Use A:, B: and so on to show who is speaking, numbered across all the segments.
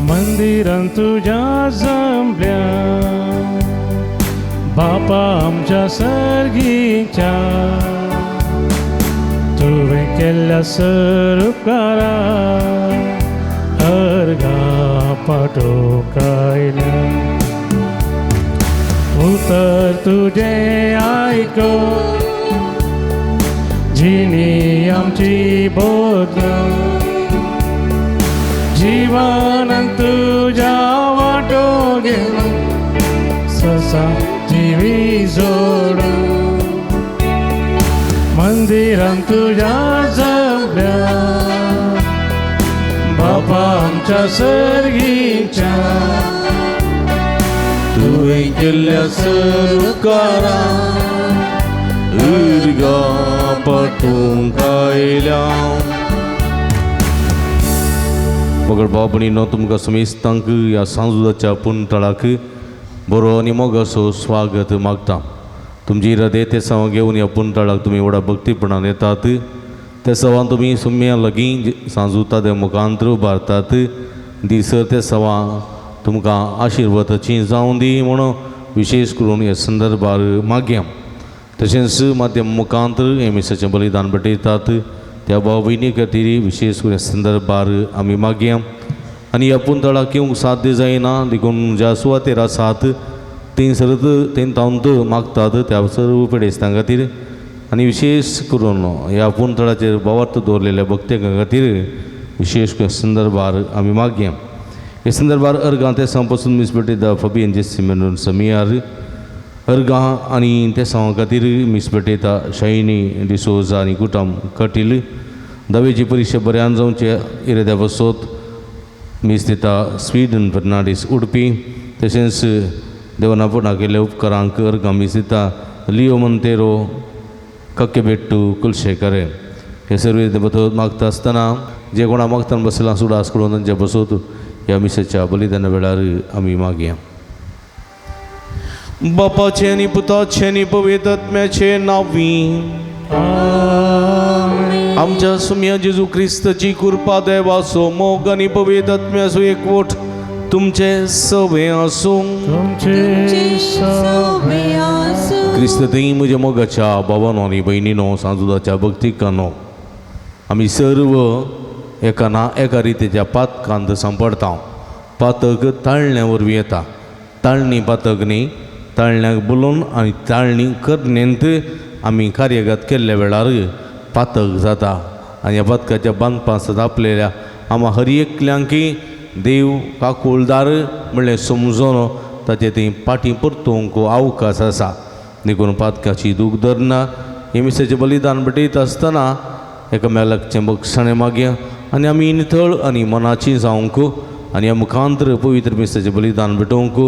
A: मंदिरात तुझ्या जमल्या बापा आमच्या सर्गीच्या, तुवें केल्ल्या सर्व उपकारा अर्गा पाठोवंक आयल्या. उतर तुजें आयको जिणी आमची बोध, जीवनांत तुझ्या वाटो गेलो ससा जिवी जोड. मंदिरांत तुझ्या जमल्या बापा आमच्या सर्गीच्या,
B: तुवें केल्ल्या सर्व उपकारा उर्गा पाठोवंक आयल्या. मोगळ बाबणीनो तुमकां समेस्तांक ह्या सांजुदाच्या पुणतळाक बरो आनी मोगाचो स्वागत मागता. तुमची हृदय ते सवा घेवन ह्या पुणतळाक तुमी व्हडा भक्तीपणान येतात. ते सवा तुमी सुम्या लागीं सांजुता ते मुखांतर उबारतात. दिसर ते सवा तुमकां आशिर्वादाची जावं दी म्हणून विशेश करून ह्या संदर्भार मागया. तशेंच माध्यम मुखांतर हे मिसाचें बलिदान भेटयतात त्या भाव भयणी खातीर विशेष करून संदर्भार आमी मागया. आनी ह्या पुणतळाक येवंक साध्य जायना देखून ज्या सुवातेर आसात तें तांत मागतात त्या सर्व पिडेस्तां खातीर आनी विशेष करून ह्या पुणतळाचेर भावार्थ दवरलेल्या भक्तां खातीर विशेष करून संदर्भार आमी मागया. हे संदर्भार अर्गां ते सांपासून मिसपेटयता फबियन सिमेनून समियार अर्गां आनी ते सांवा खातीर मिसपेटयता शायनी डिसोजा आनी कुटुंब कटील. दवेची परीक्षा बऱ्यान जावचे इरेद्या बसोत मीस दिता स्वीडन फर्नांडीस उडपी. तशेंच देवना पुणा केल्ल्या उपकारांक अर्गां मीस दिता लिओ मोंतेरो कक्केबेट्टू कुलशेकर. हे सर्व बसत मागता आसतना जे कोणा मागतना बसलां सुडास करून तांच्या बसत ह्या मिसाच्या बलिदाना वेळार आमी मागया. बापाचे आनी पुताचे आनी पवित्र आत्म्याचे नांवी आमच्या सुम्या जेजू क्रिस्ताची कृपा देवाचो मोग आनी पवित्र आत्म्याचो एकवट तुमचे सवे आसूं. क्रिस्त थंय म्हज्या मोगाच्या भावांनो आनी भयणीनो सांजुदाच्या भक्तिकांनो, आमी सर्व एका ना एका रितीच्या पातकांत सांपडता. पातक ताळण्या वरवीं येता. ताळणी पातक न्ही, ताळण्याक बोलोवन आनी ताळणी करनेंत आमी कार्यगत केल्ल्या वेळार पातक जाता. आनी ह्या पातकाच्या बांदपा आपलेल्या आम्हा हर एकल्यांकी देव काकुळदार म्हणलें समजून ताचे थंय फाटीं परतोवंक अवकाश आसा. देखून पातकाची दूख धरना हे मिसाचें बलिदान भेटयता आसतना एकामेकाचें बक्षाणें मागया आनी आमी नितळ आनी मनाची जावंक आनी ह्या मुखांतर पवित्र मिसाचें बलिदान भेटोवंक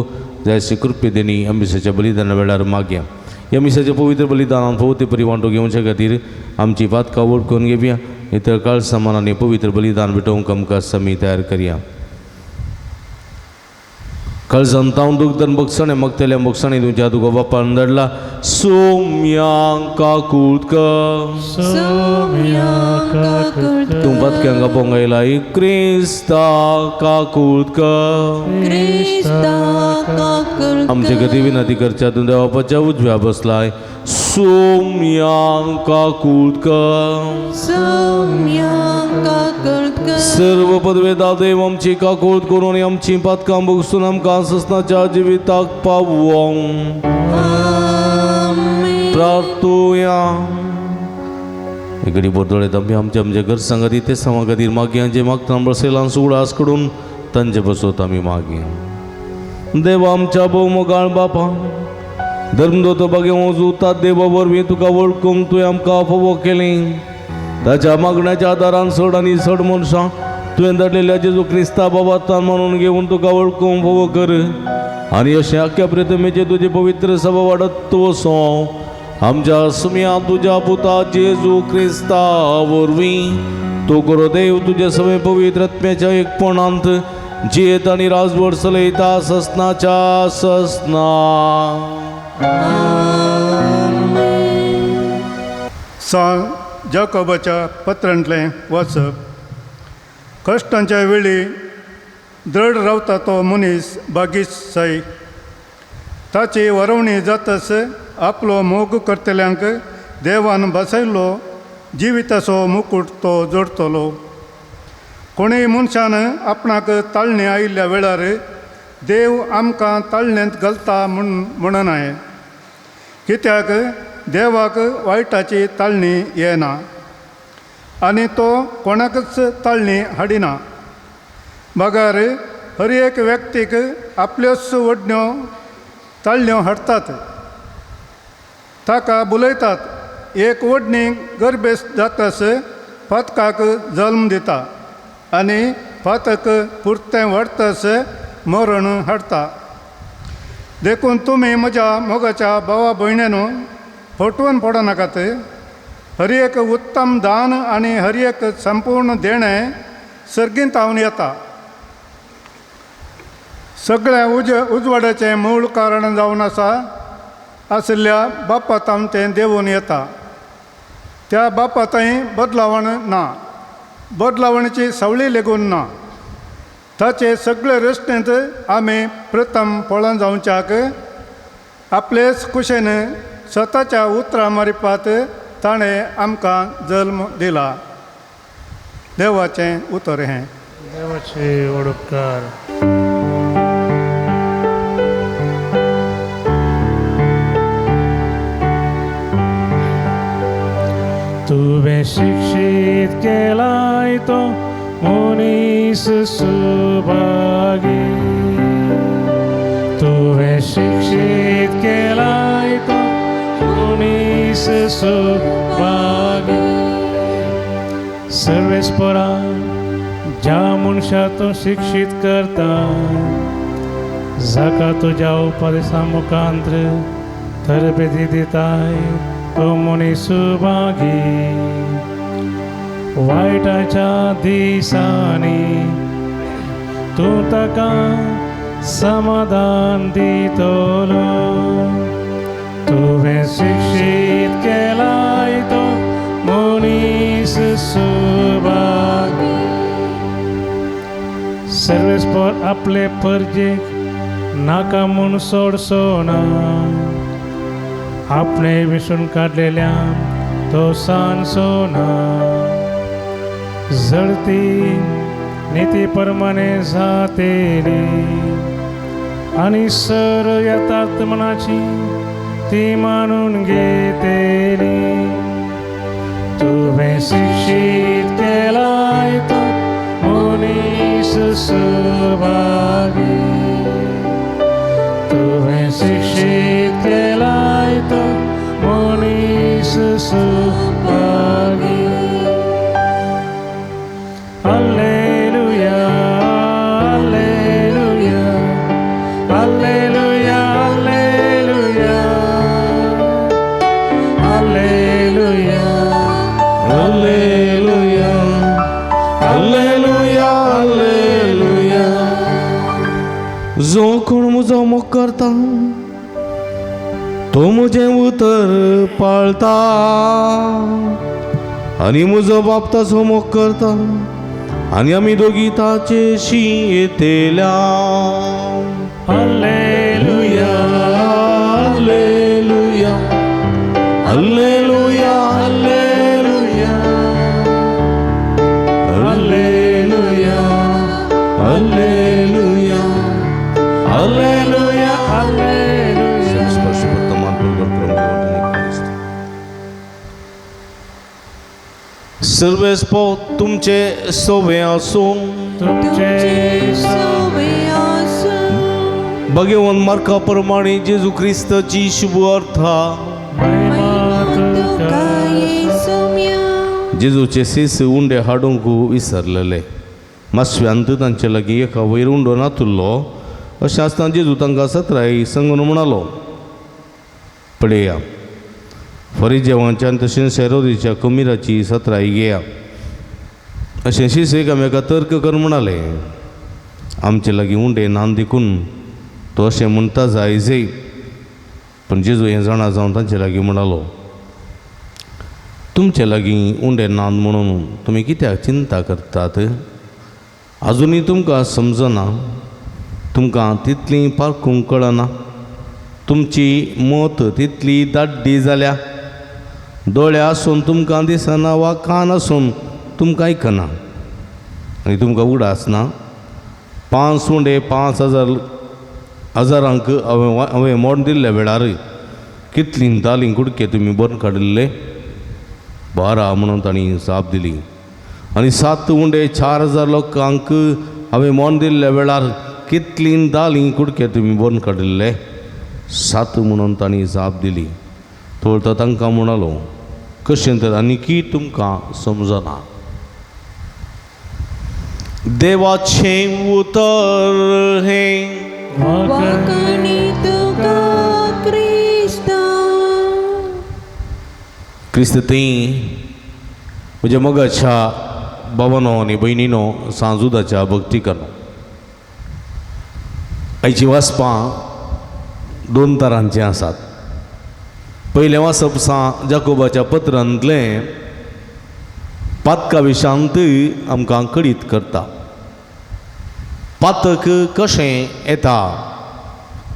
B: जायचे कृपे देणी ह्या मिसाच्या बलिदाना वेळार मागया. ह्या मिसाच्या पवित्र बलिदानान भोवते परी वांटो घेवचे खातीर आमची पातकां वळखून घेवया. इतर काळ समान आनी पवित्र बलिदान भेटोवंक आमकां समी तयार करया. काळजांतावन दूख धन बक्षाणें मागतल्या बक्षाणें तुमच्या तुका बापान धाडला. सोम्यांक काकुळका तूं पातक्यांक आपोवंक आयला. क्रिस्ता काकुळका आमचे खातीर विनंती करच्या तूं देवा बापाच्या उजव्या बसलाय. सोम्यांक काकुळका सर्व पदवेदार देव आमची काकुळट करून आमची पातकां बगसून आमकां ससनाच्या जिविताक पावोवंक प्रार्थुया. एकडी बोरदोळे आमी आमच्या घर सांगाती ते सवा खातीर मागया. जे मागतना बसयलां सुडास कडून तांचे बसत आमी मागया. देवा आमच्या भोवमोगाळ बापा धर्मदोत बागे वचूतात देवा वरवीं तुका वळखूंक तुवें आमकां फोव केलें. ताच्या मागण्याच्या आदारान चड आनी चड मनशां तुवें धाडलेल्या जेजू क्रिस्ता बाबा म्हणून घेऊन तुका वळखून फोव कर आनी अशें आख्या प्रथमेचे तुजे पवित्र सभा वाडत वसो आमच्या सुम्या तुज्या पुता जेजू क्रिस्ता वरवीं तू गरो देव तुजे सगळे पवित्र आत्म्याच्या एकपणांत जियेत आनी राजवट चलयता ससनाच्या ससना.
C: सांत जाकोबाच्या पत्रांतलें वाचप. कश्टांच्या वेळी दृढ रावता तो मनीस बागीच जाय. ताची वरवणी जाताच आपलो मोग करतल्यांक देवान बसयल्लो जिविताचो मुकूट तो जोडटलो. कोणूय मनशान आपणाक ताळणी आयिल्ल्या वेळार देव आमकां ताळणेंत घालता म्हणनाय. कित्याक देवाक वायटाची ताळणी येना आनी तो कोणाकच ताळणी हाडिना. मागार हर एक व्यक्तीक आपल्योच वडण्यो ताळण्यो हाडटात, ताका बुलयतात. एक वडणी गर्भेस जाताच फातकाक जल्म दिता आनी फातक पुरतें वाडताच मरण हाडटा. देखून तुमी म्हज्या मोगाच्या भावा भयणीनो फटवून पडनाकात. हर एक उत्तम दान आनी हर एक संपूर्ण देणें सर्गींतावन येता. सगळ्या उजवाडाचें मूळ कारण जावन आशिल्ल्या बापातावन तें देंवून येता. त्या बापाताय बदलावण ना, बदलावणेची सवळी लेगून ना. ताचे सगळे रस्तेंत आमी प्रथम पळोवन जावच्याक आपलेच कुशेन स्वताच्या उतरां मारिपात ताणें आमकां जल्म दिला. देवाचें उतर हें.
A: देवाचे ओडकार. तुवें शिक्षीत केलाय तो मनीस सुभागी. तुवें शिक्षीत केलाय तो मनीस सुभागी. सर्वेस्परा ज्या मनशा तूं शिक्षीत करता जाका तुज्या उपदेशा मुखांत्र तरबेती दिताय तो मनीस सुभागी. वायटाच्या दिसांनी तूं ताका समाधान दितलो. तुवें शिक्षीत केलाय तो मनीस सुभागी. सर्वेस्पर आपले परजेक नाका म्हूण सोडचो ना. आपणे विसरून काडलेल्या तो सांचो ना. जळती नीती प्रमाणे जातेली आनी सर यथार्थ मनाची ती मानून घेतेली. तुवें शिक्षीत केलाय तो मनीस सुभागी. तुवें शिक्षीत केलाय तो मनीस Subhagi. Alleluia, Alleluia, Alleluia, Alleluia, Alleluia, Alleluia, Alleluia, Alleluia.
B: जो कोण म्हजो मोग करता तो म्हजें उतर पाळता आनी म्हजो बाप ताचो मोग करता आनी आमी दोगी ताचेशी येतेल्या.
A: Alleluia,
B: Alleluia, Alleluia, Alleluia, Alleluia, Alleluia,
A: Alleluia, Alleluia.
B: स्पर्श वर्तमान सर्वेस्पो तुमचे सोवे आसूं.
A: तुमचे
D: सवे आसूं.
B: भगवान मार्का प्रमाणे जेजू क्रिस्ताची शुभ अर्था.
A: महिमा तुका
D: येसुम्या.
B: जेजूचे सीस उंडे हाडूंक विसरलेले मास्व्यांत तांचे लागीं एका वयर उंडो नातुल्लो अशें आसतना जेजू तांकां सतराई सांगून म्हणालो, पळया फरिजेवांच्या आनी तशेंच हेरोदेच्या कमीराची सतराई घेया. अशें शिशेक आमी एका तर्क कर म्हणाले. आमचे लागीं उंडे नान देखून तो अशें म्हणटा जायजय. पण जेजू हें जाणा जावन तांचे लागीं म्हणालो, तुमचे लागीं उंडे नान म्हणून तुमी कित्याक चिंता करतात? आजुनूय तुमकां समजना? तुमकां तितली पारखूंक कळना? तुमची मत तितली दाड्डी जाल्या? दोळे आसून तुमकां दिसना वा कान आसून तुमकां आयकना? आनी तुमकां उगडास ना? 5 उंडे 5,000 हांवें मोड दिल्ल्या वेळार कितलीं दालीं कुडके तुमी भरून काडिल्ले? 12 म्हणून तांणी जाप दिली. आनी 7 उंडे 4,000 लोकांक हांवें मोड दिल्ल्या वेळार कितलीं दालीं कुडके तुमी भरून काडिल्ले? 7 म्हणून तांणी जाप दिली. तो तांकां म्हणालो, कशें तर आनीकी तुमकां समजना? देवाचें उतर हें
D: वाकणी तुका क्रिस्ता.
B: क्रिस्त ती म्हज्या मोगाच्या भावानो आनी भयणीनो, सांजुदाच्या भक्तीकानो, आयची वाचपां 2 तरांचीं आसात. पयलें वाचप जाकोबाच्या पत्रांतलें पातका विशांत आमकां कळीत करता. पातक कशें येता,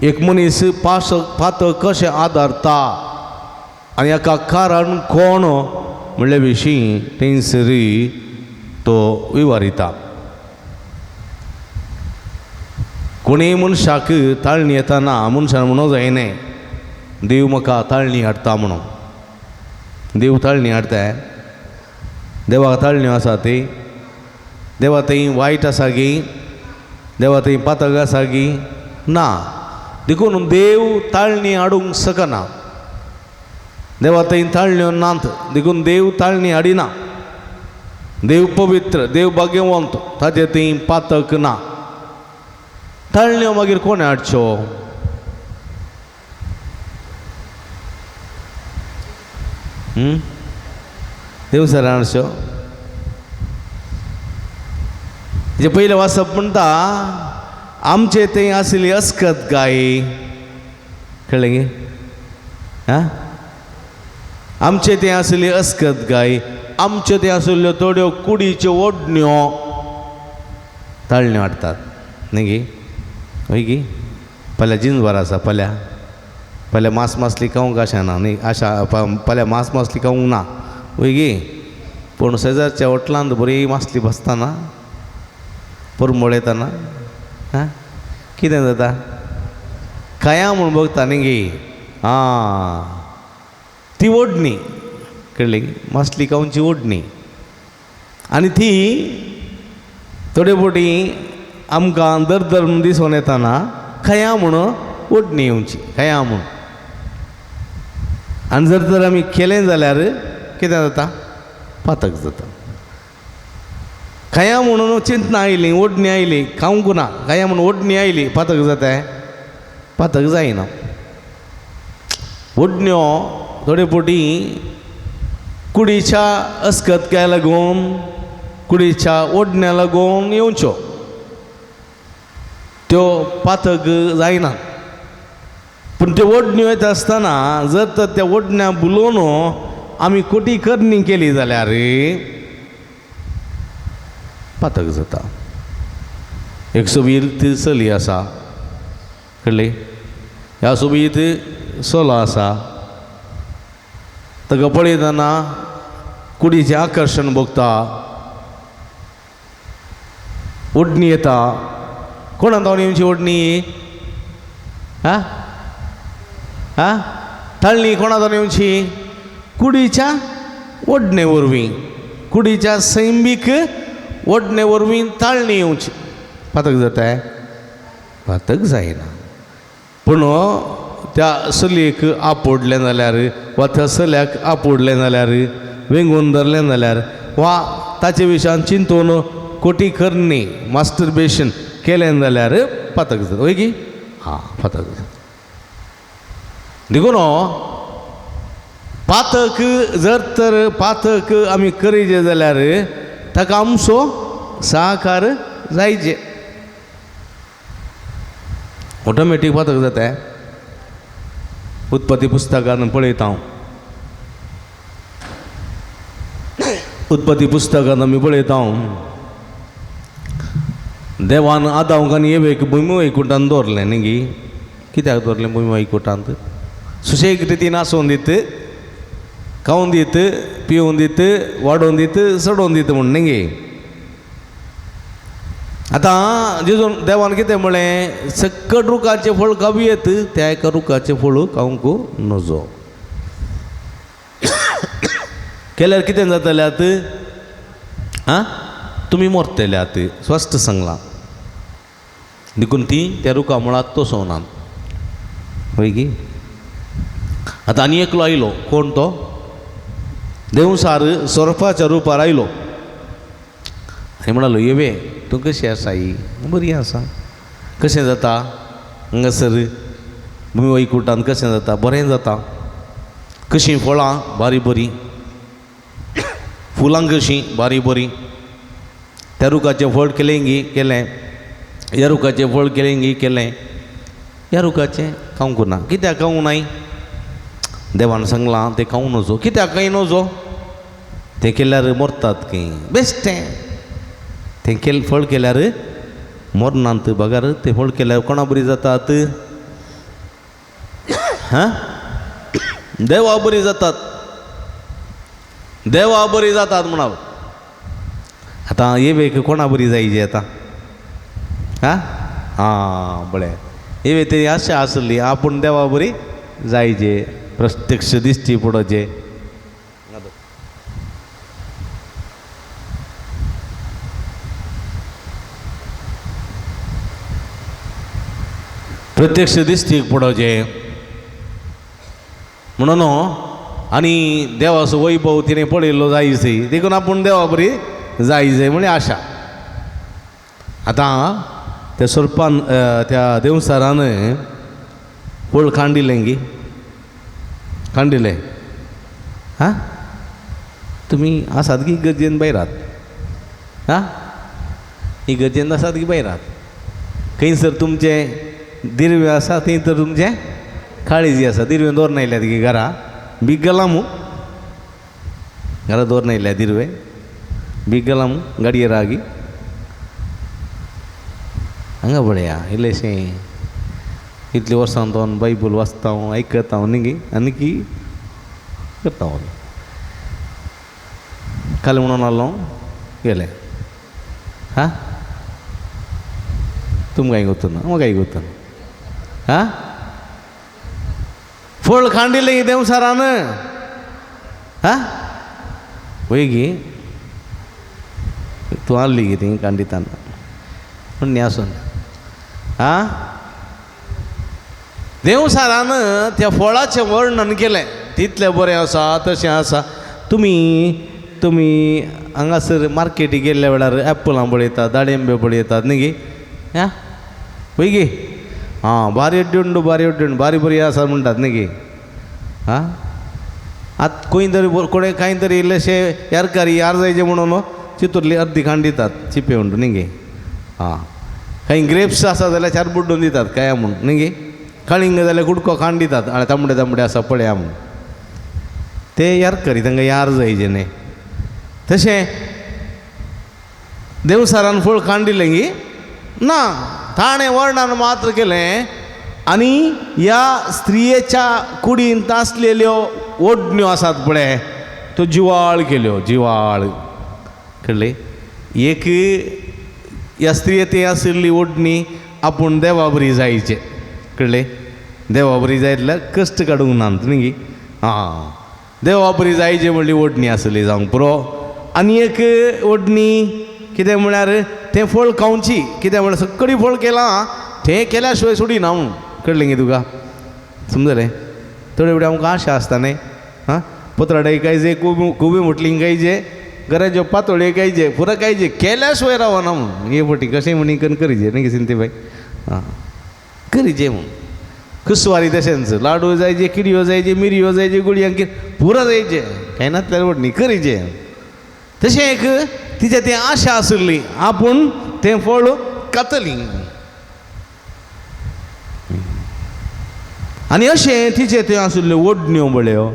B: एक मनीस पातक कशें आदारता आनी हाका कारण कोण म्हणल्या विशीं थंयसर तो विवारिता. कोणीय मनशाक ताळणी येताना मनशान म्हणूं जायना, देव म्हाका ताळणी हाडटा म्हणून. देव ताळणी हाडता? देवाक ताळण्यो आसा ती? देवा थंय वायट आसा गी? देवा थंय पातक आसा गी? ना. देखून देव ताळणी हाडूंक शकना. देवा थंय ताळण्यो नात, देखून देव ताळणी हाडिना. देव पवित्र, देव भाग्यवंत, ताचे थंय पातक ना. ताळण्यो मागीर कोणे हाडच्यो? देव सर हाडच्यो? जे पयलें वाचप म्हणटा, आमचे थंय आसली अस्कत गाय. कळ्ळें गे? आमचे थंय आसली अस्कत गाय, आमचे थंय आसल्ल्यो थोड्यो कुडीच्यो ओडण्यो ताळण्यो हाडतात न्ही गे? हय गे? फाल्यां जिनवार आसा. फाल्यां मांस मासली खावंक आशना न्ही? फाल्यां मांस मासली खावंक ना. वय गे? पूण शेजारच्या होटलांत बरी मासली बसतना परमळ येताना कितें जाता? खाया म्हूण बगता न्ही गे? ती ओडणी, कळ्ळी? मासली खावची ओडणी. आनी ती थोडे फावटी आमकां दर दिसून येताना खाया म्हणून ओडणी येवची, खाया म्हणून. आनी जर तर आमी केलें जाल्यार कितें जाता? पातक जाता. खाया म्हणून चिंतना आयली, ओडणी आयली, खावंक ना, खाया म्हणून ओडणी आयली, पातक जाता? पातक जायना. ओडण्यो थोडे फावटी कुडीच्या अस्कतकाय लागून, कुडीच्या ओडण्या लागून येवच्यो, त्यो पातक जायना. पूण त्यो ओडण्यो येता आसतना जर तर त्या ओडण्या बुलोवन आमी कोटी करणी केली जाल्यार पातक जाता. एक सोबीत चली आसा, कळ्ळें? ह्या सोबीत चलो आसा. ताका पळयतना कुडीचें आकर्शण भोगता, ओडणी येता. कोणा जावन येवची ओडणी? ताळणी कोणा जावन येवची? कुडीच्या ओडणे वरवीं, कुडीच्या सैमीक ओडणे वरवीं ताळणी येवची. पातक जाता? पातक जायना. पूण त्या चलयेक आपोडलें जाल्यार वा त्या चल्याक आपोडलें जाल्यार, वेंगून धरलें जाल्यार वा ताचे विशयान चिंतून कोटी करणे मास्टरबेशन केलें जाल्यार पातक जाता वय की हां पातक जाता देखून पातक जर तर पातक आमी करीचे जाल्यार ताका आमचो सहकार जायचे ऑटोमॅटीक पातक जाता उत्पत्ती पुस्तकान पळयता हांव उत्पत्ती पुस्तकान आमी पळयता हांव देवान आदामाक आनी एवेक भुमी वैकुंठांत दवरलें न्ही गी कित्याक दवरलें भुमी वैकुंठांत सुशेग रितीन आसोवन दीत खावन दीत पिवून दीत वाडोवन दीत सडोवन दीत म्हण न्ही गे आतां जेजून देवान कितें म्हळें सकट रुखाचें फळ खावं येत त्या एका रुखाचें फळ खावंक नजो केल्यार कितें जातलें आतां तुमी मरतले आतां स्पश्ट सांगलां देखून ती त्या रुखा मुळांत तोसवनात वय की आतां आनी एकलो आयलो कोण तो देवसार सर्पाच्या रुपार आयलो आनी म्हणालो येवे तूं कशी आसा ही बरी आसा कशें जाता हांगासर भुमी वैकुंठांत कशें जाता बरें जाता कशीं फळां बारी बरी फुलां कशीं बारी बरी त्या रुखाचें फळ केलें गी केलें ह्या रुखाचें फळ केलें गी केलें ह्या रुखाचें खावंक ना कित्याक खावंक नाय देवान सांगलां तें खावंक नजो कित्याक काय नजो तें केल्यार मरतात खंय बेश्टें तें फळ केल्यार मरनात बगार तें फळ केल्यार कोणा बरी जातात हां देवा बरी जातात देवा बरी जातात म्हणाव आतां येवेक कोणा बरी जायची आतां हां हां बरें येवे तेरी आशा आसली आपूण देवा बरी जायचे प्रत्यक्ष दिसची पडोवचे प्रत्यक्ष दिसती पडोवचे म्हणून आनी देवाचो वैभव तिणें पळयल्लो जायचे देखून आपूण देवा बरी जायचे म्हण आशा आतां त्या सर्पान त्या देवसारान फळ खांडिलें गी खांडिलें हां तुमी आसात की गरजेन भायरात हां ही गरजेन आसात की भायरात खंयसर तुमचे दिरवे आसा थंय तर तुमचे काळीजी आसा दिरवे दवरून आयल्यात गी घरा बीग गेला मू घरा दवरून आयल्या दिरवे बीग गेला मू गाडयेर आगी हांगा पळया इल्लेशें इतले वर्सां तो बायबल वाचता हांव आयकता हांव न्ही गे आनी की करता हांव काल म्हणून आलो गेले हां तुमकां आयकूत ना म्हाका आयकूत ना हां फळ खांडिलें देवसारान हां वय गे तूं आसली गे थंय खांडिताना पूण न्ही आसून हां देवसारान त्या फळाचें वर्णन केलें तितलें बरें आसा तशें आसा तुमी हांगासर मार्केटीक गेल्ल्या वेळार एप्पलां पळयतात दाळिंबे पळयतात न्ही गे हां वय गे हां बारी अड्ड्योंड बारी बरी आसा म्हणटात न्ही गे हां आतां खंय तरी कोणें कांय तरी इल्लेशें यारकारी यार जायचे म्हणून चितूरली अर्दी खांडितात चिपे म्हणटा न्ही गे हां खंय ग्रेप्स आसा जाल्यार चार बुड्डून दितात काय म्हूण न्ही गे काळिंग जाल्यार कुडको खाण दितात आनी तांबडे आसा पळया म्हूण ते यारकारी तांकां यार जायचे न्ही तशें देवसारान फळ खांडिलें गी ना ताणें वर्णन मात्र केलें आनी ह्या स्त्रियेच्या कुडींत आसलेल्यो ओडण्यो आसात पळय त्यो जिवाळ केल्यो जिवाळ कळ्ळें एक ह्या स्त्रियेंत आशिल्ली ओडणी आपूण देवा बरी जायचे कळ्ळें देवा बरी जाय जाल्यार कश्ट काडूंक नात न्ही गी हां देवा बरी जायचे म्हणली ओडणी आसली जावंक पुरो आनी एक ओडणी कितें म्हळ्यार तें फळ खावची कित्याक म्हळ्यार सक्कळी फळ केलां तें केल्या शिवाय सोडिना हांव कळ्ळें गे तुका समजलें थोडे फुडें आमकां आशा आसता न्ही हां पत्राडाई कांय जे कोबी म्हटली कांय जे गराज्यो पातोळे कायजे पुरा कायजे केल्याशिवाय रावा ना म्हणून हे पटी कशें म्हणी करून करीजे नाही की बाई हां करीजे म्हणून कुसवारी तशेंच लाडू जायचे किडियो जायचे मिरयो जायचे गुळयांकी पुरा जायचे काय नातल्यार वटणी करीजे तशें एक तिच्या ती आशा आसली आपूण तें फळ कातली आनी अशें तिचे त्यो आशिल्ल्यो ओडण्यो बळ्यो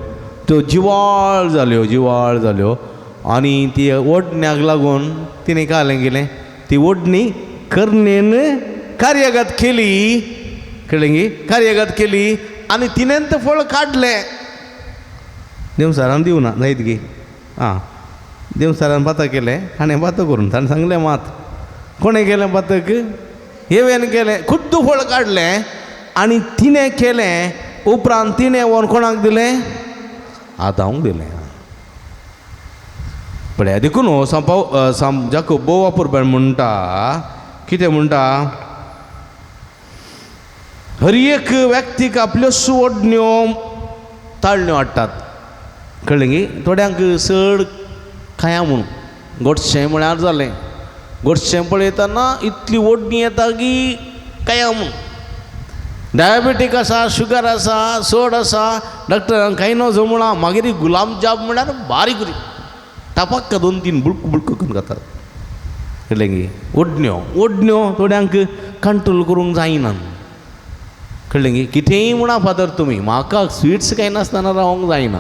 B: त्यो जिवाळ जाल्यो आनी ती ओडण्याक लागून तिणें काय जालें गेलें ती ओडणी कर्णेन कार्यगत केली कळ्ळें गी कार्यगत केली आनी तिणें तें फळ काडलें देवसारान दिवना जायत गी आं देवसारान बाता केलें हाणें बाता करून ताणें सांगलें मात कोणें केलें बातक हेवेन केलें खुद्द फळ काडलें आनी तिणें केलें उपरांत तिणें व्हरून कोणाक दिलें आदांक दिलें पळय देखून जाको बोव वापरपा म्हणटा कितें म्हणटा हर एक व्यक्तीक आपल्यो ओडण्यो ताळण्यो हाडटात कळ्ळें गी थोड्यांक चड खाया म्हणून गोडशें म्हळ्यार जालें गोडशें पळयतना इतली ओडणी येता की कांया म्हणून डायबेटीक आसा शुगर आसा चड आसा डॉक्टरान कांय न जमना मागीर गुलाब जाम म्हळ्यार बारीक टापाक्क 2-3 बुळक बुळक करून खातात कळ्ळें गी ओडण्यो थोड्यांक कंट्रोल करूंक जायना कळ्ळें गी कितेंय म्हणा फादर तुमी म्हाका स्वीट्स कांय नासतना रावंक जायना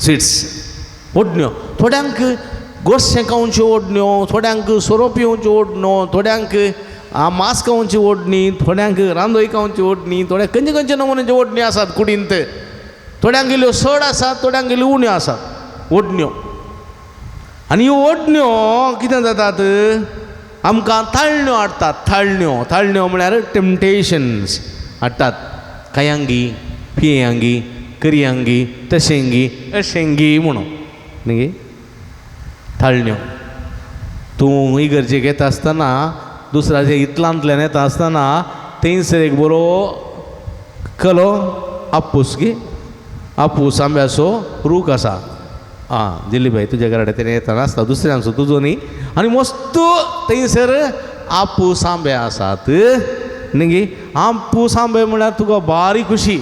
B: स्वीट्स ओडण्यो थोड्यांक गोडशें खावच्यो ओडण्यो थोड्यांक सोरो पिवच्यो ओडण्यो थोड्यांक मांस खावची ओडणी थोड्यांक रांदोळी खावची ओडणी थोड्यांक खंयचे खंयचे नमुन्याच्यो ओडणी आसात कुडींत थोड्यांक गेल्यो सड आसात थोड्यांक गेल्यो उण्यो आसात ओडण्यो आनी ह्यो ओडण्यो कितें जातात आमकां ताळण्यो हाडटात ताळण्यो म्हळ्यार टेम्पटेशन्स हाडटात कायांगी पियांगी करयांगी तशेंगी अशेंगी म्हणून न्ही ताळण्यो तूं इगर्जेक येता आसतना दुसऱ्याच्या इतलांतल्यान येता आसतना थंयसर एक बरो कलो आपूस आंब्याचो रूख आसा आं दिलीबाई तुज्या घरा तेणे येतना आसता दुसऱ्यांचो तुजो न्ही आनी मस्त थंयसर आपूस आंबे आसात न्ही आपूस आंबे म्हळ्यार तुका बारी खुशी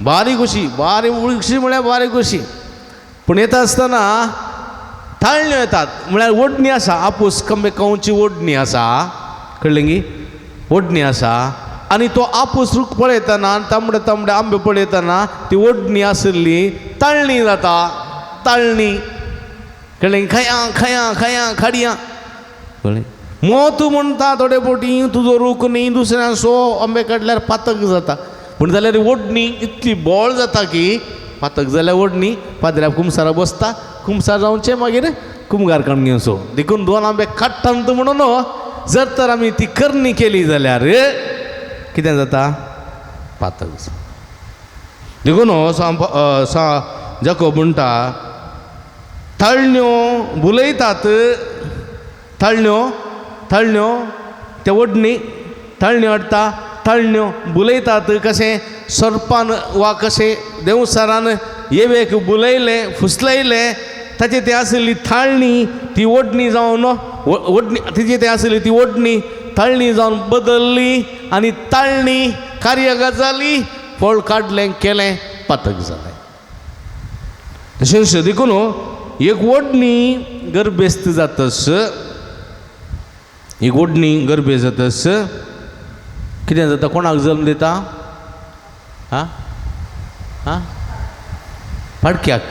B: म्हळ्यार बारी खुशी पूण येता आसतना ताळण्यो येतात म्हळ्यार ओडणी आसा आपूस कंबे खावची ओडणी आसा कळ्ळें गी ओडणी आसा आनी तो आपूस रूख पळयतना तांबडे आंबे पळयतना ती ओडणी आसली ताळणी जाता कळ्ळें खयां खाडयां कळ्ळें तूं म्हणटा थोडे फावटी तुजो रूख न्ही दुसऱ्यां सो आंबे काडल्यार पातक जाता पूण जाल्यार ओडणी इतली बोळ जाता की पातक जाल्यार ओडणी पाद्र्या कुमसारा बसता कुमसार जावचें मागीर कुमगार काडून घेवचो देखून 2 आंबे काडटात म्हणून जर तर आमी ती करणी केली जाल्यार कितें जाता पातक देखून जाको म्हणटा ताळण्यो बुलयतात ताळण्यो त्या ओडणी ताळण्यो हाडटा ताळण्यो बुलयतात कशें सर्पान वा कशें देवसारान येवेक बुलयलें फुसलयलें ताचे ती आसली ताळणी ती ओडणी जावन ओडणी तिची ती आसली ती ओडणी ताळणी जावन बदलली आनी ताळणी कार्यगत जाली फळ काडलें केलें पातक जालें तशेंच देखून एक ओडणी गर्भेस्त जातस एक ओडणी गर्भेस्त जातस कितें जाता कोणाक जल्म दिता पाडक्याक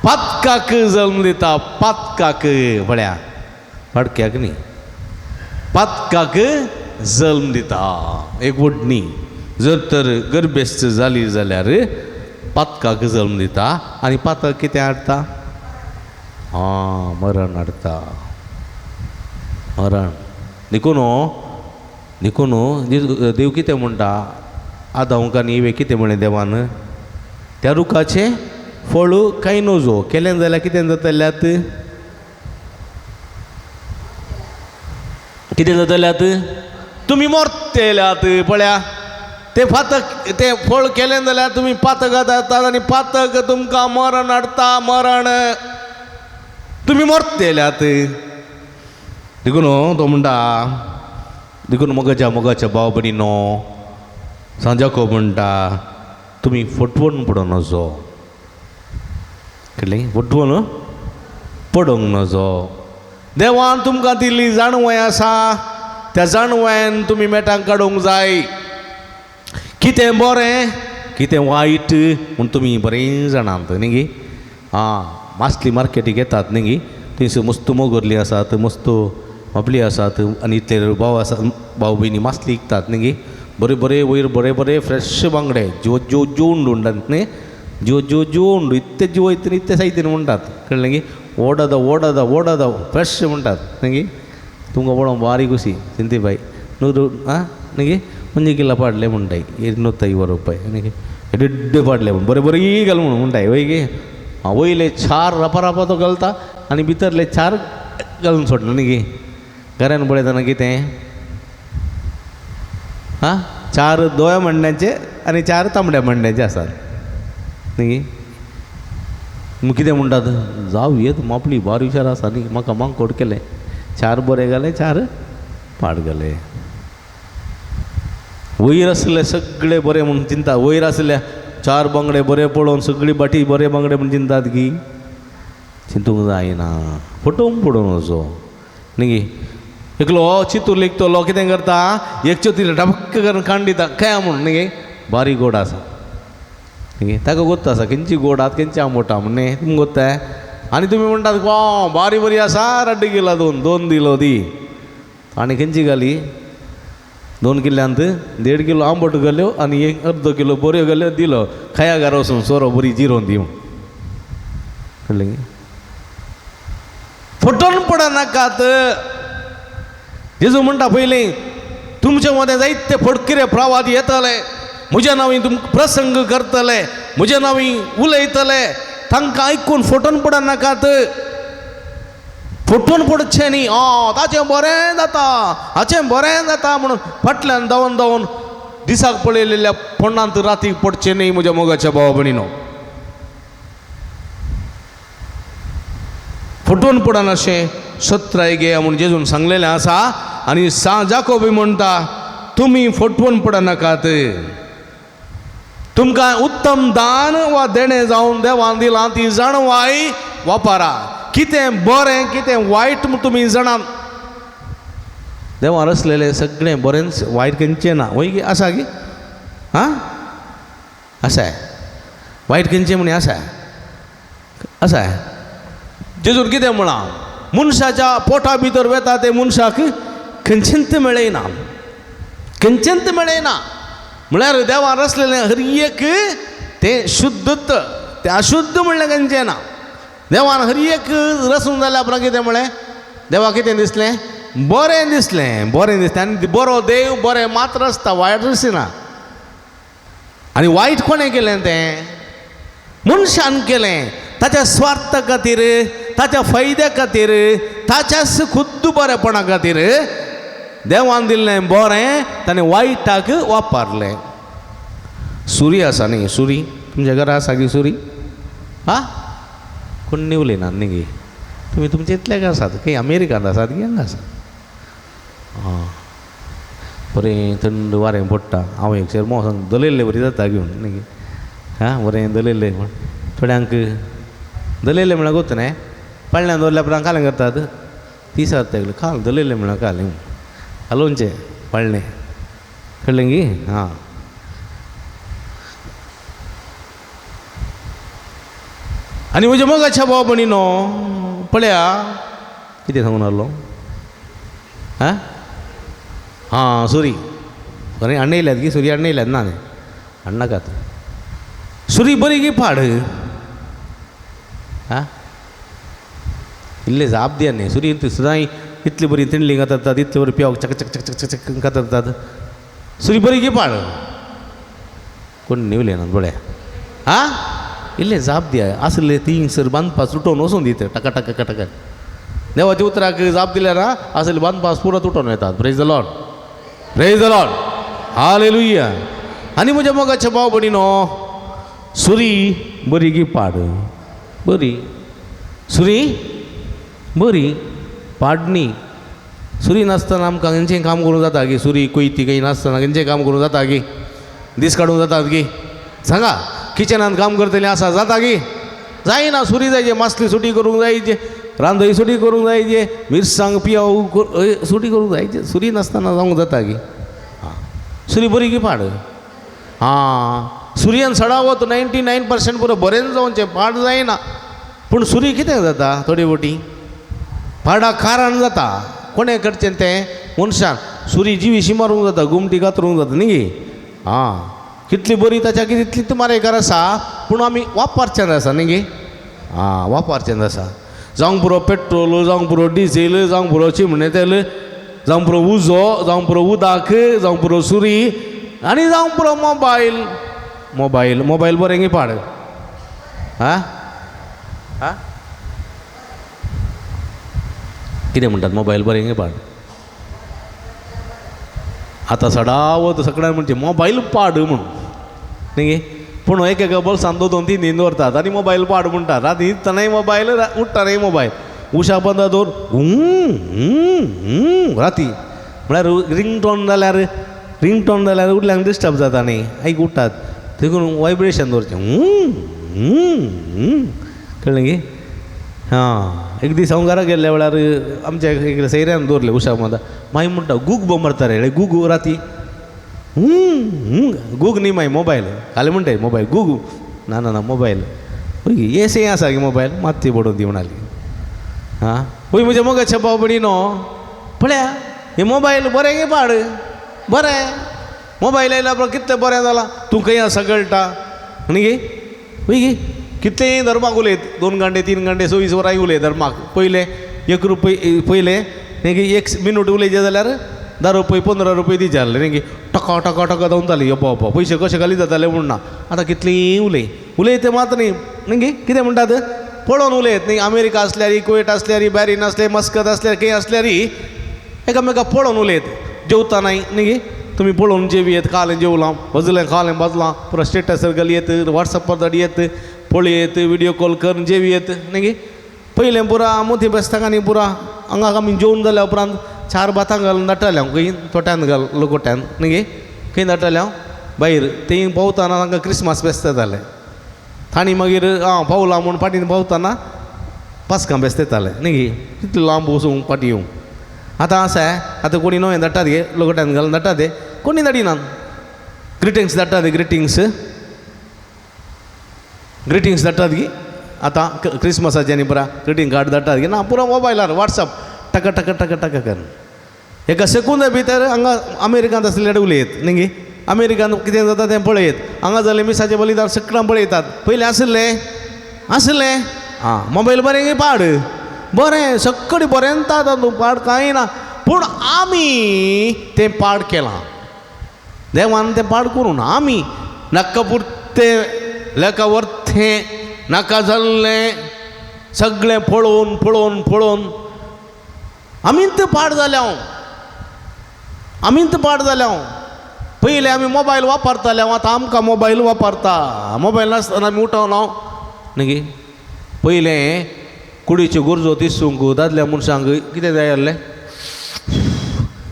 B: पातकाक जल्म दिता पातकाक पळया पाडक्याक न्ही पातकाक जल्म दिता एक ओडणी जर तर गर्भेस्त जाली जाल्यार पातकाक जल्म दिता आनी पातक कितें हाडटा मरण हाडटा मरण देखून देव कितें म्हणटा आदांक आनी इवे कितें म्हळें देवान त्या रुखाचें फळ कांय नजो केलें जाल्यार कितें जातल्यात कितें जातल्यात तुमी मोरतेल्यात पळया ते फातक ते फळ केलें जाल्यार तुमी पातकां जातात आनी पातक तुमकां मरण हाडटा मरण तुमी मरतल्यात देखून तो म्हणटा देखून मोगाच्या भाव भयणीनो सांजाको म्हणटा तुमी फटवून पडून नजो कळ्ळें फटवून पडोंक नजो देवान तुमकां दिल्ली जाणवाय आसा त्या जाणवायन तुमी मेटांक काडूंक जाय कितें बरें कितें वायट म्हूण तुमी बरें जाणात न्ही गे मासली मार्केटीक येतात न्ही गे थंयसर मस्त मोगरली आसात मस्त आपली आसात आनी इतले भाव भयणी मासली विकतात न्ही गे बरे वयर बरे फ्रेश बांगडे जेवून म्हणटात न्ही जेवून इतले जेवयतनी इतले साहित्य म्हणटात कळ्ळें गे ओडद फ्रेश म्हणटात न्ही गे तुमकां पळोवंक बारीक कशी चिंतीबाई न्ही गे म्हणजे किला पाडले म्हणटाय 250 रुपये न्ही गे एड्डे पाडले म्हण बरे घाल म्हणटाय वय गे वयले 4 रापा तो घालता आनी भितरले 4 घालून सोडले न्ही गे घरान पळयतना कितें 4 दोया म्हणण्याचे आनी 4 तांबड्या म्हणण्याचे आसात न्ही गे मग कितें म्हणटात जाव येत मापली बार विचार आसा न्ही म्हाका मांकोड केले 4 बरे घाले 4 पाड घाले वयर आसले सगळे बरे म्हणून चिंता वयर आसल्या 4 बांगडे बरे पळोवन सगळी बाटी बरे बांगडे म्हणून चिंतात की चिंतूंक जायना फटोवंक पडून वचो न्ही गे एकलो चिंतूर लेखतलो कितें करता एक चोतीले डबक्क करून काण दिता काय म्हणून न्ही गे बारीक गोड आसा न्ही गे ताका गोत्ता आसा खंयची गोड आसा खंयची आंबट आहा म्हणून तुमकां गोत्ताय आनी तुमी म्हणटात वा बरी आसा रड्डी किला 2 दिलो दी आनी खंयची घाली 2 किल्ल्यांत 1.5 किलो आंबट घाल्यो आनी 1/2 किलो बऱ्यो घाल्यो दिलो खाया घरा वचून सोरो बरी जिरोवन दिवं कळ्ळें फटोवन पडनाकात जेजू म्हणटा पयलीं तुमचे मदें जायते फटकिरे प्रवाद येतले म्हज्या नांवी तुमकां प्रसंग करतले म्हज्या नांवी उलयतले तांकां आयकून फटोवन पडनाकात फटोवन पडचें न्ही ताचें बरें जाता हाचें बरें जाता म्हणून फाटल्यान धांवन दिसाक पळयलेल्या फोंडांत रातीक पडचें न्ही म्हज्या मोगाच्या भावा भयणीनो फटोवन पडन अशें सत्राय घेया म्हणून जेजून सांगलेलें आसा आनी जाकोबी म्हणटा तुमी फटवून पडनाकात तुमकां उत्तम दान वा देणें जावन देवान दिलां ती जाणवाय वापरा कितें बरें कितें वायट तुमी जाणात देवान आसलेलें सगळें बरेंच वायट खंयचें ना वय गे आसा गे आसा वायट खंयचें म्हणे आसा जेजून कितें म्हणा मनशाच्या पोटा भितर वेता ते मनशाक खंयचेंत मेळयना म्हळ्यार देवान आसलेलें हर एक तें शुद्धत तें अशुद्ध म्हणलें खंयचें ना देवान हर एक रसून जाल्या उपरांत कितें म्हळें देवाक कितें दिसलें बरें दिसलें आनी बरो देव बरें मात्र आसता वायट दिसना आनी वायट कोणें केलें तें मनशान केलें ताच्या स्वार्थ खातीर ताच्या फायद्या खातीर ताच्याच खुद्द बरेपणा खातीर देवान दिल्लें बरें ताणें वायटाक वापरलें सुरी आसा न्ही सुरी तुमच्या घरा आसा गी सुरी कोण निवले ना न्ही गे तुमी तुमचे इतल्याक आसात खंय अमेरिकांत आसात की हांगा आसा बरें थंड वारें पडटा हांव एकशेर मोसांग दलयल्लें बरी जाता घेवन न्ही गे बरें दलयल्लें म्हण थोड्यांक दलयल्लें म्हळ्यार गोत न्ही पाळण्यान दवरल्या उपरांत कालें करतात तिसार तेगलें काल दलयल्लें म्हळ्यार कालें हालोवचें पाळणें कळ्ळें गी आनी म्हज्या मोगाच्या भाव भयणीनो पळया कितें सांगून आहलो सुरी बरें हाडून गी सुरी हाडून येयल्यात ना हाडनाकात सुरी बरी गी पाड इल्ले जाप दिया न्ही सुरी सुद्दां इतली बरी तिंडली घातात इतली बरी पेंवक चक चक चक चक चक घातात सुरी बरी गी पाड कोण निवले ना बळे इल्ले जाप दिया आसले थिंगसर बांदपास तुटोवन वचून दिता टका टका टका देवाच्या उतराक जाप दिल्यार आसले बांदपास पुरो तुटोवन येतात प्रेज द लॉर्ड हालेलुया आनी म्हज्या मोगाच्या भाव भयणीनो, सुरी बरी गी पाड, बरी सुरी बरी पाडणी. सुरी नासतना आमकां खंयचें काम करूं जाता गे? सुरी कोयती काही नासतना खंयचें काम करूं जाता गे? दीस काडूंक जातात गे? सांगा, किचनान काम करतले आसा जाता गे? जायना. सुरी जायचे, मासली सुटी करूंक जायचे, रांदय सुटी करूंक जायचे, मिरसांग पियाव सुटी करूंक जायचे. सुरी नासतना जावंक जाता गे? हां, सुरी बरी गी पाड. हां, सुरयन सडावत 99% पुरो बरें जावचें, पाड जायना. पूण सुरी कितें जाता? थोडी वटी पाडा कारण जाता. कोणें करचें तें? मनशान. सुरी जिवीशी मारूंक जाता, गुमटी कातरूंक जाता न्ही गे? हां, कितली बरी ताच्या तितली तुमारेकार आसा, पूण आमी वापरचें आसा न्ही गे? हां, वापरचें आसा. जावंक पुरो पेट्रोल, जावंक पुरो डिझेल, जावंक पुरो चिमणे तेल, जावंक पुरो उजो, जावंक पुरो उदक, जावंक पुरो सुरी, आनी जावंक पुरो मोबायल. मोबायल मोबायल बरें गे पाड. हां हां, कितें म्हणटात? मोबायल बरें गे पाड. आतां सडावत सगळ्यान म्हणचे मोबायल पाड म्हणून न्ही गे? पूण एका बोल्सान 2-3 दीन दवरतात आनी मोबायल पाड म्हणटात. राती न्हिदतनाय मोबायल, उठ्ठानाय मोबायल. उशा बंद दवर राती म्हळ्यार रिंगटोन जाल्यार उठल्यांक डिस्टर्ब जाता न्ही, आयक उठ्ठात. देखून वायब्रेशन दवरचें. कळ्ळें गे? हां, एक दीस हांव घरा गेल्ल्या वेळार आमच्या एक सैऱ्यान दवरलें उशा बंद. मागीर म्हणटा गूग मारता रे. गूग राती गूग न्ही मागीर मोबायल. खाली म्हणटा मोबायल गूग. ना मोबायल. येसय आसा गे मोबायल, मात्ती पडून दी म्हणाली. हां, पळय म्हज्या मोगाच्या भाव भयणीनो, पळया हे मोबायल बरें गे पाड. बरें मोबायल आयला पळय, कितलें बरें जालां. तूं खंय आसा कळटा न्ही गे? पळय गे, कितलेंय धर्माक उलयत, 2 घंटे 3 घंटे 24 वरांय उलय धर्माक. पयले 1 रुपये, पयले न्ही गे 1 मिनट उलयचे जाल्यार 10 रुपये 15 रुपये दिवचे आसले न्ही गे? टका टका टका जावताली. येपो पयशे कशे घाली जाताले म्हूण ना. आतां कितलीं उलयत मात न्ही गे? कितें म्हणटात? पळोवन उलयत न्ही. अमेरिका आसल्यार, कुवेट आसल्यार, बॅरीन आसल्यार, मस्कत आसल्यार, खंय आसल्यार एकामेकाक पळोवन उलयत. जेवतानाय न्ही गे? तुमी पळोवन जेवयेत. खालें जेवलां, भजलें खालें भाजलां, पुरो स्टेटसार घालयेत, वॉट्सॅपार धाडयेत, पळयत, व्हिडियो कॉल करून जेवयेत न्ही गे? पयलें पुरा मोती बेस्ताकांनी पुरा हांगा आमी जेवन जाल्या उपरांत 4 भातां घालून धाडटाले हांव. खंय तोट्यान लोकोट्यान न्ही गे? खंय धाडटाले हांव? भायर. थंय पावतना तांकां क्रिस्मस बेस्ते जाले. तांणी मागीर पावलां म्हूण फाटीन पावतना पास्कां बेस्ते येताले न्ही गे? कितले लांब वचूंक फाटी येवंक. आतां आसा आतां कोणी नवें धाडटात गे, लोकोट्यान घालून धाडटात ते. कोणी धाडिनात. ग्रिटिंग्स धाडटात, ग्रिटिंग्स धाडटात गे. आतां क्रिस्मसाचे न्ही पुरा ग्रिटींग कार्ड धाडटात गे? ना, पुरो मोबायलार वॉट्सॅप टका टका टका टका करून एका सेकुंद भितर हांगा अमेरिकांत आसल्यार उलयत न्ही गे? अमेरिकान कितें जाता तें पळयत. हांगा जालें मिसाचें बलिदान सगळां पळयतात. पयलीं आसलें हां, मोबायल बरें गे पाड. बरें सगळें बरें तातूंत पाड कांय ना. पूण आमी तें पाड केलां. देवान तें पाड करून आमी नाका पुरतें लेका वर्थें नाका जाल्लें सगळें पळोवन पळोवन पळोवन आमींत पाड जाल्या. पयलीं आमी मोबायल वापरताले, आतां आमकां मोबायल वापरता. मोबायल नासतना आमी उठवना न्ही गे? पयलें कुडीच्यो गरजो तिसूंक दादल्या मनशांक कितें जाय आसलें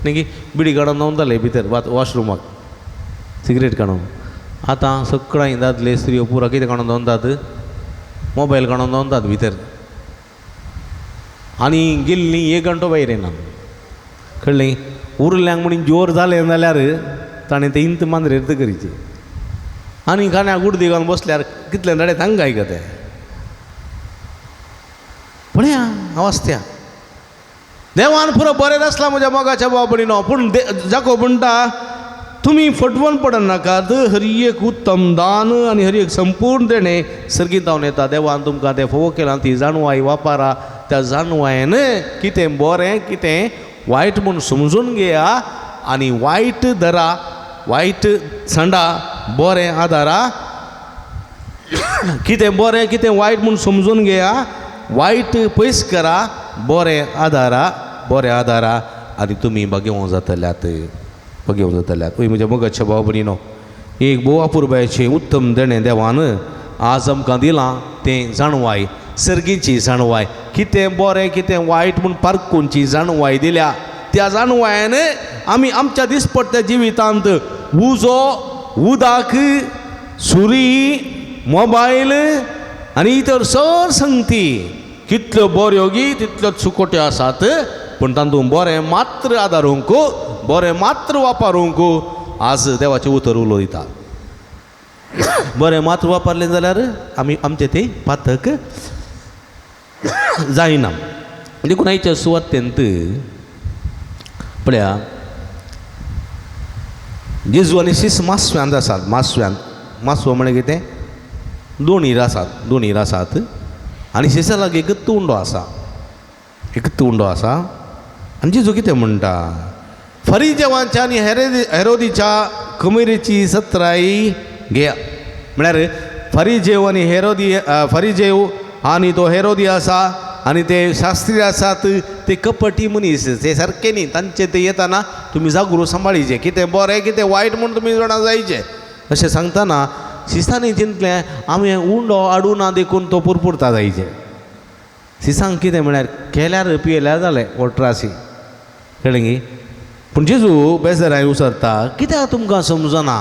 B: न्ही गे? बिडी काडून नवताले भितर वॉशरुमाक, सिगरेट काडून. आतां सगळ्यां दादले स्त्रियो पुरो कितें काडून दवरतात? मोबायल काडून दवरतात भितर. आनी गेल्ली 1 घंटो भायर येना. कळ्ळें? उरल्यांक म्हणून जोर जालें जाल्यार ताणें तें इंत मांद्रेर करीचें. आनी खाण्याक उर्दी घालून बसल्यार कितलें धाडे तांकां काय तें. पळया अवस्था. देवान पुरो बरें आसला म्हज्या मोगाच्या भाव भयणीनो. पूण जाको म्हणटा तुमी फटवण पडन नाकात. हरी एक उत्तम दान आनी हरी एक संपूर्ण देणें सर्गीतावन येता. देवान तुमकां तें फोव केलां. ती जाणवाय वापरा. त्या जाणवायेन कितें बरें कितें वायट म्हूण समजून घेया आनी वायट धरा, वायट सांडा, बरें आदारा. कितें बरें कितें वायट म्हूण समजून घेया, वायट पयस करा, बरें आदारा आनी तुमी बगेवं जातल्यात. पळय म्हज्या मोगाच्या भाव भयणीनो, एक बोवापुरबायचे उत्तम देणें देवान आज आमकां दिलां तें जाणवाय सर्गीची जाणवाय कितें बरें कितें वायट म्हूण पारखूनची जाणवाय दिल्या त्या जाणवायेन आमी आमच्या दिसपट्ट्या जिवितांत उजो उदक सुरी मोबायल आनी इतर सर संगती कितल्यो बऱ्यो गी तितल्यो चुकोट्यो आसात पूण तातूंत बरें मात्र आदारूंक बरें मात्र वापरूंक आज देवाचें उतर उलो दिता बरें मात्र वापरलें जाल्यार आमी आमचें तें पातक जायना देखून आयच्या सुवातेंत पळया जेजू आनी शीस मासव्यांत आसात मासवो म्हळ्यार कितें दोन हिर आसात आनी शिसा लागीं एक तुंडो आसा आनी जेजू कितें म्हणटा फरिजेवांच्या आनी हेरोदीच्या कमेरेची सत्राई घेया म्हळ्यार फरिजेव आनी फरिजेव आनी तो हेरोदी आसा आनी ते शास्त्री आसात ते कपटी मनीस ते सारके न्ही तांचे ते येताना तुमी जागृत सांबाळीचे कितें बरें कितें वायट म्हूण तुमी जाणा जायचे अशें सांगतना शिसांनी चिंतलें आमी उंडो आडूना देखून तो पुरपुरता जायचे शिसांक कितें म्हळ्यार केल्यार पियेल्यार जालें ओट्रासी कळ्ळें गी पूण जेजू बेजाराय उसरता कित्याक तुमकां समजना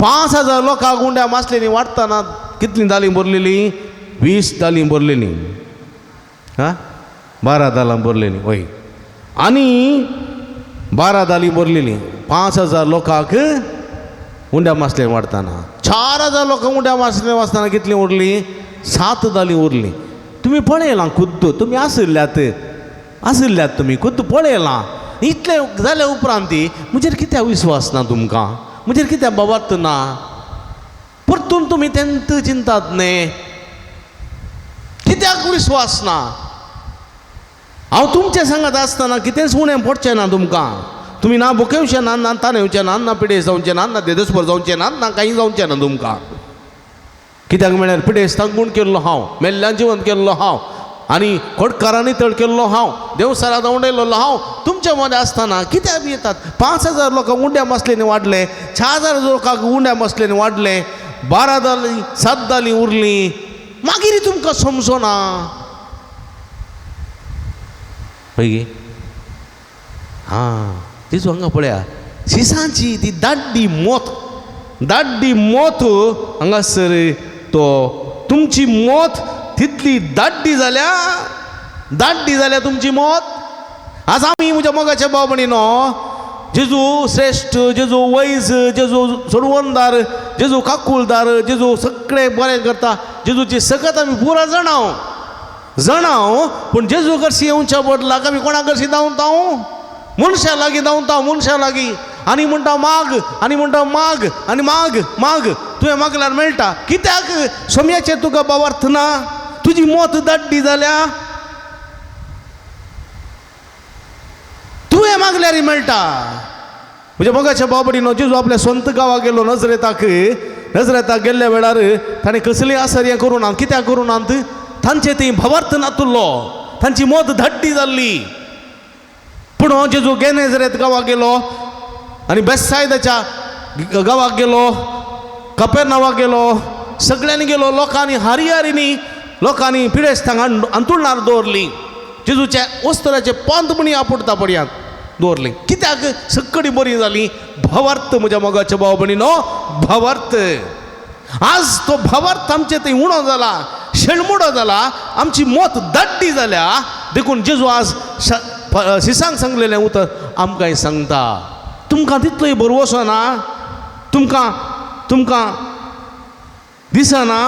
B: 5,000 लोकांक उंड्या मासलेलीं वाडटाना कितलीं दालीं भरलेलीं 20 दालीं भरलेलीं 12 दालां भरलेलीं वय आनी 12 दालीं भरलेलीं 5,000 लोकांक उंड्या मासलें वाडटाना 4,000 लोकांक उंड्या मासलें वाचताना कितलीं उरलीं 7 दालीं उरलीं तुमी पळयलां खुद्द तुमी आशिल्ल्यात तुमी खुद्द पळयलां इतलें जाल्या उपरांत म्हजेर कित्याक विस्वास ना तुमकां म्हजेर कित्याक बाबत ना परतून तुमी तेंत चिंतात न्ही कित्याक विस्वास ना हांव तुमच्या सांगात आसतना कितेंच उणें पडचें ना तुमकां तुमी ना भुकेवचे ना ताणेवचे ना पिडेस जावचे ना देदस्पर जावचे ना कांय जावचें ना तुमकां कित्याक म्हळ्यार पिडेस तांगूण केल्लो हांव मेल्ल्यान जिवंत केल्लो हांव आनी खोडकारांनी तळ केल्लो हांव देवसारा दवंडयल्लो हांव तुमच्या मदें आसतना कित्याक येतात 5,000 लोकांक उंड्या मसलेनी वाडले 6,000 लोकांक उंड्या मसलेनी वाडले 12 दालीं 7 दालीं उरलीं मागीर तुमकां समजना पळय हां तेच हांगा पळया शिसांची ती दाड्डी मोत हांगासर तो तुमची मोत तितली दाड्डी जाल्या तुमची मोत आज आमी म्हज्या मोगाच्या भाव भयणीनो जेजू श्रेश्ठ जेजू वैज जेजू सोडवणदार जेजू काकुलदार जेजू सगळें बरें करता जेजूची सगळ्यात आमी पुरा जाणाव पूण जेजू कडशी येवच्या बदलाक आमी कोणा कडशी धांवतां मनशां लागीं धांवता मनशां लागीं आनी म्हणटा माग आनी म्हणटा माग आनी माग तुवें मागल्यार मेळटा कित्याक सोम्याचेर तुका बाबर्थ ना तुजी मोत दाड्डी जाल्या तुवें मागल्यार मेळटा म्हज्या मोगाच्या बाबडीनो जेजू आपल्या स्वंत गांवाक गेलो नजरेताक गेल्ल्या वेळार ताणें कसलीं आसर करूं ना कित्याक करूं नात तांचे ती भवर्थ नातुल्लो तांची मोत धाड्डी जाल्ली पूण हो जेजू गेनेझरेत गांवाक गेलो आनी बेतसायदाच्या गांवाक गेलो कपेरनावाक गेलो सगळ्यांनी गेलो लोकांनी हारियांनी लोकांनी पिडेस्त हांगा अंतुळणार दवरली जेजूच्या वस्त्राचे पंत म्हणी आपुडता पडयात दवरली कित्याक सगळी बरी जाली भवर्थ म्हज्या मोगाच्या भाव भयणीनो भवर्थ आज तो भवर्थ आमचे थंय उणो जाला शेणमुडो जाला आमची मोत दाड्डी जाल्या देखून जेजू आज शिसांक सांगलेलें उतर आमकांय सांगता तुमकां तितलोय बरवसो ना तुमकां दिसना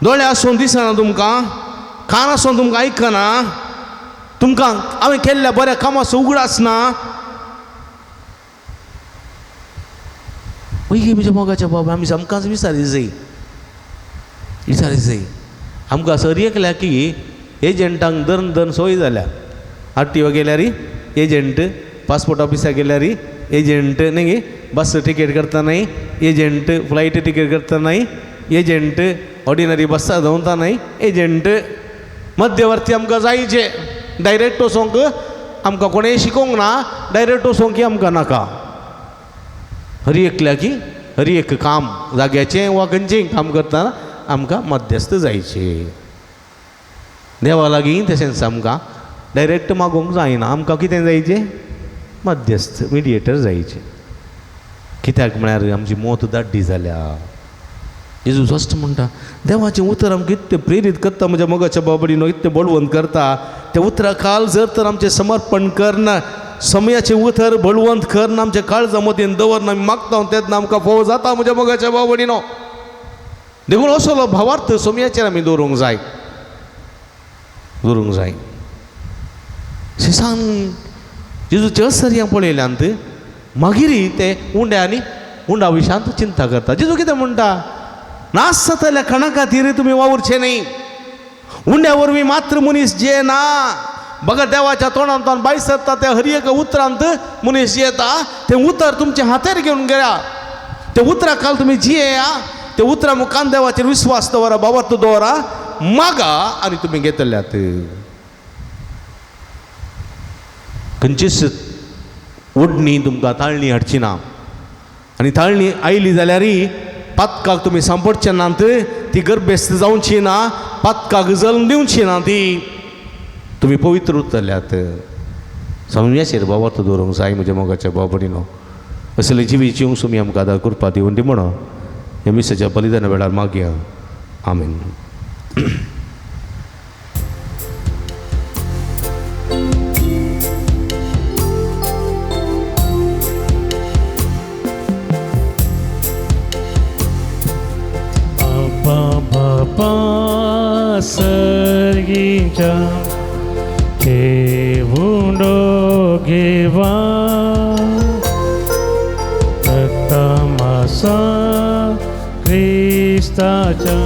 B: दोळे आसून दिसना तुमकां कान आसून तुमकां आयकना तुमकां हांवें केल्ल्या बऱ्या कामाचो उगडास ना वय म्हज्या मोगाच्या बाबा आमी आमकांच विचारी जाय आमकां सर एकल्या की एजंटांक दन सोय जाल्या आरटीओ गेल्यार एजंट पासपोर्ट ऑफिसाक गेल्यार एजंट न्ही बस टिकेट करता नाही एजंट फ्लायट टिकेट करता नाही एजंट ऑर्डिनरी बसा धांवता नाही एजंट मध्यवर्ती आमकां जायचे डायरेक्ट वचोंक आमकां कोणेंय शिकोवंक ना डायरेक्ट वचोंक आमकां नाका हरी एकल्या की हर एक काम जाग्याचें वा खंयचेंय काम करतना आमकां मध्यस्थ जायचे. देवा लागीं तशेंच आमकां डायरेक्ट मागोवंक जायना. आमकां कितें जायचें? मध्यस्थ, मिडिएटर जायचे. कित्याक म्हळ्यार आमची मोत दाड्डी जाल्या. जेजू स्पश्ट म्हणटा देवाचें उतर आमकां इतलें प्रेरीत करता, म्हज्या मोगाच्या बाबडीनो इतलें बळवंत करता. त्या उतरा खाल जर तर आमचें समर्पण करना, समयाचें उतर बळवंत करना, आमच्या काळजा मतीन दवरना, आमी मागता तेन्ना आमकां फोव जाता म्हज्या मोगाच्या बाबडीनो. देखून असलो भावार्थ समयाचेर आमी दवरूंक जाय. शेसान जेजूच्या असर्यांक पळयल्यांत मागीर ते उंड्या आनी उंडा विशांत चिंता करता. जेजू कितें म्हणटा? नास जातल्या खणा खातीर तुमी वावुरचे न्ही. उंड्या वरवीं मात्र मनीस जे ना. बघा देवाच्या तोंडांतल्यान भायर सरता त्या हर एका उतरांत मनीस येता. तें उतर तुमच्या हातार घेवन गेल्या. त्या उतरा खाल तुमी जियेया. त्या उतरा मुखान देवाचेर विस्वास दवरा, भावार्थ दवरा, मागा आनी तुमी घेतल्यात. खंयचीच ओडणी तुमकां ताळणी हाडची ना. आनी ताळणी आयली जाल्यारय पातकाक तुमी सांपडचे नात. ती गर्भेस्त जावची ना, पातकाक जल्म दिवची ना. ती तुमी पवित्र उरतल्यात. समयाचेर भावार्थ दवरूंक जाय म्हज्या मोगाच्या बाबडीनो. असले जिवी जिवंक तुमी आमकां आदार करपा दिवून दी म्हणून ह्या मिसाच्या बलिदाना वेळार मागया. आमीन.
A: बापा सर्गीच्या घेऊन घेवा रक्तमासा ख्रिस्ताच्या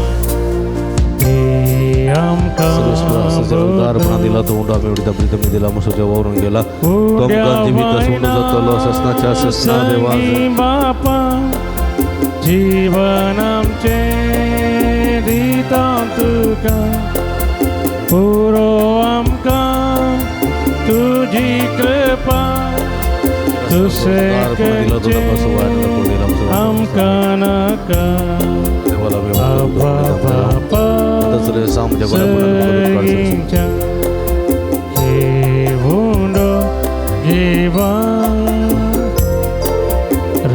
B: उदारपणा दिला तो उंडा मेवडीदा प्रीतमी दिला मसोच्या वावरून गेला. तो आमकां जिवीत सोडून जातलो ससनाच्या ससना देवा
A: बापा जीवन आमचे दिता तुका पुरो आमकां तुजी कृपा तुसेकचे आमकां नाका बापा सर्गीच्या घेऊन घेवा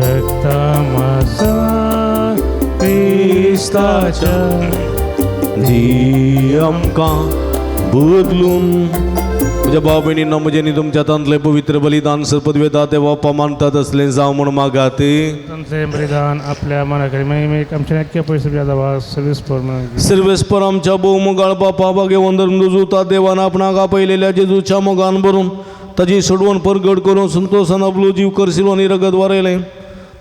A: रक्तमासा ख्रिस्ताच्या
B: धी आमकां बदलून म्हज्या भाव भयणींनो म्हजें न्ही तुमच्या तांतलें पवित्र बलिदान सरपदवेता ते वापा मानतात असलें जावं म्हूण मागात.
A: तांचें बलिदान आपल्या मनाकडे महिमेक आमच्या नक्की पयस जावा
B: सर्वेस्पर आमच्या भोव मोगाळ बापा बागे वंदन रुजूता देवान आपणाक आपयलेल्या जेजूच्या मोगान भरून ताजी सोडवण परगट करून संतोषान आपलो जीव करशिलो आनी रगत वारयलें.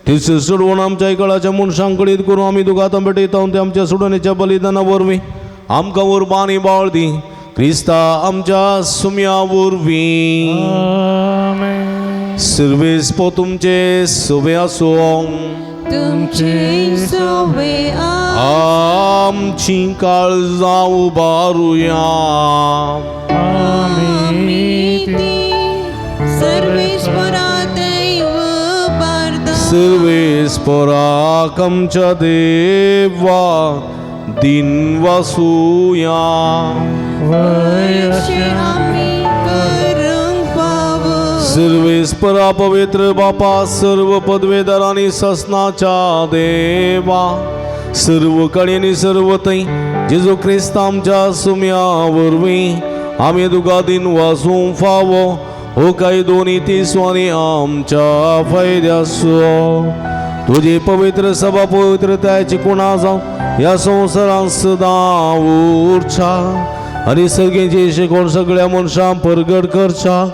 B: ती सोडवण आमच्या इकळाच्या मनशांक कळीत करून आमी तुका आतां भेटयता. ते आमच्या सोडवणेच्या बलिदाना वरवीं आमकां उर्बा आनी बाळ दी. क्रिस्ता आमच्या सुम्या वरवीं सर्वेस्पो तुमचे सोबे आसूं.
D: तुमचे सोबे
B: आमची काळजां उबारुया.
D: सर्वेश्वरा दैव बार्दा
B: सर्वेस्पराक आमच्या देवा दिन वासुया.
D: आम्ही करूंक पावो.
B: सर्वेस्परा पवित्र बापा सर्व पदवेदार आनी ससनाच्या देवा सर्व कळे आनी सर्व थंय जेजू क्रिस्त आमच्या सुम्या वरवीं आमी तुका दिन वासूंक फावो. हो काय दोनी तिसवांनी आमच्या फायद्याचो. तुजी पवित्र सभा पवित्रतायची कुणा जावं ह्या संवसारांत सदां उरच्या आनी सर्गेची शिकवण सगळ्या मनशांक परगट करच्या.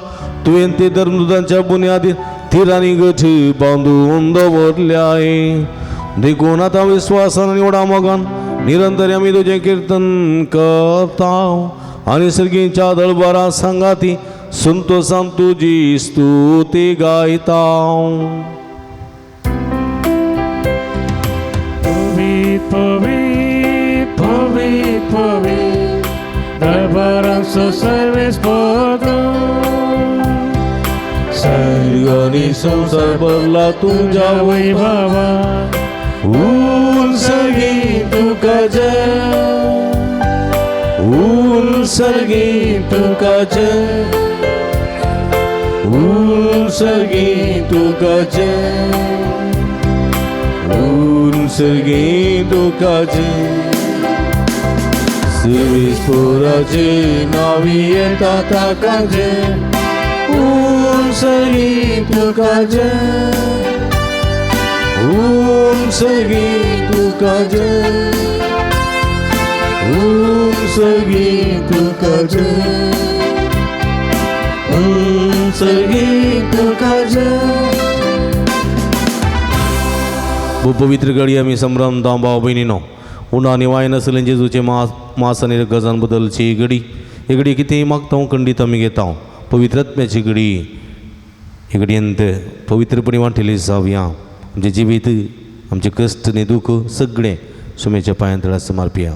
B: तुवें ते धर्मदूतांच्या बुन्यादीर थिरांनी गठ बांदून दवरल्याय. देखून आतां विस्वासान आनी व्हडा मोगान निरंतर आमी तुजें कीर्तन करता आनी सर्गेच्या दरबारा सांगाती संतोषान तुजी स्तुती गायता.
A: दरबारांचो सर्वेस्पो
B: सर्ग आनी संसार भरला तुझ्या
A: वैभवा
B: उन्सर्गी तुका जय, उन्सर्गी तुका जय, उन्सर्गी तुका जय, उन्सर्गी तुका जय. सर्वेस्पराचे नावी येता ताका जय, उन्सर्गी तुका जय, उन्सर्गी तुका जय, उन्सर्गी तुका जय, उन्सर्गी तुका जय. पवित्र घडी आम्ही संभ्रम दाम भाव बहिणीनो उन्हा आणि वाय नसलें जेजूचे मास आणि गजान बदलची ही घडी कितेंय मागता खंडीत आमी घेता. पवित्रत्म्याची घडी ही घडयेंत पवित्रपणी वांटिली जावया. आमचे जिवीत आमचे कश्ट आनी दूख सगळें सुमेच्या पांयांतळा समर्पया.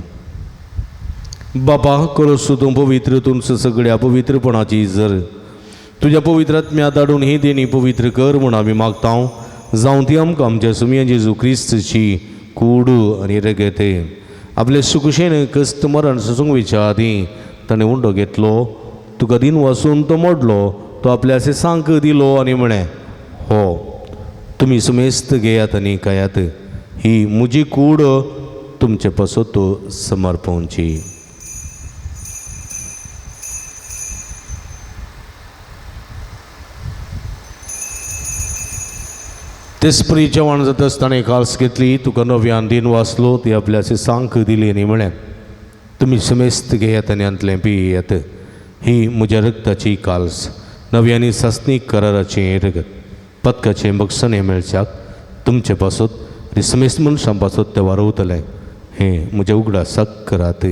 B: बापा करोस तूं पवित्र तुमचं सगळ्या पवित्रपणाची इजर तुझ्या पवित्रात्म्या धाडून ही देणी पवित्र कर म्हूण आमी मागता. जावं ती आमकां आमच्या सुमया जेजू क्रिस्तची कूड आनी रगते आपले सुखशेन कश्ट मरण सोंसोंगेच्या आदीं ताणें उंडो घेतलो तुका दिन वसून तो मोडलो तो आपल्या सांक दिलो आनी म्हळें हो तुमी सुमेस्त घेयात आनी खायात ही म्हजी कूड तुमचे पसत समर्पवची. तेसपरी जेवण जाता आसतना काल्स घेतली तुका नव्यान दिन वाचलो ती आपल्या सांक दिली आनी म्हळें तुमी सुमेस्त घेयात आनी अंतलें पियेयात ही म्हज्या रक्ताची काल्स नव्यानी सासनीक कराराचें रगत पदकाचें बक्षणें मेळच्याक तुमचे पासत आनी समेस्त मनशां पासत ते वारवतलें हें म्हज्या उगडासाक करात.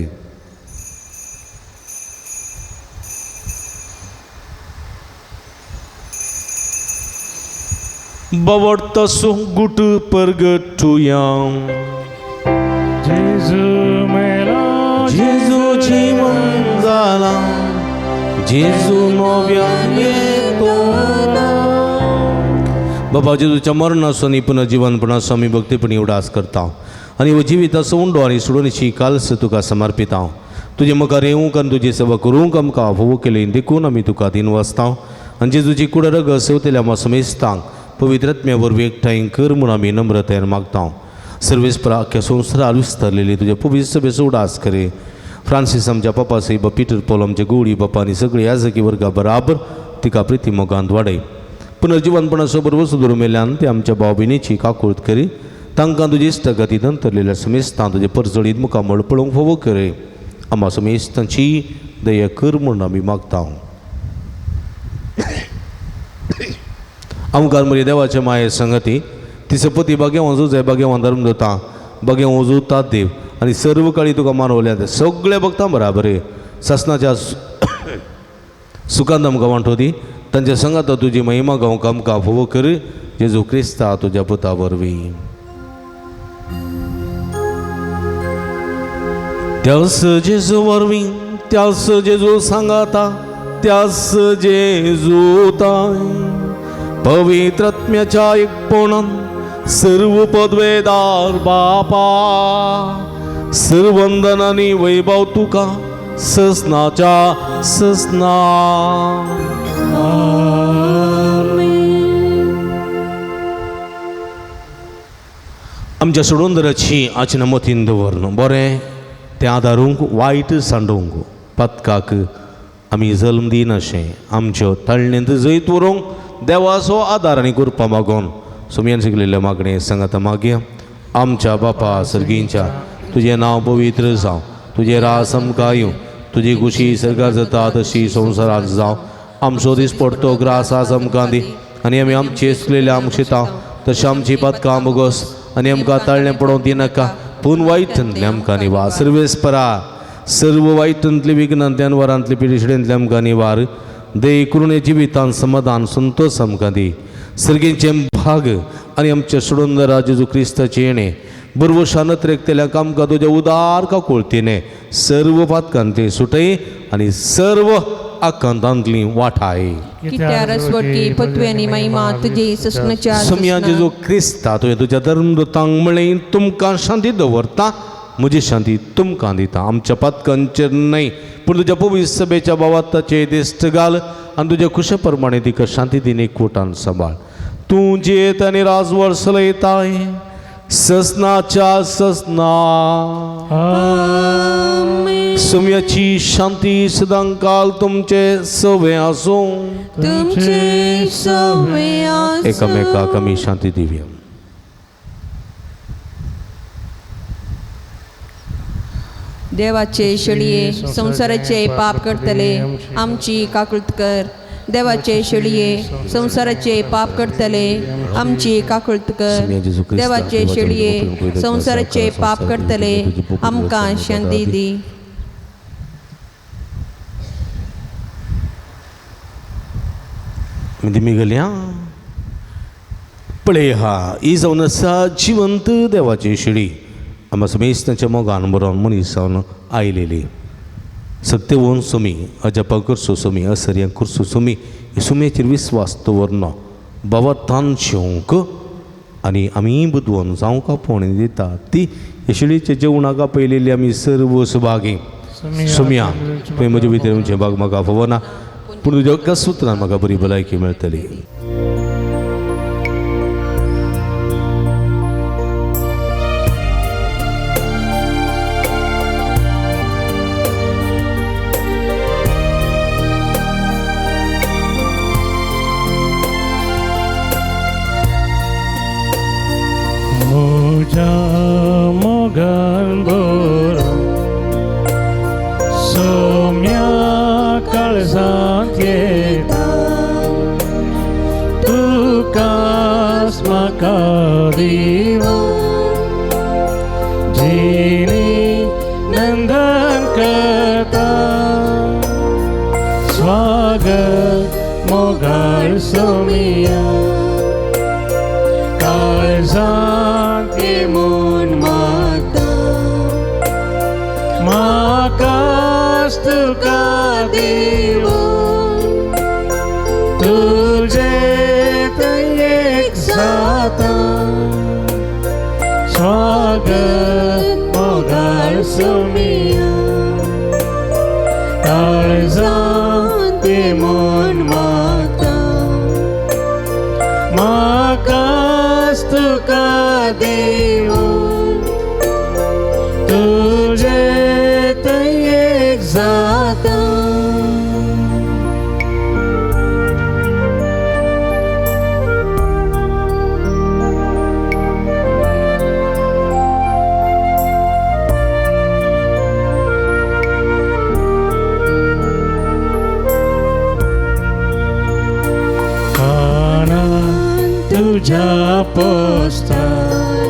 B: बवडता सो गुट परगटुया
A: जेजू मेला
B: जेजू जीवन जाला जेजू नव्यान येतो. बाबा जेजूच्या मरणाचो आनी पुनर्जीवनपणाचो आमी भक्तीपणी उडास करता आनी हो जिविताचो उंडो आनी सोडूनची काल्स तुका समर्पिता. तुजे मुखार येवंक आनी तुजी सेवा करूंक आमकां फोव केली देखून आमी तुका दिन वाचता आनी जेजूची कुड रग सेवतल्या मोसमेस्तांक पवित्रत्म्या वरवीं एकठांय कर म्हूण आमी नम्रतेन मागता. सर्वेस्परा आख्या संवसारार विस्तारलेली तुज्या पवित्र सभेचो उडास करे. फ्रांसीस आमच्या पापा साहेब पिटर पॉल आमच्या गवळी बापा आनी सगळीं याजकी वर्गा बराबर तिका प्रिती मोगांत वाडय. पुनर्जीवनपणाचो बरोबर सुदूर मेल्यान ते आमच्या भाव भयणीची काकूळट करी तांकां तुजी इश्टगतींत अंतरलेल्या समेस्तां तुजे परजळीत मुखामळ पळोवंक फोव करे. आम्हा समेस्तांची दया कर म्हूण आमी मागता. आमकां मरे देवाचे माये संगती तिसपती बागेवां जुजाय बागेवां धर्मदता बागेवां उजूतात देव आनी सर्व काळी तुका मानवल्यात सगळ्या भक्तां बराबर ससनाच्या सुखांत आमकां वांटो दी तांच्या संगात तुजी महिमा गावंक आमकां फोव कर जेजू क्रिस्ता तुज्या पुता वरवीं. त्यास जेजू वरवीं त्यास जेजू सांगाता त्यास जेजू ताय पवित्रत्म्याच्या एकपणान सर्व पदवेदार बापा सर्वंदनानी वैभव तुका ससनाच्या ससना. आमच्या सोडूंदराची आचना मतीन दवरन बरें तें आदारूंक वायट सांडूंक पदकाक आमी जल्म दिन अशें आमच्यो तळणेंत जैत व्हरूंक देवाचो आदार आनी कृपा मागोवन सुमयान शिकलेले मागणे सांगात मागया. आमच्या बापा सर्गींच्या तुजें नांव पवित्र जावं तुजें रास आमकां येवं तुजी खुशी सर्गार जाता तशी संवसारांत जावं. आमचो दीस पडतो ग्रास आज आमकां दी आनी आमी आमची शिकलेले आमकां शिता तशें आमची पदकां बोगोस आनी आमकां ताळणें पडोवंक दिनाका पूण वायटांतलें आमकां निवार. सर्वेस्परा सर्व वायटांतले विघ्नांतल्यान वरांतले पिडिशडेंतले आमकां निवार. दय करून जिवितांत समाधान संतोष आमकां दी. सर्गेंचे भाग आनी आमच्या सोडूंदरा जेजू क्रिस्ताचे येणे बरोबर शानत रेखतल्याक आमकां तुज्या उदार काकुळतीने सर्व पातकांत ते सुटय आनी सर्व आकांतांतली वाठाय
D: कित्यार स्वटी पत्वे आनी महिमा तुजे सस्नच्या
B: सम्या जेजो क्रिस्ता तुवें तुज्या धर्मदूतांक म्हळें तुमकां शांती दवरता म्हजी शांती तुमकां दिता आमच्या पातकांचेर न्हय पूण तुज्या पवित्र सभेच्या भावाताचे दिश्ट घाल आनी तुज्या खुशे प्रमाणे तिका शांती दिन एकवटान सांबाळ तूं जेत आनी राजवड चलयताय ससनाच्या ससना सम्याची शांती सदां काल तुमचे सवे आसूं
D: तुमचे सवे आसूं
B: एकामेकाक आमी शांती दिवया
D: देवाचे शेळये संसाराचे पाप करतले आमची काकुळत कर देवाचे शेळये संसाराचे पाप करतले आमची काकुळत कर देवाचे शेळये संसाराचे पाप करतले आमकां शांती दी
B: मिगल्या पळय हा ही जावन आसा जिवंत देवाची शिडी आम्हा समेस्ताच्या मोगान बरोवन मनीस जावन आयलेली सत्यवून सुमी अजपा करसो सुमी असर्यां करसो सुमी हे सुमयेचेर विस्वास दवरना बाबा तान शेवंक आनी आमी बुदवून जावंक पोवणी दिता ती हे शिडीच्या जेवणाक आपयलेली आमी सर्व सुभागी सुम्या तुवें म्हजे भितर तुमचे भाग म्हाका फवना पूण तुज्या एका सुत्रान म्हाका बरी भलायकी मेळटली
A: म्हज्या मोगान बरो सोम्या काळजांत येता तुकाच म्हाका दिवं जिणी नंदन करता स्वागत मोगाळ सोमिया काळजांत येवन मागता म्हाकाच तुका दिवं तुजे थंय एक जाता स्वागत मोगाळ सोमिया काळजांत येवन मागता म्हाकाच तुका दिवं तुजे थंय एक जाता तुझ्या पोस्ताय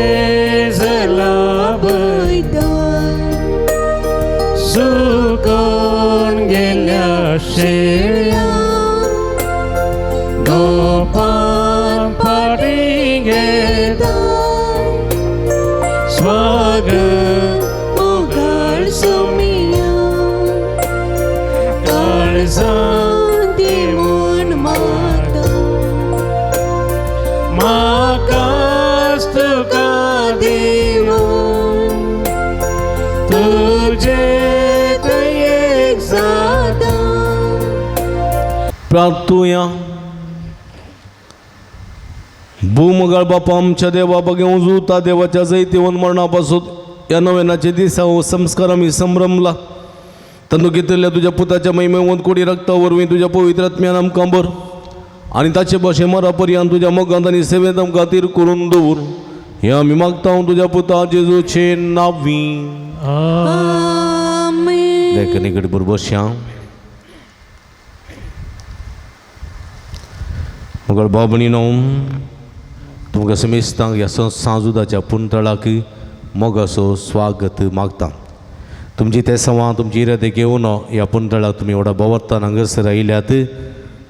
A: कुर्बेजला बैदाय सुकोन गेल्या शेळ्या गोपान फाटी घेताय स्वागत मोगाळ सोमिया काळजांत येवन मागता म्हाकाच तुका दिवं तुजे थंय एक जाता
B: प्रार्थुया भूमगाळ बापा आमच्या देवा बघेव जुता देवाच्या जैतेवन मरणापासून या नव्यानाचे दिसा हो संस्कार आम्ही संभ्रमला तंदू घेतलेल्या तुझ्या पुताच्या महिमेवंत कोडी रक्तावर मी तुझ्या पवित्र आत्म्यान आमकां बर आनी ताचे भाशे मरा पर्यंत तुझ्या मोगांत आनी सेवेंत आमकां खातीर करून दवर हे आमी मागता तुझ्या पुता जेजूचे नांवी
D: आमेन
B: देखणीकडे बरोबर बसया मगळ बाबणीनो तुमकां समेस्तांक ह्या सांजुदाच्या पुंतळाक मोगाचो स्वागत मागता तुमची ते सवां तुमची इरादे घेवन ह्या पुंतळाक तुमी एवढा भोंवतान हांगासर आयल्यात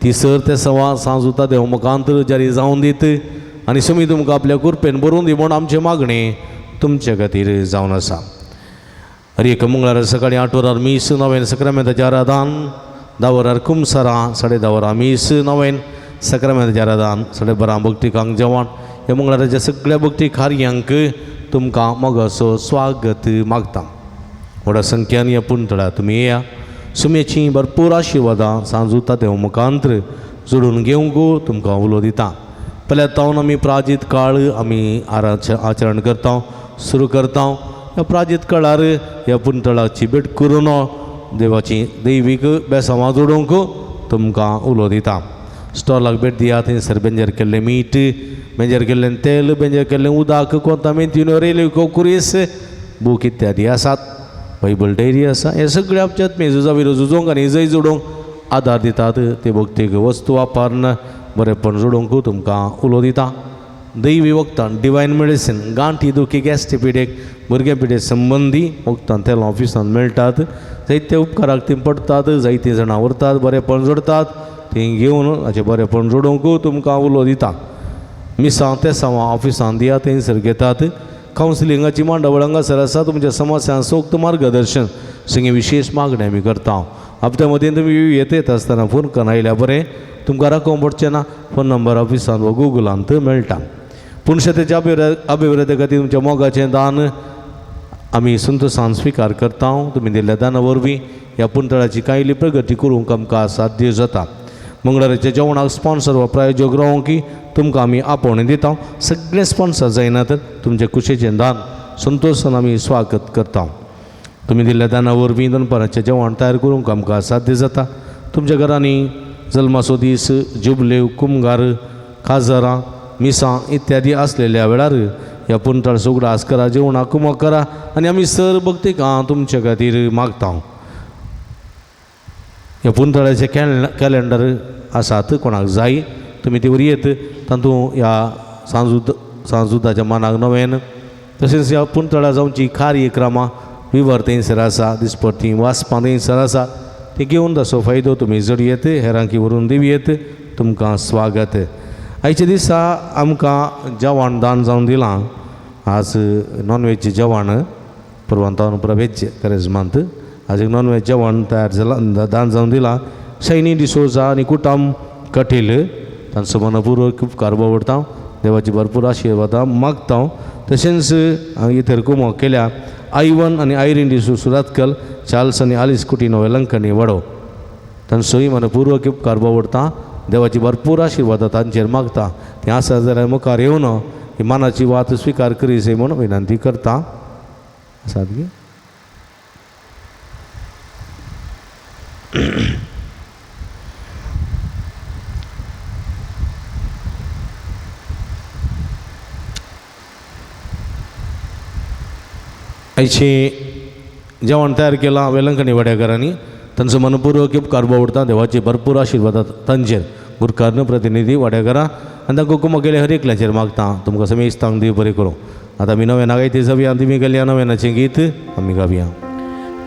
B: ती सर ते सवां सांजुता देव मुखांत जारी जावन दीत आनी सुमी तुमकां आपल्या कुरपेन बरोवन दी म्हूण आमचें मागणें तुमचे खातीर जावन आसा अरे एक मंगळार सकाळी 8 वरार मीस नवेन सक्रामेंताचें आराधन 10 वरार कुमसारां 10:30 मीस नवेन सक्रामेंताचें आराधन 12:30 भक्तिकांक जेवण. ह्या मंगळाराच्या सगळ्या भक्ती कार्यांक तुमकां मोगाचो स्वागत मागता. व्हडा संख्यान ह्या पुंतळा तुमी येया. सुमेची भरपूर आशिर्वादां सांजुता देव मुखांत्र जोडून घेवंक तुमकां उलो दिता. पयल्या तावन आमी प्राजीत काळ आमी आचरण करता सुरू करता. ह्या प्राजीत काळार ह्या पुंतळाची भेट करून देवाची दैवीक बेसांवां जोडूंक तुमकां उलो दिता. स्टॉलाक भेट दिया. थंयसर बेंजार केल्लें मीठ, बेंजार केल्लें तेल, बेंजार केल्लें उदक, कोंता मेथीन रेल्वे कुरीस, बूक इत्यादी आसात. बायबल डायरी आसा. हे सगळे आमच्यात मेजुजा विरोजुजोंक आनी जय जोडूंक आदार दितात. ते भक्तीक वस्तू वापरून बरेपण जोडूंक तुमकां उलो दिता. दैवी वखदां डिवायन मेडिसीन गांठी दुखी गॅस्ट्रिक भुरगे पिडे संबंदी वखदां तेल ऑफिसान मेळटात. जायते उपकाराक ती पडटात. जायतीं जाणां व्हरतात, बरेपण जोडतात. तीं घेवन हाचें बरेपण जोडूंक तुमकां उलो दिता. मिसां तेसांवां ऑफिसान दिया. थंयसर घेतात. कावन्सिलिंगाची मांडावळ हांगासर आसा. तुमच्या समस्यांक सोक्त मार्गदर्शन सगळे विशेष मागणी आमी करता. हप्त्या मदीं तुमी येत आसतना फोन करून आयल्या बरें. तुमकां राखोवंक पडचें ना. फोन नंबर ऑफिसान वा गुगलांत मेळटा. पुणशतेच्या अभिवृद्धी खातीर तुमच्या मोगाचें दान आमी संतोशान स्विकार करता. तुमी दिल्ल्या दाना वरवीं ह्या पुंतळाची कायली प्रगती करूंक आमकां साध्य जाता. मंगळाराच्या जेवणाक स्पॉन्सर वा प्रायोजक रावंक तुमकां आमी आपोवणें दिता. सगळे स्पॉन्सर जायना तर तुमच्या कुशेचें दान संतोशान आमी स्वागत करता. तुमी दिल्ल्या दाना वरवीं दनपाराचें जेवण तयार करूंक आमकां साध्य जाता. तुमच्या घरांनी जल्माचो दीस, जुबल्यो, कुमगार, काजारां, मिसां इत्यादी आसलेल्या वेळार ह्या पुंतळ सुगडास करा, जेवणाक कुमक करा आनी आमी सर भक्तिकां तुमचे खातीर मागता. ह्या पुंतळाचे कॅलेंडर आसात. कोणाक जाय तुमी ते येत. तातूंत ह्या सांजुदाच्या मानाक नवेन तशेंच ह्या पुंतळा जावची कार्यक्रमां विवर थंयसर आसा. दिसपट्टी वाचपां थंयसर आसा. ती घेवन ताचो फायदो तुमी जड येत. हेरांकी व्हरून दिवयेत. तुमकां स्वागत. आयच्या दिसा आमकां जेवण दान जावन दिलां. आज नॉनवेज जेवण परवांतावन प्रवेज करेजमांत आज एक नॉनवेज जेवण तयार जालां, दान जावन दिलां. शैनी डिसोजा आनी कुटुंब कठील तांचो मनपूर्वक उपकार बावडटा. देवाची भरपूर आशिर्वादां मागता. तशेंच इतर कुमक केल्या आयवन आनी आयरीन डिसो सुरातकल, चार्ल्स आनी आलिस कुटिनो वेलंकनी वडो तांचोय मनपूर्वक उपकार बावडटा. देवाची भरपूर आशिर्वादां तांचेर मागता. तें आसा जाल्यार मुखार येवन ही मानाची वात स्विकार करीसे म्हूण विनंती करता. आसात गे आयचें जेवण तयार केलां वेलंकणी वाड्याकारांनी. तांचो मनपूर्वक उपकार बावडटा. देवाची भरपूर आशिर्वादां तांचेर गुरकारन प्रतिनिधी वाड्याकारां आनी तांकां कुमक केले हर एकल्याचेर मागता. तुमकां समेस्तांक देव बरें करूं. आतां आमी नव्यान गायते जावया. तुमी गेल्या नव्यानाचें गीत आमी गावया.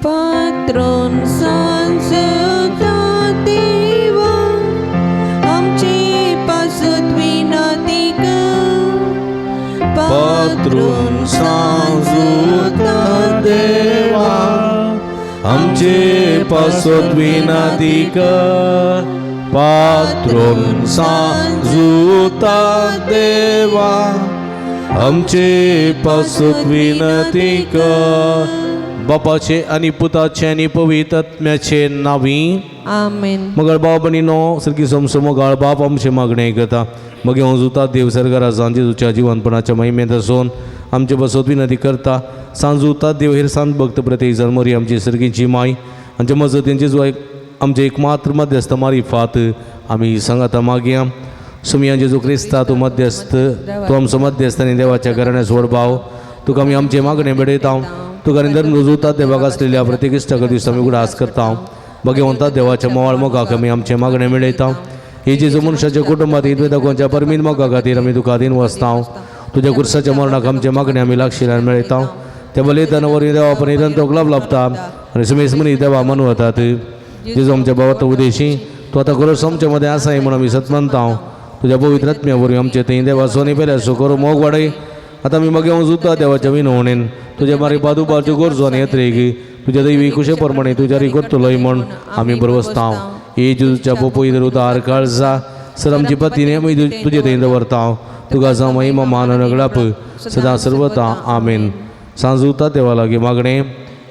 D: पात्रोन सांजुता देवा आमची पासत विनंती कर.
B: पात्रोन सांजुता देवा आमचे पासत विनंती कर. पात्रोन सांजुता देवा आमचे पासत विनंती कर. बापाचे आनी पुताचे आनी पवित्र आत्म्याचे नांवी
D: आमेन.
B: मगळ बाप आनी नो सारकी समसो मगाळ बाप आमचे मागणे करता. मगे हांव जुता देव सरकारा जेजूच्या जिवनपणाच्या महिमेंत आसून आमचे बसत विनंती करता. सांजुता देव हेर सांत भक्त प्रत्येक जन्मरी आमची सर्गीची माय आमच्या मजतींची जो आमचे एकमात्र मध्यस्थ मारिफात आमी सांगाता मागया. सुमया जेजू क्रिस्ता तूं मध्यस्थ, तूं आमचो मध्यस्थ आनी देवाच्या घराण्या सोड भाव. तुका आमी आमचे मागणे बेडयता. तुका आनी धर्म रुजवता देवाक आसलेल्या प्रत्येक इश्टाक दिवस आमी उडास करता. भगवंता देवाच्या मोवाळ मोगाक आमी आमचे मागणे मेळयता. ही जेजू मनशाच्या कुटुंबात ईद दाखोवच्या परमीन मोगा खातीर आमी तुका दिन वचता. तुज्या कुर्साच्या मरणाक आमचे मागणे आमी लागशिल्ल्यान मेळयता. त्या बलिदाना वरवीं देवा आपण निरंतर लाभ लाभता आनी समेस मनीस देवा मनवतात. जेजू आमच्या भावात उदेशी तूं आतां खरोच आमच्या मदें आसाय म्हूण आमी सत मानता. तुज्या पवित्र आत्म्या वरवीं आमचे थंय देवा सोनी पेल्या सो करूं मोग वाडय आता मी मग येऊन सुद्धा देवाच्या विनवणेन तुझ्या मारी पादुपाचे गोरजोन येत रे गे तुझ्या दैवी कुशेप्रमाणे तुझ्या करतलोय म्हण आम्ही बरोबस्ताव हे जुजच्या पोपो इधर उदार काळजा सर आमची पतीने मी तुझे दैंद वर्ताव तुगा जा महिमा मान नगळाप सदा सर्वता आमेन. सांजुता देवा लागे मागणे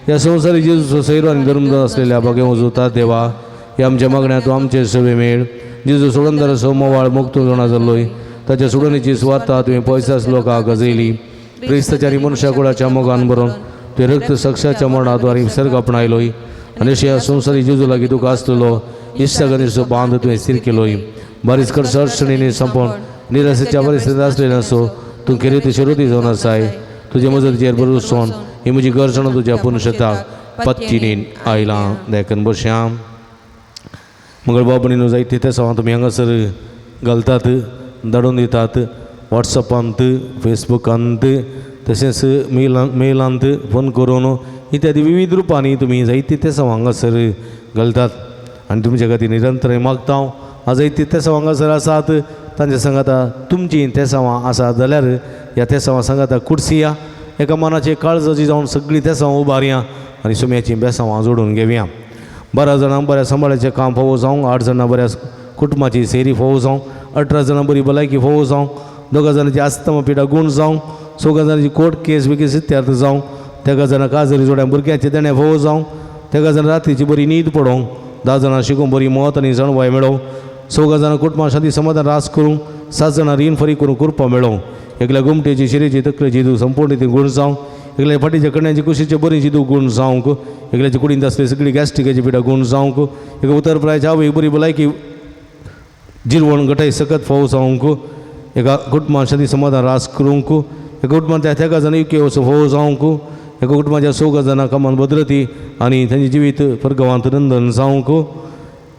B: या संसारी जेजू सैर आणि धर्म असलेल्या बघे उजुता देवा या आमच्या मागण्या तू आमचे सवे मेळ जेजू सोडंदर सोमवाळ मुक्त जोणा चाललोय त्याच्या सोडणीची स्वार्था तुम्ही पैसाच लोका गजैली क्रिस्ताचारी मनुष्याकुळाच्या मोगान भरून ते रक्त सक्षाच्या मरणाद्वारे सर्ग आपणायलोय आणि या संसारी जेजू लागी तुका असलेलो इष्टगणेश बांध तुम्ही स्थिर केलोय बरीच खर्च अडचणीने संपवून निराशेच्या परिस्थितीत असलेला असो तू केले ते शिरोधी जाऊन असाय तुझे मजतीचेर बरोबर ही म्हजी गर्जना तुझ्या पुनशताक पत्तीने आयला देखन बश्याम. मंगळबाबणीनो जायते ते सवा तुम्ही हांगासर घालतात धाडून दितात वॉट्सअपांत फेसबुकांत तशेंच मेलांत फोन करून इत्यादी विविध रुपांनी तुम्ही जायते ते सवा हांगासर घालतात आनी तुमच्या खातीर निरंतर मागता हांव जायते ते सवा हांगासर आसात तांच्या सांगाता तुमची ते सवा आसा जाल्यार ह्या ते सवा सांगाता कुडसिया एका मनाचे काळजाची जावन सगळीं ते सवा उबारया आनी सुम्याची बेसांवां जोडून घेवया. 12 जाणां बऱ्या सांबाळाचें काम फोव जावं 8 जाणां बऱ्या कुटुंबाची सेरी फोव जावं 18 जाणां बरी भलायकी फोव जावं 2 जाणांची आस्तमा पिडा गूण जावं 6 जाणांची कोर्ट केस बेगीस इत्यार्थ जावं 3 जाणां काजरी जोड्या भुरग्याचे देणे फोव जावं 3 जाणां रात्रीची बरी न्हीद पडोवंक 10 जाणां शिकून बरी मत आनी जणवाय मेळोवं 6 जाणां कुटुंबां शांती समाधान रास करूंक 7 जाणां रीण फरी करून कुरपा मेळोवंक एकल्या गुमटेची शिरेची तकलेची तूं संपूर्ण रितीन गूण जावं एकल्या फाटीच्या कण्याची कुशीची बरीची तूं गूण जावंक एकल्याची कुडींत आसली सगळी गॅस्ट्रिकाची पिडा गूण जावंक एका उतर प्रायच्या आवय बरी भलायकी जिरवण गटाय सकत फोव जावंक एका कुटुंबां शांती समाधान रास करूंक एका कुटुंबांत त्या 3 जाणां युके वचून फोव जावंक एका कुटुंबाच्या 6 जाणां कामान बदलती आनी तांची जिवीत फरगवांत नंदन जावंक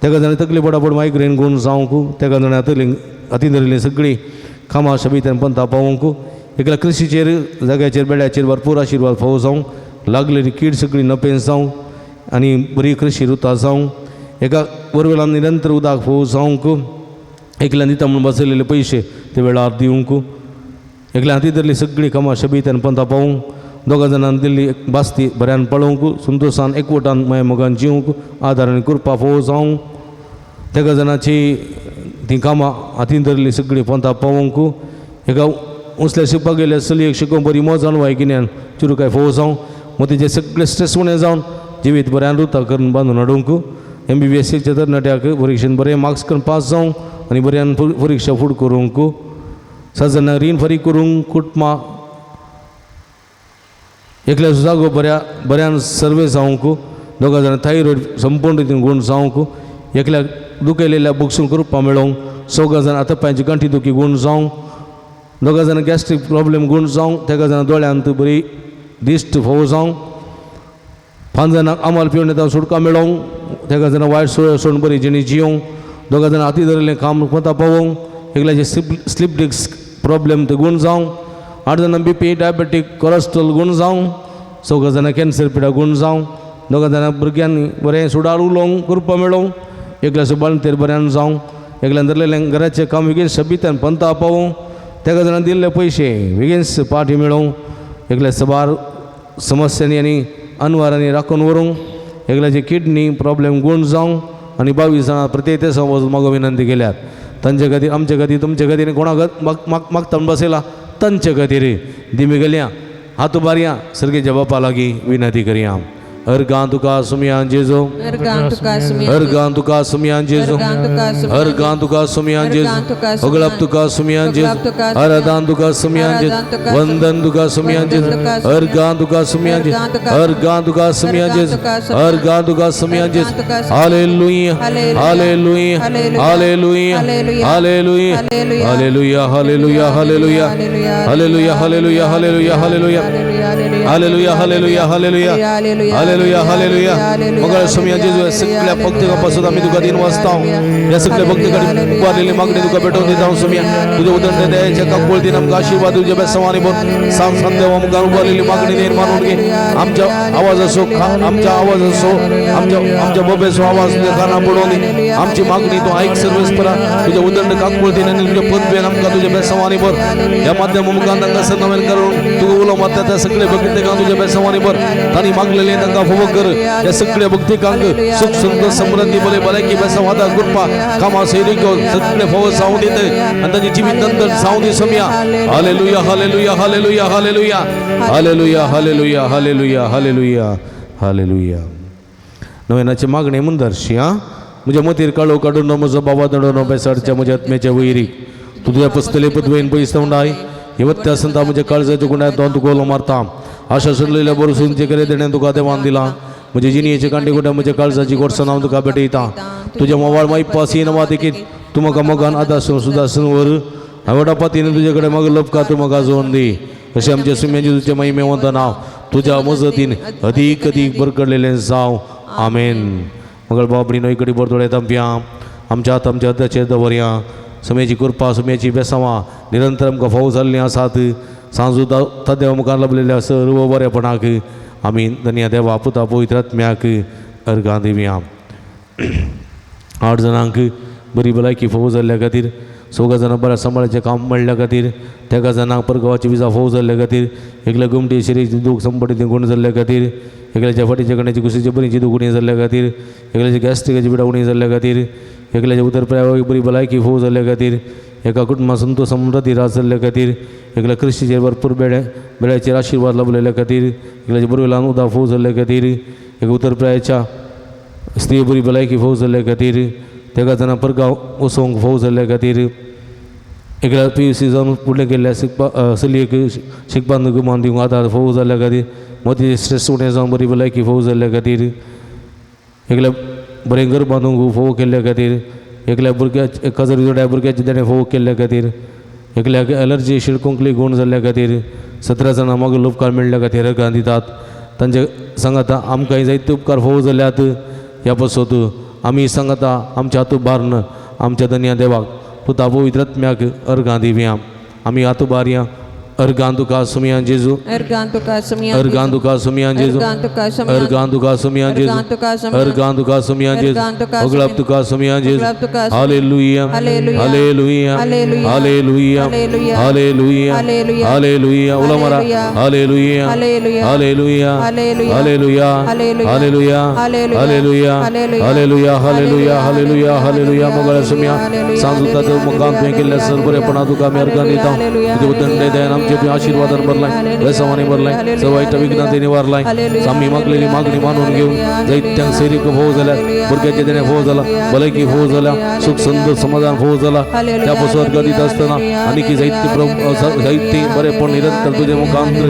B: 3 जाणां तकली पडापड मायग्रेन गूण जावंक 3 जाणां हातीन धरिल्लीं सगळीं कामां शबितान पंथा पावोवंक एकल्या कृषीचेर जाग्याचेर बेड्याचेर भरपूर आशिर्वाद फोव जावंक लागलेली कीड सगळी नपेन जावंक आनी बरी कृषी रुतां जावंक एका वरवेलान निरंतर उदक फोव जावंक एकल्या दिता म्हणून बसयलेले पयशे ते वेळार दिवंक एकल्या हाती धरली सगळीं कामां शबितान पंथा पावोवंक 2 जाणांनी दिल्ली बास्ती बऱ्यान पळोवंक संतोशान एकवटान माय मोगान जिवंक आदारान कृपा फोव जावंक 3 जाणांची ती कामां हातीन धरली सगळीं पंथा पावोवंक एका उसल्या शिकपाक गेल्या चलयेक शिकोवन बरी मोजान वायकिन्यान चुरुकाय फोव जावंक मग तेजे सगळे स्ट्रेस उणें जावन जिवीत बऱ्यान रुतां करून बांदून हाडूंक MBBSच्या तरणाट्याक परीक्षेन बरे मार्क्स करून पास जावंक आनी बऱ्यान परीक्षा फूड करूंक 7 जाणांक रीण फारीक करूंक कुटुंबां एकल्या जागो बऱ्यान सर्वे जावंक 2 जाणां थायरॉयड संपूर्ण रितीन गूण जावंक एकल्याक दुखयलेल्या बुक्सून करपा मेळोवंक 6 जाणां आतापांची गांठी दुखी गूण जावंक 2 जाणां गॅस्ट्रीक प्रॉब्लेम गूण जावंक 3 जाणां दोळ्यांत बरी दिश्ट फोव जावंक 5 जाणांक आमाल पिवून येता सुटका मेळोवंक 3 जाणां वायट सोय सोडून बरी जिणी जियोंक 2 जाणां हाती धरिल्लें काम कोता पावोवंक एकल्याचे स्लीप डिस्क प्रॉब्लेम ते गूण जावंक 8 जाणां BP डायबेटीक कोलेस्ट्रॉल गूण जावंक 6 जाणां कॅन्सर पिडा गूण जावंक 2 जाणां भुरग्यांनी बरें सुडार उलोवंक करपा मेळोवंक एकल्या सुबाळन तेर बऱ्यान जावंक एकल्यान धरलेलें घराचें काम बेगीन शबितान पंथा पावोवंक 3 जाणां दिल्ले पयशे बेगीन पाटी मेळोवंक एकल्या सबार समस्यांनी आनी अनवारांनी राखून व्हरूंक एकल्याची किडनी प्रॉब्लेम गूण जावंक आनी 22 जाणां प्रत्येक ते वचून मागो विनंती केल्यात तांचे खातीर आमचे खातीर तुमचे खातीर कोणाक मागता बसयला तांचे खातीर दिमी गेल्या हात उबारया सर्गेच्या बापा लागीं विनंती करया. अर्गां तुका सुमयान जेजो अर्गां तुका सुमयान जेजो अर्गां तुका सुमयान जेजो अगळप तुका सुमयान जेजो आराधन तुका सुमयान जेजो वंदन तुका सुमयान जेजो अर्गां तुका सुमयान जेजो अर्गां तुका सुमयान जेजो अर्गां तुका सुमयान जेजो हालेलुया हालेलुया हालेलुया हालेलुया हालेलुया हालेलुया हालेलुया हालेलुया हालेलुया हालेलुया हालेलुया हालेलुया हालेलुया हालेलुया हालेलुया हालेलुया मंगळ सोमिया जेजू या सगळ्या भक्तांपासून आम्ही तुका दिन वाजता या सगळ्या भक्तांकडे उभारलेली मागणी तुका भेटवून देता सोमिया तुझे उदंड द्यायच्या का बोलते आमका आशीर्वाद तुझ्या बेसवानी बोल सांग संदेव आमका उभारलेली मागणी निर्माण होऊन घे आमच्या आवाज असो आमच्या आवाज असो आमच्या बोबेसो आवाज तुझ्या काना पडवून आमची मागणी तू ऐक सर्वेस्परा तुझे उदंड काक बोलते आणि तुझे पद बेन आमका तुझ्या बेसवानी बोल या माध्यम मुखांना कसं नवीन करून तू उलो मात्याच्या सगळे भक्ती का तुझ्या बेसवानी बोल आणि मागलेले नका फवक कर या सगळ्या भक्ती कांग सुख सुंदर समृद्धी बोले भले की बेसवादा कृपा कामा सैनिक सगळे फव सावून देते आणि त्यांची जीवित नंतर सावून दे सोमिया हालेलुया हालेलुया हालेलुया हालेलुया हालेलुया हालेलुया हालेलुया हालेलुया हालेलुया नवीनाची मागणी मुंदर्शी हा म्हणजे मतीर काळो काढून म्हजो बाबा दडो बेसाडच्या म्हज्या आत्म्याच्या वैरीक तुझ्या पस्तले पदवेन पयस आहे ಇವತ್ತೇ ಸಂತ म्हणजे काळजाचे गुन्हा दोन तुकोलो मारता आशा सुरलेल्या बरोसूनचे करे देणे तुका देवान दिला म्हणजे जिनीचे कांडी गुड्या म्हणजे काळजाची गोडसं नाव तुका भेटयता तुझ्या मोबाईल माई पासी नवा देखील तू म्हाका मोगान आदासून सुदासून वर आवडा पातीने तुझ्याकडे मग लपका तू म्हाका जोडून दे असे आमचे सुम्याचे तुझे महिमेवंत नाव तुझ्या मजतीन अधिक अधिक बरकडलेले जाव आमेन मगळ बाबडी नोईकडे बरतोडे तंप्या आमच्या हात आमच्या हाताचे दवर्या समयाची कृपा समयाची बेसावा निरंतर आमकां फावो जाल्ली आसात सांजू देवा मुखार लभलेल्या सर्व बरेपणाक आमी धन्य देवा पुता पवित्र आत्म्याक अर्घां दिवया 8 जाणांक बरी भलायकी फावो जाल्ल्या खातीर 16 जाणां बऱ्या सांबाळाचें काम मेळ्ळ्या खातीर 13 जाणांक परगांवाची विजा फावो जाल्ल्या खातीर एकल्या गुमटी शिरेची दूख संपटीची गुण जाल्ल्या खातीर एकल्याच्या फाटीच्या कण्याची कुशीची बरीची दूख उणी जाल्ल्या खातीर एकल्याची गॅस्ट्रिकाची पिडा उणी जाल्ल्या खातीर एकल्याच्या उदरप्रयाग बरी भलायकी फावो जाल्ल्या खातीर एका कुटुंबात संतोष समृद्धी राज जाल्ल्या खातीर एकल्या क्रिस्तीचेर भरपूर बेड्याचेर आशिर्वाद लाभलेल्या खातीर एकल्याच्या बरी ल्हान उदक फावो जाल्ल्या खातीर एका उदरप्रयाच्या स्त्री बरी भलायकी फावो जाल्ल्या खातीर 13 जाणां परगांव वसोवंक फावो जाल्ल्या खातीर एकल्या PUC जावन फुडलें गेल्ल्या चलयेक शिकपान गुमान दिवंक आदार फावो जाल्ल्या खातीर मतीचें स्ट्रेस उणें जावन बरी भलायकी फावो जाल्ल्या खातीर एकल्या बरें घर बांदूंक फावो केल्ल्या खातीर एकल्या भुरग्या काजर जोड्या भुरग्याचे देणे फावो केल्ल्या खातीर एकल्याक एलर्जी शिडकोंकली गुण जाल्ल्या खातीर 17 जाणां मागीर उपकार मेळ्ळ्या खातीर अर्घां दितात तांचे सांगाता आमकांय जायते उपकार फावो जाल्यात ह्या पासत आमी सांगाता आमच्या हात उबारन आमच्या धन्य देवाक पुता पवित्र आत्म्याक अर्घां दिवया आमी हात उबारया अर्घां तुका सुमया जेजू
D: अर्घां तुका सुमया
B: अर्घां तुका सुमया जेजू
D: अर्घां तुका सुमया
B: अर्घां तुका सुमया जेजू अर्घां तुका सुमया जेजू अगलाब तुका सुमया जेजू हालेलुया हालेलुया हालेलुया हालेलुया हालेलुया उला मारा हालेलुया हालेलुया हालेलुया हालेलुया हालेलुया हालेलुया हालेलुया हालेलुया हालेलुया मंगळ सुमया सांजुतात मुखान तुवें केल्ल्या सर्वरेपणा तुका आमी अर्घां दिता तुजे उदंड दयान आमचे आशीर्वादान भरलाय बेसवानी भरलाय सवाईट विघ्नांती निवारलाय आम्ही मागलेली मागणी मानून घेऊन जायत्यांक सैरीक फोव जाल्या भुरग्याचे देणे फोव जाला भलायकी फोव जाल्या सुख सुंदर समाधान फोव जाला त्या पासून अर्घ दित असतना आनी की जायती बरेपण निरंतर तुझे मुखांतर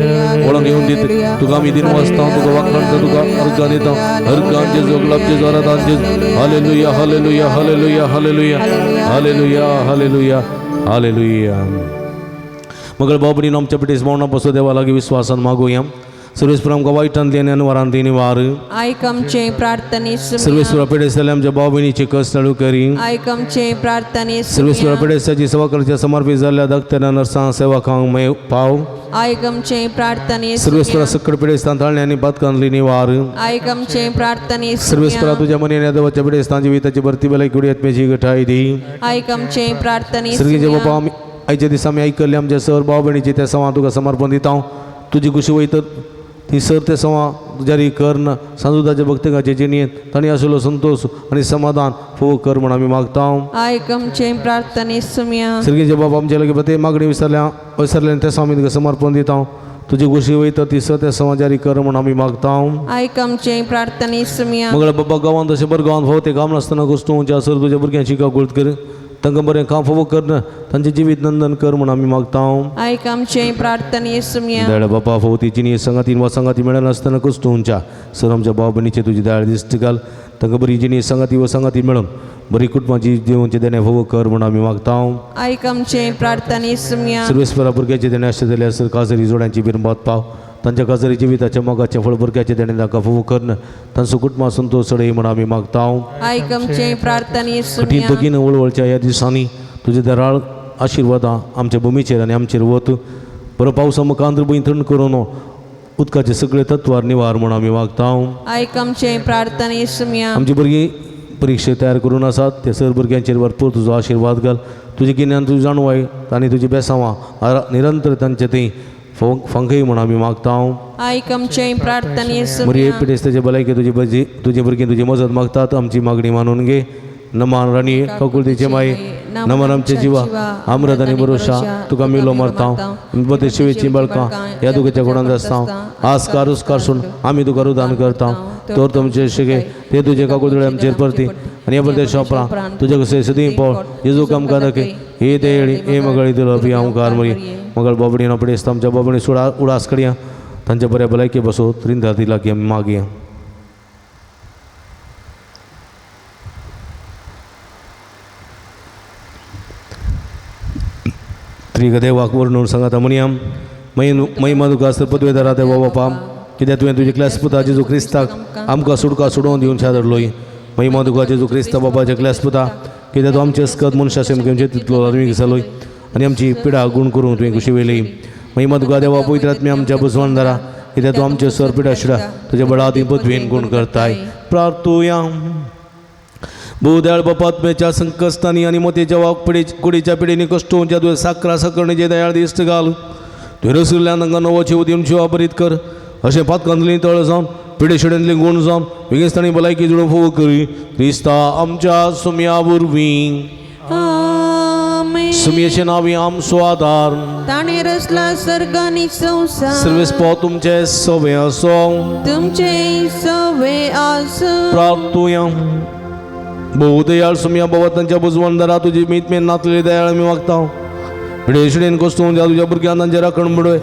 B: वळून येऊन दित तुका आमी दिन वाजता तुका वाखाणटा तुका अर्घ दिता अर्घांचे जोगलापचे जोरातांचे हालेलुया हालेलुया हालेलुया हालेलुया हालेलुया हालेलुया हालेलुया मगर बाबडी आमच्या पिठेस मावना पासून देवा लागी विश्वासान मागुया सर्वेश्वर आमकां वायटांतली आनी वरांतली निवार
D: आयक आमचे प्रार्थने
B: सर्वेश्वर पिठेस आमच्या बाबणीचे कस चालू करी
D: आयक आमचे प्रार्थने
B: सर्वेश्वर पिठेसाची सेवा करच्या समर्पित जाल्ल्या धाकट्या नर्सां सेवकांक मे पाव
D: आयक आमचे प्रार्थने
B: सर्वेश्वर सकट पिठेस्तान ताळणी आनी बातकांतली निवार
D: आयक आमचे प्रार्थने
B: सर्वेश्वरा तुझ्या मनी देवाच्या पिठेस्तान जिविताची भरती बेला कुडी आत्म्याची गठाय दी
D: आयक आमचे प्रार्थने
B: सर्गीचे बाबा आमी आयच्या दिसा आमी आयकल्ले आमच्या सर भाव भयणीचे त्या सवां तुका समर्पण दिता तुजी खुशी वयत ती सर ते सवां जारी कर न सांजुदाच्या भक्तकाचे जिणेंत तांणी आशिल्लो संतोष आनी समाधान फोव कर म्हण आमी मागता
D: आयक आमचे प्रार्थने सुमया
B: सर्गीचे बाबा आमच्या लगे प्रत्येक मागणी विसरल्या त्या स्वामी तुका समर्पण दिता तुजी खुशी वयत ती सर त्या सवां जारी कर म्हण आमी मागता
D: आयक आमचे प्रार्थने सुमया
B: मगळ बाबा गांवांत तशें बरें गांवांत भोंवते काम नासतना घुसटूं ज्या सर तुज्या भुरग्यांची काकुळट कर तांकां बरें काम फोव कर तांचें जिवीत नंदन कर म्हण आमी मागता
D: आयक आमचे प्रार्थने सुमया
B: दयाळ बापा फोवतीची न्ही संगातीन वा संगाती मेळनासतना कश्टूंच्या सर आमच्या भाव भयणीचे तुजी दयाळ दिश्ट घाल तांकां बरी जिणी संगाती वा संगाती मेळोन बरी कुटुंबाची जिवनचे देणे फोव कर म्हण आमी मागता
D: आयक आमचे प्रार्थने सुमया
B: सर्वेस्परा भुरग्याचे देणे आसचे जाल्यार सर काजरी जोड्यांची बिरबाद पाव तांच्या काजरी जिविताच्या मोगाचे फळ भुरग्याचे देणे तांकां फोव करन तांचो कुटुंबा संतोष चडय म्हण आमी मागता
D: आयक आमचे प्रार्थना येसू
B: कठीण तगीन वळवळच्या ह्या दिसांनी तुजे दराळ आशिर्वादां आमच्या भुमीचेर आनी आमचेर वत बरो पावसा मुखांतर भूंय थंड करून उदकाचे सगळे तत्वार निवार म्हण आमी मागता
D: आयक आमचे प्रार्थना येसू
B: आमची भुरगीं परिक्षा तयार करून आसात ते सर भुरग्यांचेर भरपूर तुजो आशिर्वाद घाल तुजे गिन्यान तुजी जाणवाय आनी तुजी बेसांवां निरंतर तांचे थंय फंकय म्हण आमी मागता
D: आयक आमचे प्रार्थना येसू
B: मरी पिडेस्ताचे भलायके तुजे भुरगीं तुजी मजत मागतात आमची मागणी मानून घे नमान राणी ककुलतेचे माय नमन आमचे जिवा अमृत आनी भरोशा तुका मिलो मारता बते शिवेची बळकां ह्या दुखेच्या गुणांत आसता आस्कार उस्कार सून आमी तुका रुदान करता तर तुमचे शिगे ते तुजे काकुळदळे आमचेर परती आनी ह्या परदेश वापरा तुजे कसे सदी पळ जेजू आमकां दाखय हे देळी हे मगळी दिलो बी ओंकार मरी मगळ बाबडी न पडेस्त आमच्या बाबडी सुडा उडास कड्या तांच्या बऱ्या भलायके बसो त्रिंदा दिला की आमी मागया त्रिग देवाक वर्णून सांगाता म्हणया मै मधुकास्तर पदवेदारा देवा बापा कित्याक तुवें तुजे क्लास पुता जेजू क्रिस्ताक आमकां सुडका सोडोवन दिवन शादरलोय मै मधुका जेजू क्रिस्ता बापाचे क्लास पुता कित्याक तूं आमचे स्कत मनशा सेमकेंचे तितलो तुवें घिसलोय आनी आमची पिडा गुण करून तुवें खुशी वेली मै मधुका देवा पवित्र आत्मे आमच्या बुजवणदारा कित्याक तूं आमचे सर पिडा शिडा तुजे बळादी पदवेन गुण करताय प्रार्थुया भोवद्याळ बापात्म्याच्या संकस्तांनी आणि मोतेच्या वाक कुडीच्या पिढीने कष्टोंच्या तुझ्या साकरा सकरणेचे दयाळ दिश्ट घाल तुवें रसिल्ल्या तांकां नवो जीव दिवन शिवा बरीत कर अशें पातकांतली तळ जावन पिढे शिडेंतली गुण जावन वेगीस्तांनी भलायकी जुळोवन फोव करी क्रिस्ता आमच्या सुम्या वरवीं सुमयेचे नावी आमचो आदार
D: ताणे रचला सर्ग आनी संसार
B: सर्वेस्पो तुमचे सवे आसो
D: तुमचे सवे आसो
B: प्रार्थुया बहुदयाळ सुम्या बाबा तांच्या बुजवणदारा तुजी मीत नातलेली दयाळ आमी मागता पिढे शिडेन कस्तून तुझ्या भुरग्यांक तांचे राखण बुडय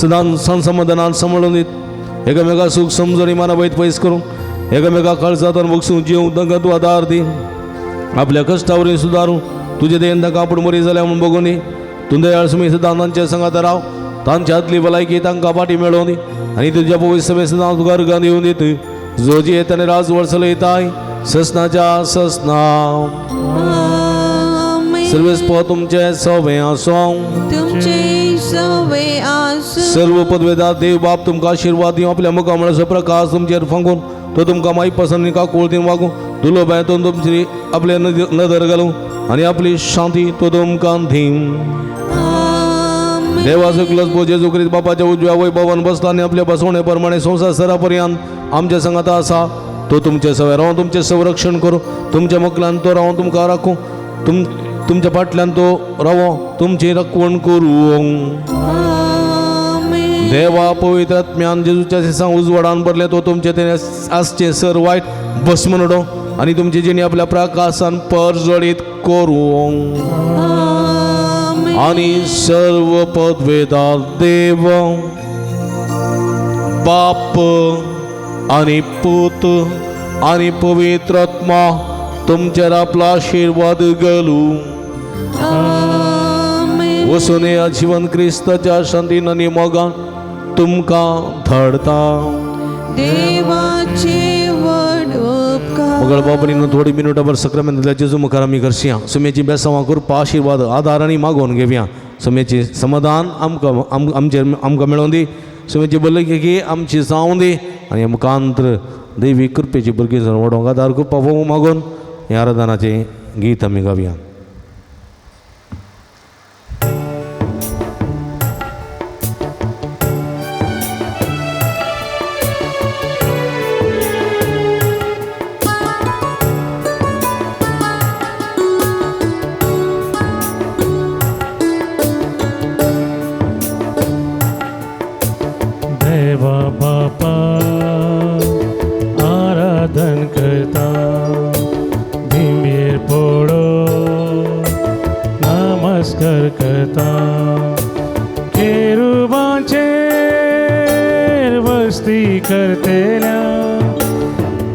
B: सदां समाधानान सांबाळून दीत एकामेका सूख समजून इमाना वैत पयस करूं एकामेका काळजांत बगसूं जीव तांकां तूं आदार दी आपल्या कश्टावरी सुदारूं तुजे देन तांकां आपूण बरी जाल्या म्हूण बगून दी तूं दयाळ सुमी सदां तांचे संगात राव तांच्या आदली भलायकी तांकां फाटी मेळोवन दी आनी तुज्या पवित्र सभे सदां तुका अर्गां दिवन दीत जो जी येताना राज वर्स लयताय ससनाच्या ससना सर्वेस्पो तुमचे सवे आसो
D: तुमचे सवे आसो
B: सर्व पदवेदार देव बाप तुमकां आशिर्वाद दिवं आपल्या मुखामळाचो प्रकाश तुमचेर फांकून तो तुमकां माई पसंत काकुळतीन वागूं धुलो बायतून तुमची आपले नदर घालूं आनी आपली शांती तो तुमकां धीम देवाचो क्लस जेजू ख्रिस्त बापाच्या उजव्या वैभवान बसला आनी आपल्या बसवणे प्रमाणे संसार सरापर्यंत आमच्या संगात आसा तो तुमचे सवय रावन तुमचे संरक्षण करूं तुमच्या मकलान तो रावन तुमकां राखूं तुमच्या फाटल्यान तो रावो तुमची राखण करूं देवा पवित्र आत्म्यान जेजूच्या सिसां उजवाडान भरले तो तुमचे ते आसचे सर वायट भस्म नडो आनी तुमची जिणी आपल्या प्रकाशान परजळीत करूं आनी सर्व पदवेदार देव बाप आनी पूत आनी पवित्र आत्मा तुमचेर आपला आशिर्वाद घालूं वसून या जीवन क्रिस्ताच्या शांतीन आनी मोगान तुमकां धाडता
D: देवाचे व्हड उपकार
B: मगळ बाबरीन थोडी मिनटाभर सक्रामेंत जेजू मुखार आमी करशया सुमेची बेसांवां करपा आशिर्वाद आदार आनी मागोवन घेवया सुमेची समाधान आमकां मेळोवन दी सुमेची भलायकी आमची जावं दी आनी मुखांतर दैवी कृपेची भुरगीं जर वडोवंक आदार करपा फोव मागोवन हे आराधनाचें गीत आमी गावया
A: देवा बापा आराधन करता भिंबीर पोडो नमस्कार करता केरुबांचेर वस्ती करतेल्या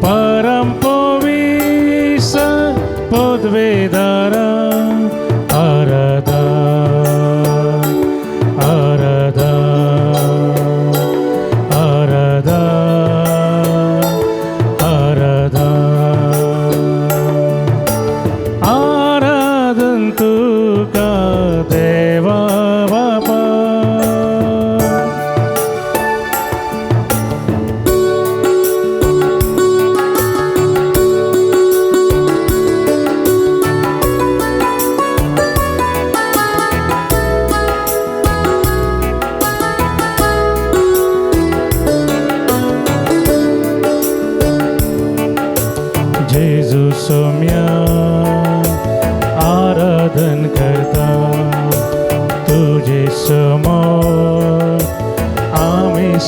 A: परम पवित्र पदवेदारा आराधन आराधन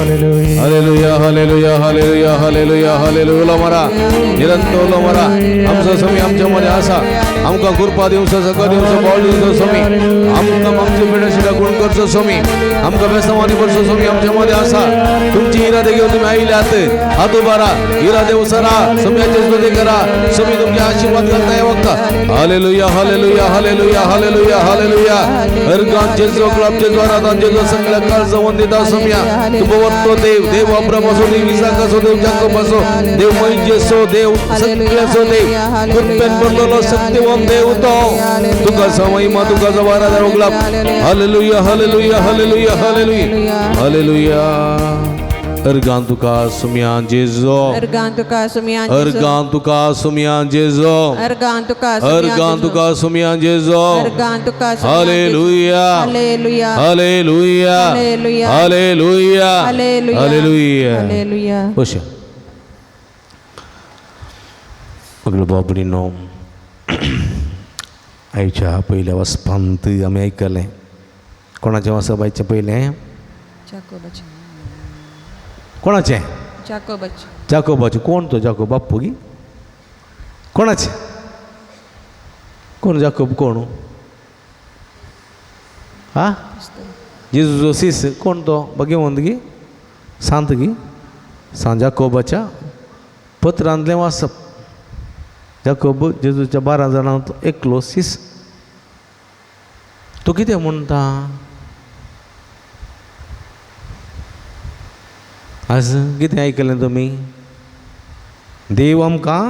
B: हालेलुया हालेलुया हालेलुया हालेलुया हालेलुया उलो मारा निरंतर उलो मारा आमचा स्वामी आमच्या मध्ये असा आमका कृपा दिवसा सगळं दिवस पावल दिवस स्वामी आमका आमच्या पिढ्याशी गुण करतो स्वामी आमका बेसमानी करतो स्वामी आमच्या मध्ये असा तुमची इरादे घेऊन तुम्ही आईल्यात हात उभारा इरादे उसरा स्वामीचे स्तुती करा स्वामी तुमचे आशीर्वाद करताय बघता हालेलुया हालेलुया हालेलुया हालेलुया हालेलुया अर्गांचे जो क्लबचे द्वारांचे जो सगळ्या काळ संबंधित स्वामी तू बवतो देव देव अब्रामासो देव इसाकासो देव जाकोबासो देव मोइजेसो देव सगळ्यासो देव कृपेन भरलेलो सत्यवान देव तो तुका महिमा तुका जवारा देवगला हालेलुया हालेलुया हालेलुया हालेलुया हालेलुया अर्गां तुका सुमिया जेजो
D: अर्गां तुका सुमिया
B: अर्गां तुका सुमिया जेजो
D: अर्गां तुका
B: अर्गां तुका सुमिया जेजो
D: अर्गां तुका
B: हालेलुया
D: हालेलुया
B: हालेलुया
D: हालेलुया
B: हालेलुया हालेलुया
D: हालेलुया
B: खुश मगल बाबडीनो आईच्या पहिल्या वसपांत आम्ही ऐकलें कोणाच्या वसपायचे पहिले
D: जाकोबाची
B: कोणाचे
D: जाकोबाची
B: जाकोबाचे कोण तो जाकोब बाप्पू गी कोणाचे कोण जाकोब कोण हा जेजू सीस कोण तो बघे म्हणत सांत गी जाकोबाच्या पत्रांतले वाचप जाकोब जेजूच्या 12 जाणांत एकलो सीस तो कितें म्हणटा आज कितें आयकलें तुमी देव आमकां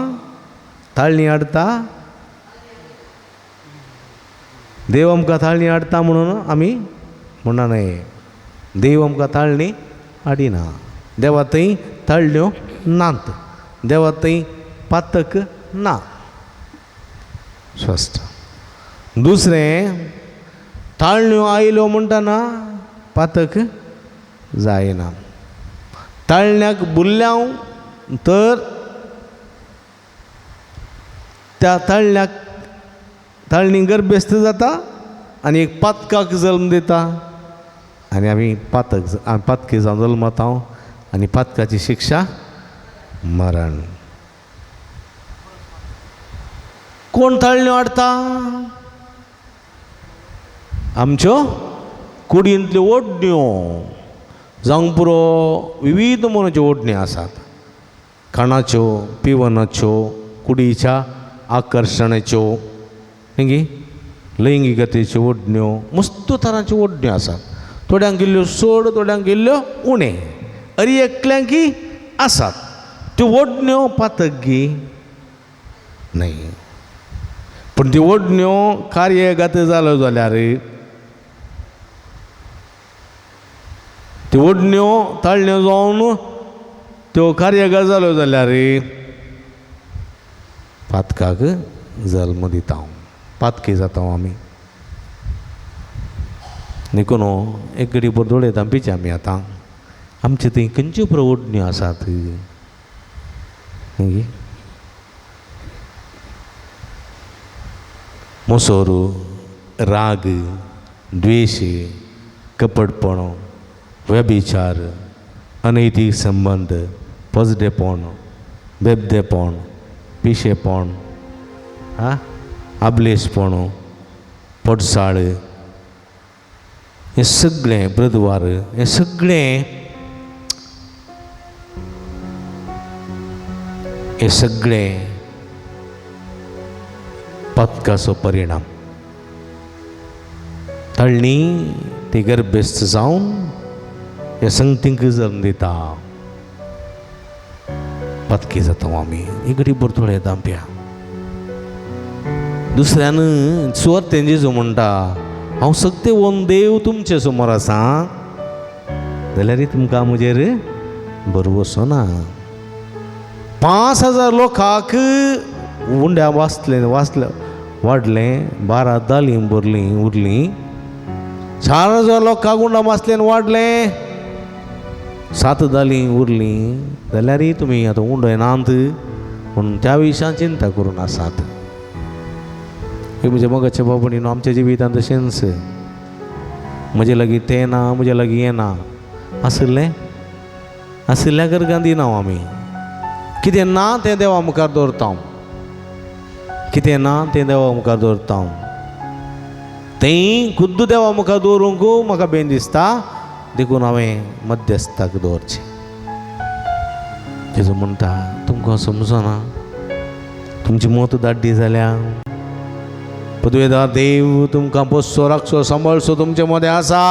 B: थाळणी हाडटा देव आमकां थाळणी हाडटा म्हणून आमी म्हणना न्हय देव आमकां थाळणी हाडिना देवा थंय थाळण्यो नात देवा थंय पातक ना स्पश्ट दुसरें थाळण्यो आयल्यो म्हणटाना पातक जायना ताळण्याक बुरल्याव तर त्या ताळण्याक ताळणी गर्भेस्त जाता आनी एक पातकाक जल्म दिता आनी आमी पातकी जावन जल्मता आनी पातकाची शिक्षा मरण कोण ताळण्यो हाडटा आमच्यो कुडींतल्यो ओडण्यो जावंक पुरो विविध मनोच्यो ओडण्यो आसात खाणाच्यो पिवनाच्यो कुडीच्या आकर्शणाच्यो न्ही लैंगिकतेच्यो ओडण्यो मस्त तरांच्यो ओडण्यो आसात थोड्यांक गेल्ल्यो चड थोड्यांक गेल्ल्यो उणे अरी एकल्यांकी आसात त्यो ओडण्यो पातकी न्हय पण त्यो ओडण्यो कार्यगत जाल्यो जाल्यार त्यो ओडण्यो ताळण्यो जावन त्यो कार्यगत जाल्यो जाल्यार पातकाक जल्म दिता पातकी जाता आमी देखून एक घडी बरो दोळयता पिचे आमी आतां आमचे थंय खंयच्यो पुरो ओडण्यो आसात मोसोर राग द्वेष कपटपण व्यभिचार अनैतिक संबंध पजडेपण बेबदेपण पिशेपण आबलेशपण पडसाळ हे सगळें ब्रदवार हे सगळें पातकाचो परिणाम ताळणी ती गर्भेस्त जावन हे संगतींक जल्म दिता पातकी जाता आमी इकडी बरतोळ येता प्या दुसऱ्यान सुवात तेंचे जो म्हणटा हांव सगळे वन देव तुमचे समोर आसा जाल्यार तुमकां म्हजेर बरो वचना 5000 लोकांक उंड्या वाचले वाडलें 12 दालीं उरलीं 4000 लोकांक उंडा वाचलें वाडलें 7 दालीं उरलीं जाल्यार तुमी आतां उंडयनात म्हणून त्या विशयान चिंता करून आसात हे म्हणजे मोगाचे बाबडीनो आमच्या जिवितांत तशेंच म्हजे लागीं तें ना म्हजे लागीं हें ना आसल्या गरगां दिना आमी कितें ना तें देवा मुखार दवरता हांव कितें ना तें देवा मुखार दवरता हांव तें खुद्द देवा मुखार दवरूंक म्हाका बेन दिसता देखून हांवें मध्यस्थाक दवरचें जेजू म्हणटा तुमकां समजना तुमची मत दाड्डी जाल्या पदवेदार देव तुमकां बसचो राखचो सांबाळचो तुमचे मदें आसा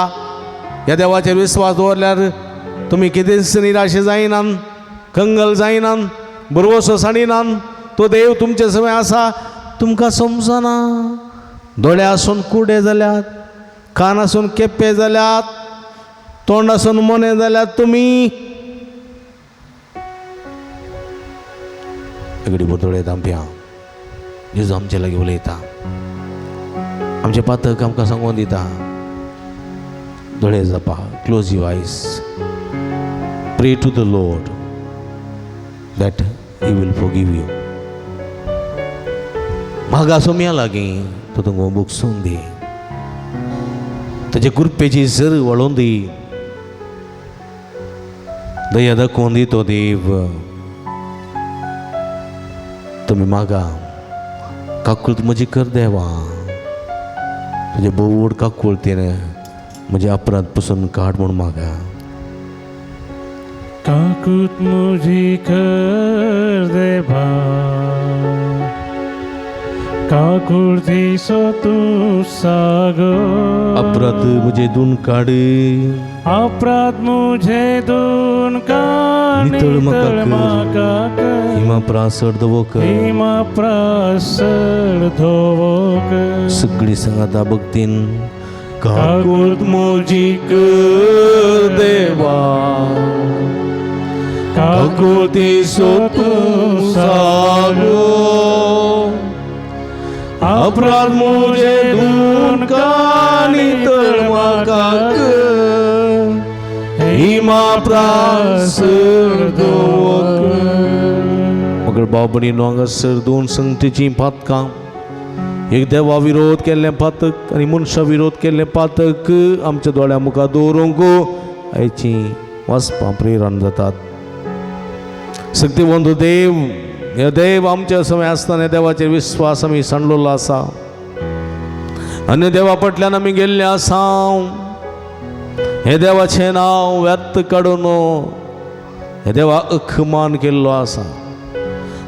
B: ह्या देवाचेर विस्वास दवरल्यार तुमी कितेंच निराशे जायनात कंगल जायनात बरवसो साडिनात तो देव तुमचे सवय आसा तुमकां समजना दोळे आसून कुडे जाल्यात कान आसून केप्पे जाल्यात तोंड आसून मोने जाल्यात तुमी एगडी बोतोळे दांप्या जेजू आमचे लागीं उलयता आमचे पातक आमकां सांगून दिता दोळे जापा close your eyes pray to the Lord that he will forgive you म्हागा सोम्या लागीं तो तुमकां बुकसून दी ताचे कृपेची सर वळोवन दी दया दाखोवन दी तो देव तुमी मागा काकूळत म्हजी कर देवा तुजे बोवड काकूळतेन म्हजे अपराध पुसून काड म्हूण मागा
A: काकूत मुझी कर देवा काकुळती सो तू सागो
B: अपराध मुझे दून काढ
A: अपराध मुझे दून काढ
B: नितळ
A: नितळ
B: म्हाका
A: म्हाका कर
B: हिमा प्रासड दवो कर
A: हिमा प्रासड धोवो कर
B: सगळी सांगाता भक्तीन काकूळत मुझी कर देवा काकुळती सो तू सागो
A: अपराध मुझे दून काढ नितळ म्हाका कर हिमा प्रासड धोवो कर
B: मगर बाबणी हांगासर दोन संगतीची पातकां एक देवा विरोध केल्लें पातक आनी मनशा विरोध केल्लें पातक आमच्या दोळ्या मुखार दवरूंक आयची वचपां प्रेरण जातात शक्तिवंत देव हे देव आमच्या समय आसतना देवाचेर विश्वास आमी सांडलेलो आसा अन्य देवा फाटल्यान आमी गेल्ले आसा हे देवाचें नांव व्यर्थ काडून हे देवा अखमान केल्लो आसा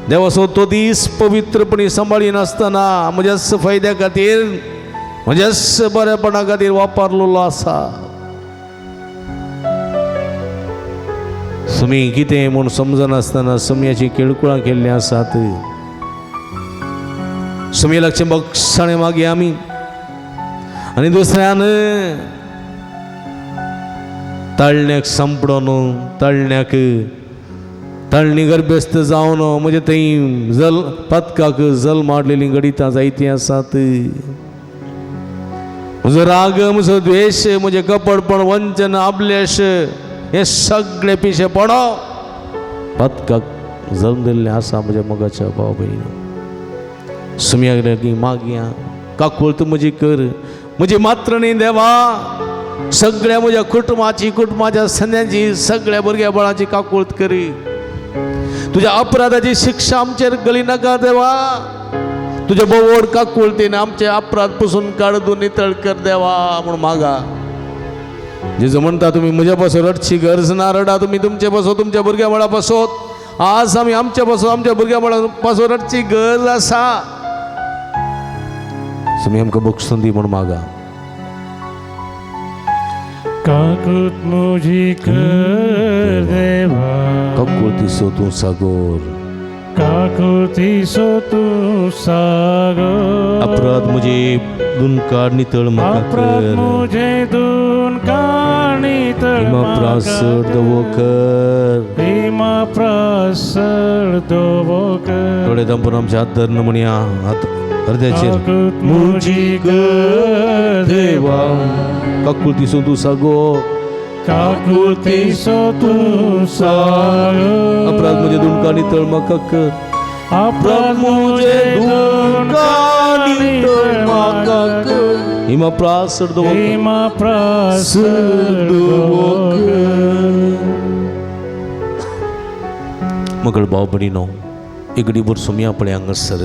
B: देवाचो तो दीस पवित्रपणी सांबाळी नासतना म्हज्याच फायद्या खातीर म्हज्याच बरेपणा खातीर वापरलेलो आसा सुमी कितें म्हूण समजनासतना सुमयाची केळकुळां केल्लीं आसात सुमी लागचें बक्षाणें मागया आमी आनी दुसऱ्यान तळण्याक सांपडोन तळणी गर्भस्थ जावन म्हणजे थंय जल पदकाक जल मारलेली गडितां जायतीं आसात म्हजो राग म्हजो द्वेश म्हजें कपडपण वंचन आबलेश हे सगळे पिशे पडो पदकाक जल्म दिल्लें आसा म्हज्या मोगाच्या भाव भयण सुमयाक लागीं मागया काकूळत म्हजी कर म्हजी मात्र न्ही देवा सगळ्या म्हज्या कुटुंबाच्या सन्यांची सगळ्या भुरग्या बाळांची काकूळत करी तुज्या अपराधाची शिक्षा आमचेर घाली नाका देवा तुज्या बोवड काकूळतीन आमचे अपराध पुसून काढून नितळ कर देवा म्हूण मागा जेजू म्हणटा तुमी म्हज्या पासून रडची गरज ना रडा तुमी तुमचे पासून तुमच्या भुरग्या बाळा पासून आज आमी आमच्या पासून आमच्या भुरग्या बाळा पासून रडची गरज आसा तुमी आमकां बक्षून दी म्हूण मागा
A: काकूत मुझी कर देवा
B: काकूळती सो तूं सागोर
A: काकुळती सो तू सागो
B: अपराध मुझे दून काढ नितळ म्हाका
A: अपराध
B: कर
A: मुझे दून काढ नितळ
B: हिमा
A: म्हाका
B: प्रासड दवो कर
A: हिमा प्रासड धोवो कर
B: थोडे दांपून आमचे हात धरण म्हणया हात हृदयाचेर
A: काकूत मुझी कर देवा
B: काकूळती सो तूं सागो
A: काकुळती सो तू सागो
B: अपराध मुझे दून काढ नितळ म्हाका कर
A: अपराध मुझे दून काढ नितळ म्हाका कर
B: Ima prasad do
A: Ima prasad
B: मगळ बावबडीनो इगडी बोर सुमिया पळे हांगासर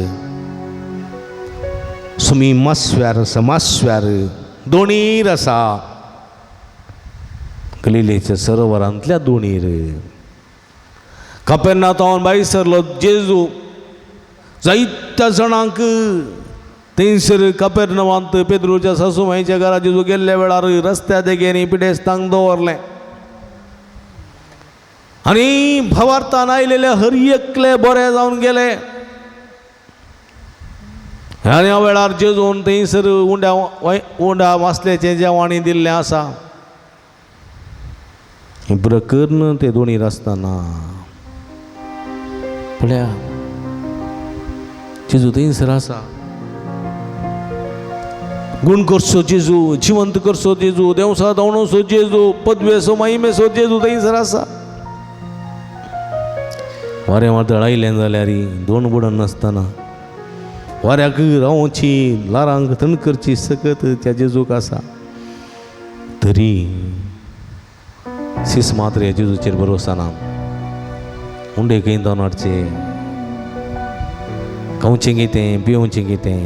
B: सुमी मास्व्यार समास्व्यार दोणीर आसा गलिलेच्या सरोवरांतल्या दोणीर कपेर्नातावन बायसरलो जेजू जायत्या जाणांक थंयसर कपेर्नवांत पेद्रूच्या सासूमाईच्या घरा जेजू गेल्ल्या वेळार रस्त्या देगेनी पिडेस्तांक दवरलें आनी भवार्थान आयलेले हर एकले बरे जावन गेले आनी ह्या वेळार जेजून थंयसर उंड्या वाचल्याचें जेवण दिल्लें आसा प्रकर्ण ते दोणीर आसतना पळया जेजू थंयसर आसा गुण करसो जेजू जिवंत करसो जेजू देवसा धांवणोसो जेजू पदवेसो महिमेसो जेजू थंयसर आसा वारें वादळ आयलें जाल्यार दोन बुडन नासतना वाऱ्याक रावची लारांक थंड करची सकत त्या जेजूक आसा तरी सीस मात्र ह्या जेजूचेर भरोसा ना उंडे खंय जावन हाडचे खावचें कितें पिवचें कितें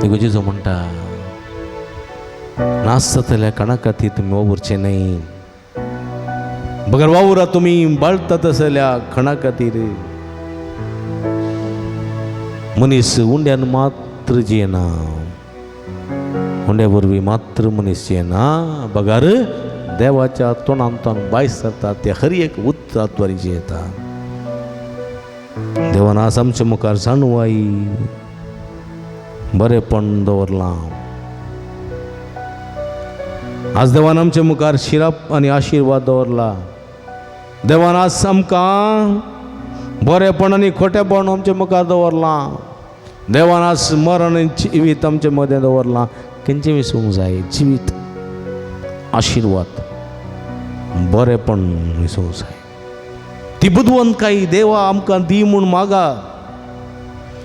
B: देखो जेजू म्हणटा नास जातल्या कोणा खातीर तुमी वावुरचें न्हय बगर वावुरा तुमी बाळतात जाल्या खणा खातीर मनीस उंड्यान मात्र जियेना उंड्या वरवीं मात्र मनीस जियेना बगार देवाच्या तोंडांतल्यान भायर सरता ते हर एक उतराद्वारे जियेता देवान आज आमच्या मुखार जाणवाई बरेपण दवरलां आज देवान आमच्या मुखार शिराप आनी आशिर्वाद दवरला देवान आज आमकां बरेपण आनी खोटेपण आमच्या मुखार दवरलां देवान आज मरण आनी जिवीत आमच्या मदें दवरलां खंयचें विसरूंक जाय जिवीत आशिर्वाद बरेपण विसरूंक जाय ती बुदवंतकाय देवा आमकां दी म्हूण मागा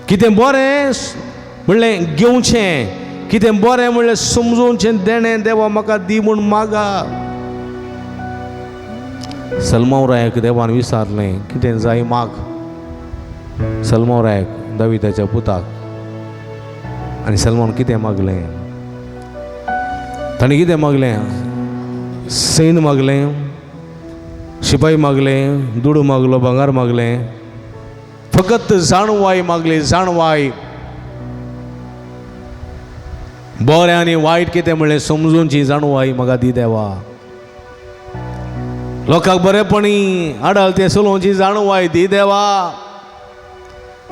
B: कितें बरें म्हणलें घेवचें कितें बरें म्हणलें समजोवचें देणें देवा म्हाका दी म्हूण मागा सलमावरायाक देवान विचारलें कितें जाय माग सलमावरायाक दाविदाच्या पुताक आनी सलमान कितें मागलें ताणें कितें मागलें सैन मागलें शिपाई मागलें दुडू मागलो भांगार मागलें फकत जाणवाय मागली जाणवाय बरें आनी वायट कितें म्हणलें समजूनची जाणवाय म्हाका दी देवा लोकांक बरेपणी आडाल तें चलोवची जाणवाय दी देवा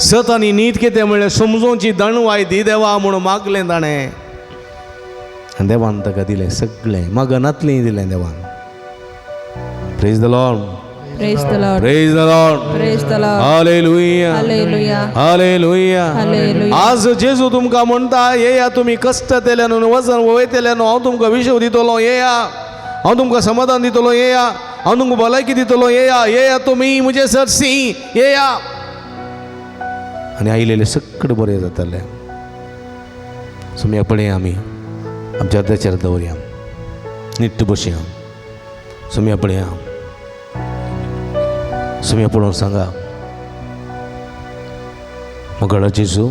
B: सत आनी नीत कितें म्हणलें समजोवची जाणवाय दी देवा म्हणून मागलें ताणें आनी देवान ताका दिलें सगळें मागनातलें दिलें देवान praise the Lord
D: Praise the Lord.
B: Praise the Lord
D: Praise the Lord.
B: Hallelujah
D: Hallelujah.
B: Hallelujah
D: Hallelujah.
B: आज जेजू तुमकां म्हणटा येया तुमी कश्ट केल्यान वजन वयतल्यान हांव तुमकां विशव दितलो येया हांव तुमकां समाधान दितलो येया हांव तुमकां भलायकी दितलो येया येया तुमी म्हजे सरसी येया आनी आयलेले सगळें बरें जातलें सुमया पळय आमी आमच्या अर्द्याचेर दवरया नीट बसया सुमया पळया सुमया पळोवन सांगा मोगाळा जेजू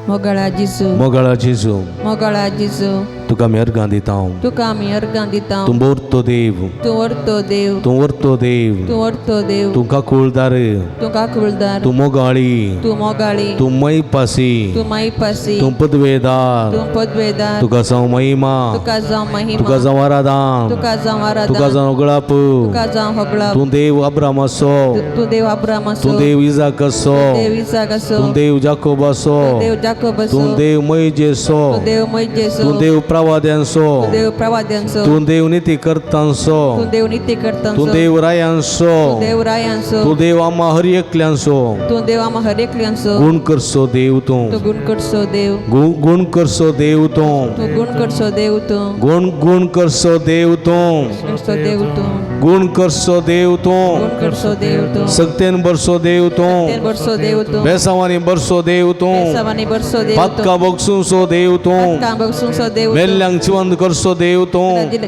D: मोगाळा जेजू
B: मोगाळा जेजू
D: मोगाळा जेजू
B: तुका आमी अर्गां दिता
D: तुका आमी अर्गां दिता
B: तूं बोरतो देव
D: तूं व्हरतो देव
B: तूं व्हरतो देव
D: तूं व्हरतो देव
B: तूं काकुळदार
D: तूं काकुळदार
B: तूं मोगाळी
D: तूं मोगाळी
B: तूं मैपासी
D: तूं मायपासी
B: तूं पदवेदार
D: तूं पदवेदार
B: तुका जावं महिमा
D: तुका जावं
B: तुका
D: महिमा
B: जावं आराधन
D: तुका जावं
B: तुका
D: आराधना
B: जावं गळाप
D: तुका जावं होगळा
B: तूं देव अब्रामाचो
D: तूं देव अब्रामाचो
B: तूं देव इजाकाचो
D: देव इसाकाचो
B: तूं देव जाकोबाचो
D: देव जाकोबाचो
B: तूं देव मैजेचो
D: तूं देव मैजेचो
B: तूं देव प्रवाद्यांसो
D: देव प्रवाद्यांचो
B: तू देव नीती करतांसो
D: तू देव नित्य
B: तू
D: करतांचो
B: देव रायांसो
D: देव रायांचो
B: तू देव आम्हा हर एकल्यांसो
D: तू देव आम्हा हर एकल्यांचो
B: गुण करसो देव तू
D: तू गुण करसो देव
B: गुण करसो देव तू
D: तू गुण करसो देव तू
B: गुण करसो देव तू
D: करसो देव तू
B: गुण करसो देव तू
D: गुण करसो देव तू
B: सक्तेन बरसो देव तू
D: तेन बरसो देव तू
B: बेसावानी बरसो देव तू
D: सवानी बरसो देव तू
B: पक्का बगसून सो देव तू
D: काम बघसून सो देव तू
B: मेल्यांक जिवंत करसो देव तू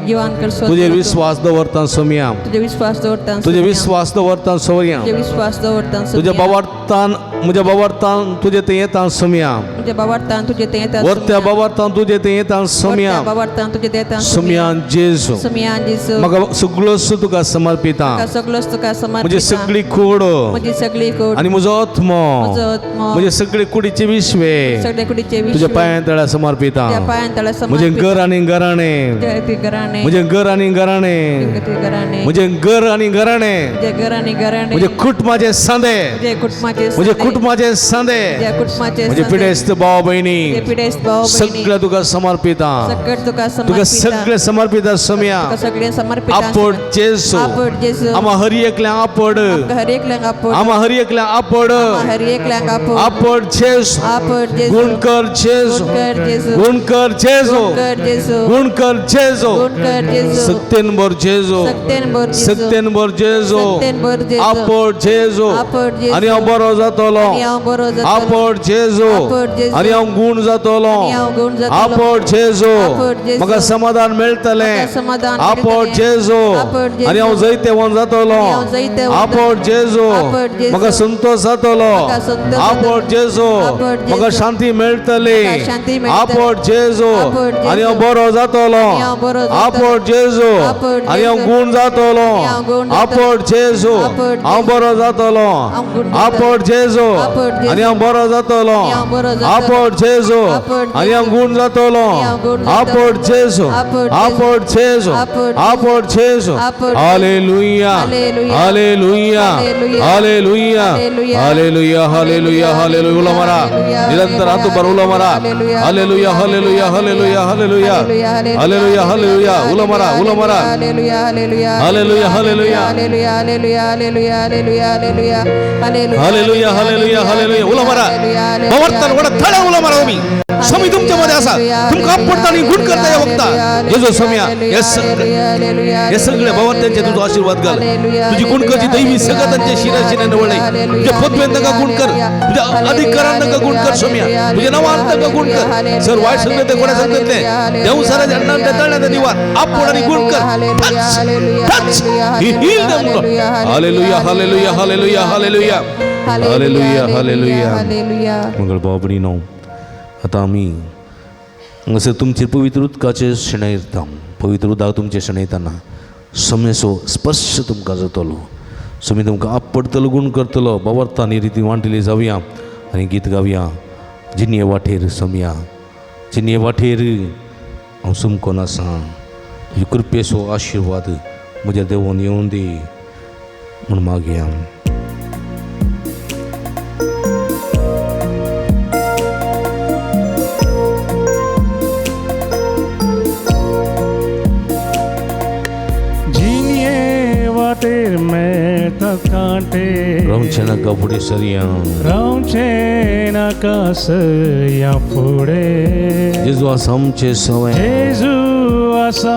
D: जीवन करसो
B: तुझे
D: देव तू.
B: विश्वास दवरता सोम्या
D: तुझे विश्वास दवरता
B: तुझे विश्वास दवरता सोम्या
D: तुझे विश्वास दवरता
B: तुझ्या बाबार्थान म्हज्या बाबार्थान तुझे ते येता सोम्या
D: तुझे बाबार्थान तुझे ते येता
B: वरत्या बाबार्थान तुझे ते येता सोम्या
D: बाबार्थान तुझे ते येता
B: सोम्यान जेजू
D: सुमियान जेसू
B: म्हाका सगळोच तुका समर्पिता
D: का सगळंच तुका समर्पित
B: म्हणजे सगळी कूड
D: म्हणजे सगळी कोड
B: आणि म्हजो आत्मो
D: म्हजो आत्मो
B: म्हणजे सगळे कुडीचे विश्वे
D: सगळे कुडीचे
B: तुझ्या
D: विश्व
B: पांयां तळा समर्पिता
D: त्या पायां तळा
B: म्हणजे
D: समर्पित
B: घर आणि घराणे
D: ते घराणे
B: म्हणजे घर आणि घराणे
D: ते घराणे
B: म्हणजे घर आणि घराणे
D: जे घराणे घराणे
B: म्हणजे कुटुंबाचे सांदे
D: जे कुटुंबाचे
B: म्हणजे कुटुंबाचे सांदे
D: जे कुटुंबाचे
B: म्हणजे पिढेस्त भाव
D: जे
B: बहिणी
D: पिढेस भाऊ बहिणी
B: सगळं तुका समर्पिता
D: सगळं तुका
B: तुका
D: समर्पित
B: सगळे समर्पिता समया
D: तुका सगळे समर्पित
B: आपड जेसू
D: आपड जेसू
B: आम्हा हरी एकल्या आपड
D: हर एक लंग आपड
B: आम्हा हरी एकल्या आपड
D: हर एक लंग आपड
B: आपड जेसू
D: आपड जेसू
B: गुणकर जेसू
D: गुणकर जेसू
B: गुणकर जेसू
D: गुणकर जेसू
B: गुणकर जेसू
D: गुणकर जेसू
B: सत्यनभर जेसू
D: सत्येनभर जेसू
B: सत्यनभर जेसू
D: सत्येनभर जेसू
B: आपड जेसू
D: आपड जेसू
B: आणि हांव बरो जातलो
D: आणि हांव बरो जातलो
B: आपड जेसू
D: आपड जेसू
B: आणि हांव गुण जातलो
D: आणि हांव गुण जातलो
B: आपड जेसू
D: आपड जेसू
B: म्हाका समाधान मेळटले
D: म्हाका समाधान
B: आपड
D: मेळटलें.
B: जेसू
D: आपड जेसू
B: आणि हांव जैतेवन जातलो
D: आणि हांव जैतेवन
B: आपड जेसू
D: आपड जेसू
B: म्हाका संतोष जातलो
D: म्हाका संतोष
B: आपड जेसू
D: आपड जेसू
B: म्हाका शांती मेळटली
D: म्हाका शांती मेळटली.
B: आपड जेसू
D: आपड जेसू
B: आणि हांव बरो जातलो
D: आणि हांव बरो जातलो.
B: आपड जेसू
D: आपड
B: आणि हांव
D: जेसू
B: गुण जातलो
D: आणि हांव गुण जातलो.
B: आपड जेसू
D: आपड
B: हांव बरो जातलो
D: हांव गुण जातलो.
B: आपड जेसू
D: आपड जेसू
B: आणि हांव बरो जातलो
D: आणि हांव बरो जातलो.
B: आपड जेसू
D: आपड
B: आणि हांव गुण जातलो
D: आणि हांव गुण जातलो.
B: आपड जेसू
D: आपड
B: आपड जेसू
D: आपड
B: आपड जेसू
D: आपड
B: हालेलुया
D: हालेलुया.
B: हालेलुया
D: हालेलुया.
B: हालेलुया
D: हालेलुया.
B: हालेलुया हालेलुया हालेलुया उला मारा
D: हालेलुया.
B: निरंतर हात बर उला मारा
D: हालेलुया.
B: हालेलुया हालेलुया हालेलुया हालेलुया हालेलुया हालेलुया उला मारा
D: हालेलुया हालेलुया
B: हालेलुया हालेलुया
D: हालेलुया हालेलुया हालेलुया हालेलुया हालेलुया
B: हालेलुया हालेलुया हालेलुया उला मारा बवर्तन वडा थळा उला मारा तुम्ही स्वामी तुमच्या मध्ये असा तुमका आपडता आणि गुण करता या वक्ता येजो सम्या हे सगळे बवर्तनचे तुझा आशीर्वाद घाल तुझी गुणकरची दैवी सगळ्यांच्या शिराशिने नवळे तुझ्या पदव्यांना का गुण कर तुझ्या अधिकारांना का गुण कर सम्या तुझ्या नावांना का गुण कर सर वाईट सगळे ते कोणा सांगितले देव सारा जन्नात तळण्याचा निवार आपण आणि गुण कर टच ही हील हालेलुया हालेलुया हालेलुया हालेलुया हालेलुया हालेलुया
D: हालेलुया
B: मंगळ बाबडी नो आता आम्ही असं तुमचे पवित्र उदकाचे शणै येता पवित्र उदक तुमचे शणै येताना समयसो स्पर्श तुमकां जातलो समी तुमकां आपडतलो गुण करतलो बावर्तांनी रिती वांटली जावया आनी गीत गावया जिन्ये वाटेर समया जिन्ये वाटेर हांव सुमकोन आसा तुजे कृपेचो आशिर्वाद म्हज्या देवान येवं दी म्हूण मागया
A: जिन्ये वाटेर मेळटात कांटे
B: रवचेना कपडे सरिया
A: रावचे नाका सया फुडें
B: जेजू आसा आमचे सवय
A: जेजू आसा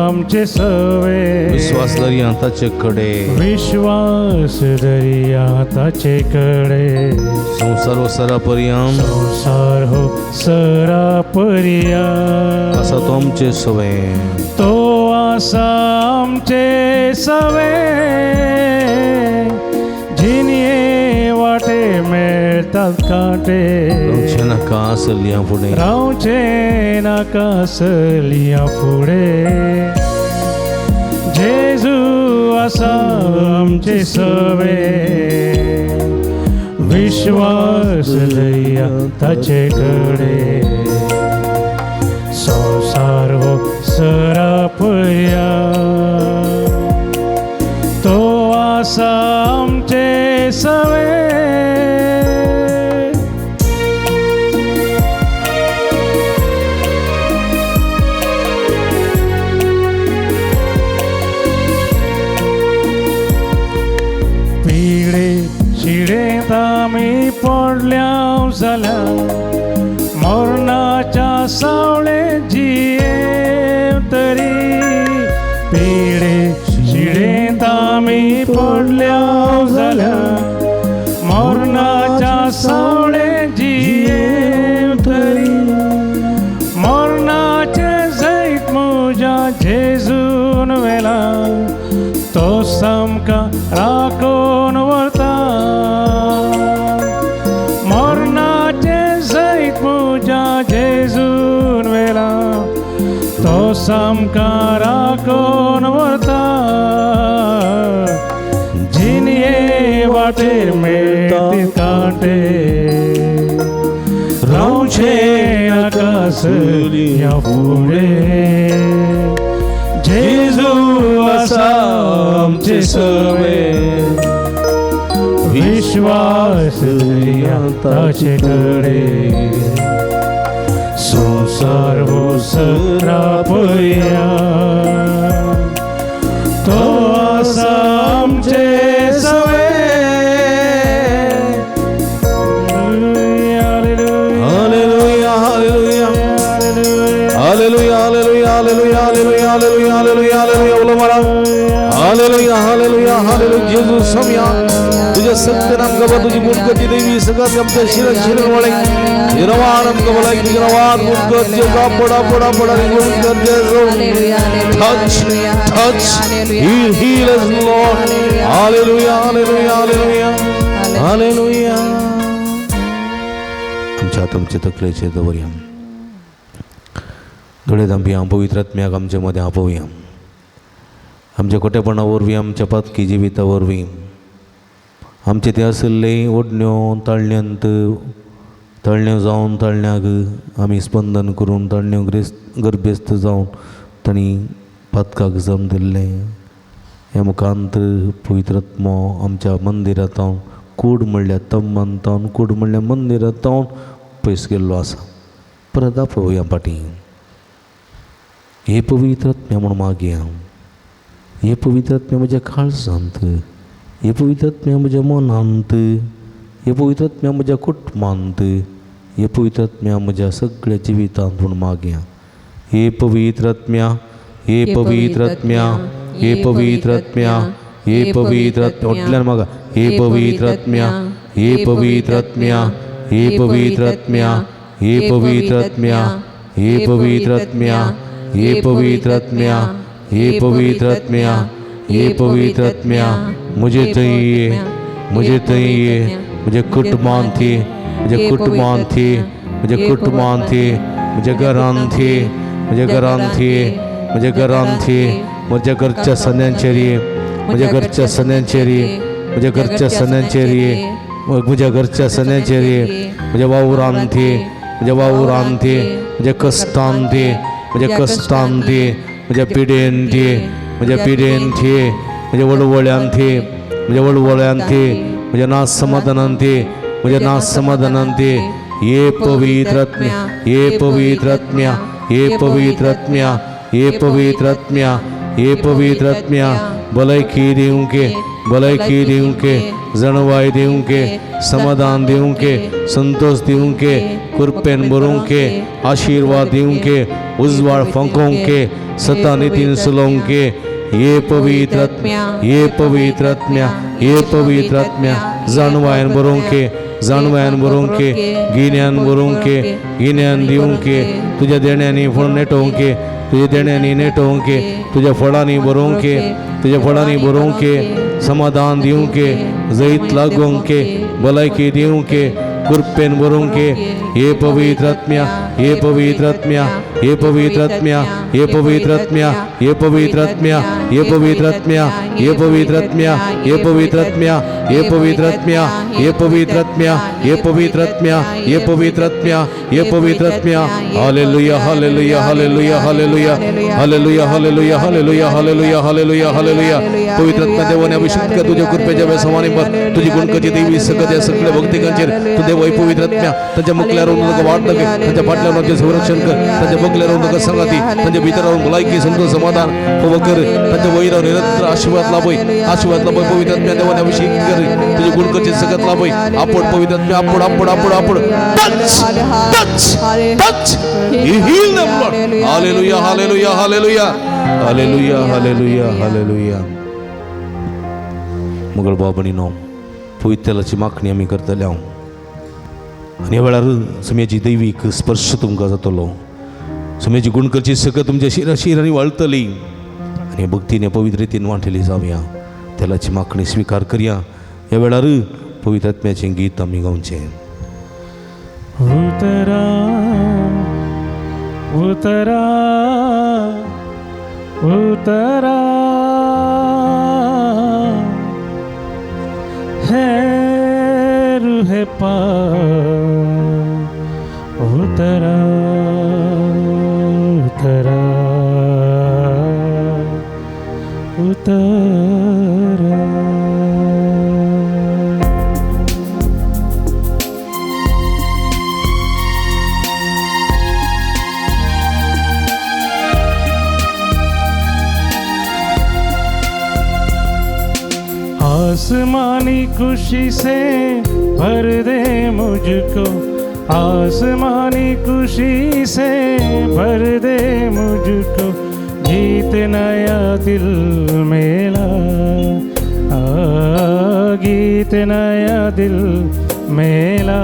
A: आमचे सवे
B: विश्वास दर्या ताचे कडे
A: विश्वास दर्या ताचे कडे
B: संसार व सरापर्यंत
A: संसार हो सरा पर्या
B: असा तो आमचे सवय
A: तो आसा आमचे सवे जिन्ये वाटे मेळटात कांटे
B: रवचे नाका असलिया फुडें
A: रावचे नाका सलिया फुडें जेजू आसा आमचे सवे विश्वास दर्या ताचे कडे संसार हो सरापया तो आसा आमचे सवे पडल्या झाल्या मरणाच्या सावळे जिये तरी पिढे शिडे तामी पडल्या झाल्या मरणाच्या सावळे जिये तरी मरणाचे जैत मुजा जेजून वेला तो सामका राखून वरता मरणाचे जैत मुजा जेजून वेला तो सामका राखून वरता जिनिये वाटेर मेळटी काटे रावचे आकाश या फुडे जेजू आसा आमचे सवे विश्वास ताचे कडे संसार हो सरा पया तो आसा आमचे सवे
B: हालेलुया हालेलुया हालेलुया हालेलुया हालेलुया हालेलुया हालेलुया बोलो मला हालेलुया हालेलुया हालेलुया जेजू समया तुझे सत्य नाम गबा तुझी मुनकती देवी सगळ्यात आमच्या शिरण वळे निरवान आम गबला निरवान मुनकत जे बडा बडा बडा मुनकत जे touch heal us Lord hallelujah हालेलुया हालेलुया हालेलुया आमच्या तुमचे तकलेचे दवरया दोळे आमच्या पवित्रात्म्याक आमचे मध्ये आपोवया आमच्या खोटेपणा वरवीं आमच्या पातकी जिविता वरवीं आमचे ते आसले ओडण्यो ताळण्यांत तळण्यो जावन ताळण्याक आमी स्पंदन करून तळण्यो गर्भेस्त जावन तांणी पातकाक जम दिल्ले ह्या मुखांत पवित्रात्मो आमच्या मंदिरांत कूड म्हणल्यार तम्मांत कूड म्हणल्यार मंदिरांत पयस गेल्लो आसा परत आपोवया पाटी हे पवित्रात्म्या म्हूण मागया हे पवित्रात्म्या म्हज्या काळजांत हे पवित्रात्म्या म्हज्या मनांत हे पवित्रात्म्या म्हज्या कुटुंबांत हे पवित्रात्म्या म्हज्या सगळ्या जिवितांत म्हूण मागया हे पवित्रात्म्या हे पवित्रात्म्या हे पवित्रात्म्या हे पवित्रात्म्या म्हटल्यार म्हाका हे पवित्रात्म्या हे पवित्रात्म्या हे पवित्रात्म्या हे पवित्रात्म्या हे पवित्रात्म्या हे पवित्रात्म्या हे पवित्रात्म्या हे पवित्रात्म्या मुझे थंय ये मुझे थंय ये मुझे कुटुंबांत ये मुझे कुटुंबांत ये मुझे कुटुंबांत ये मुझे घरांत ये मुझे घरांत ये मुझे घरांत ये म्हज्या घरच्या सण्यांचेर ये म्हज्या घरच्या सण्यांचेर ये म्हज्या घरच्या सण्यांचेर ये म्हज्या घरच्या सण्यांचेर ये म्हज्या वावरांत ये म्हज्या वावरांत ये म्हज्या कश्टांत ये म्हज्या कश्टांत ये म्हज्या पिडेंत ये म्हज्या पिडेंत ये म्हज्या वळवळ्यांत ये म्हज्या वळवळ्यांत ये म्हज्या नाश समाधानांत ये म्हज्या नाश समाधानांत ये हे पवित्रात्म्या हे पवित्रात्म्या हे पवित्रात्म्या हे पवित्रात्म्या हे पवित्रात्म्या भलायकी दिवंके भलायकी दिवंके जणवाय दिवंके समाधान दिवंके संतोष दिवंके कृपेन भरूंके आशीर्वाद दिवंके उजवाड फंकोंके सता नितीन सुलोंके हे पवित्रात्म्या हे पवित्रात्म्या हे पवित्रात्म्या जाणवायन भरूंके जाणवायन भरूंके गिन्यान भरूंके गिन्यान दिवंके तुझ्या देण्यांनी फळ नेटोवंके तुझ्या देण्यांनी नेटोवंके तुझ्या फळांनी भरूंके तुझ्या फळांनी भरूंके समाधान दिवंके जैत लागोंके भलायकी दिवंके कृपेन भरूंके हे पवित्रात्म्या हे पवित्रात्म्या हे पवित्रात्म्या हे पवित्रात्म्या हे पवित्रात्म्या हे पवित्रात्म्या हे पवित्रात्म्या हे पवित्रात्म्या हे पवित्रात्म्या हे पवित्रात्म्या हे पवित्रात्म्या हे पवित्रात्म्या हे पवित्रात्म्या हालेलुया हालेलुया हालेलुया हालेलुया हालेलुया हालेलुया हालेलुया हालेलुया हालेलुया हालेलुया पवित्रात्म्या देवाने अभिषेक कर तुझ्या कृपेच्या व्यसनाने तुझी गुणकची देवी सगळ्या सगळ्या भक्तिकांचेर तू देव पवित्रात्म्या त्यांच्या मुखल्यावर वाढ नके त्यांच्या फाटल्यावर संरक्षण कर त्यांच्या बंगले राहून नका सांगा ती त्यांच्या भीतर राहून भलायकी समजा समाधान हो कर त्यांच्या वैरावर निरंतर आशीर्वाद लाभोय पवित्र आत्म्या देवाने अभिषेक कर तुझे गुणकरचे सगळ्यात लाभोय आपण पवित्र आत्म्या आपण touch heal them Lord hallelujah hallelujah hallelujah hallelujah hallelujah hallelujah मगळ बाबणीनो पवित्राची मागणी आम्ही करतले हांव आनी ह्या वेळार समयाची दैवीक स्पर्श तुमकां जातलो समयाची गुणकरची सकत तुमच्या शिरांनी वाळटली आनी भक्तीने पवित्र रितीन वांटली जावया तेलाची मागणी स्वीकार करया ह्या वेळार पवित्र आत्म्याचें गीत आमी गावचें
A: उतरा उतरा उतरा है रूहे पाक उतरा उतरा उतरा आसमानी खुशी से भर दे मुझको आसमानी खुशी से भर दे मुझको गीत नया दिल मेला गीत नया दिल मेला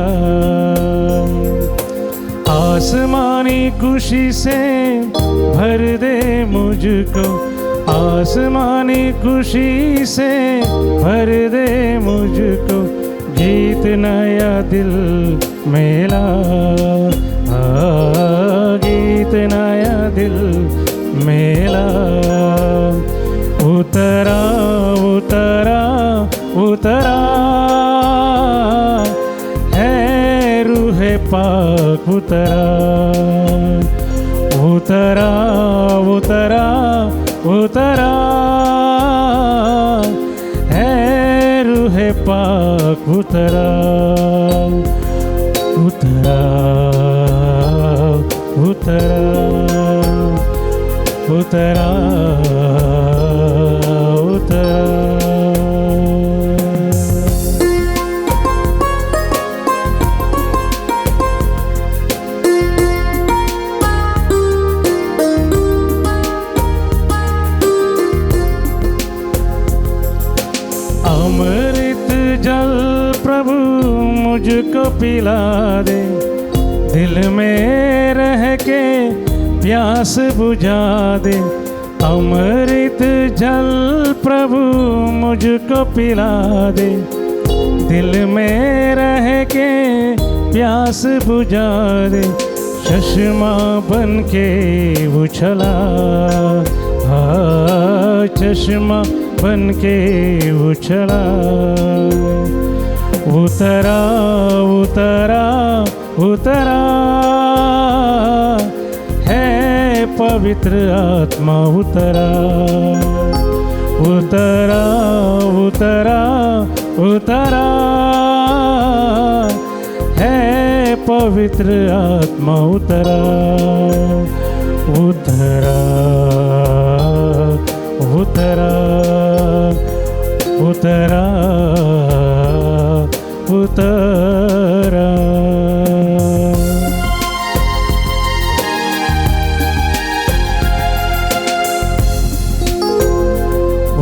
A: आसमानी खुशी से भर दे मुझको आसमानी खुशी से भर दे मुझको गीत नया दिल मेला गीत नया दिल मेला उतरा उतरा उतरा है रूहे पाक उतरा उतरा उतरा उतरा है रूहे पाक उतरा उतरा उतरा उतरा उतरा अमृत जल प्रभु मुझको पिला दे दिल में रह के प्यास बुझा दे अमृत जल प्रभु मुझको पिला दे दिल में रह के प्यास बुझा दे चश्मा बन के उछला चश्मा बन के उछला उतरा उतरा उतरा है पवित्र आत्मा उतरा उतरा उतरा उतरा है पवित्र आत्मा उतरा उतरा उतरा उतरा उतरा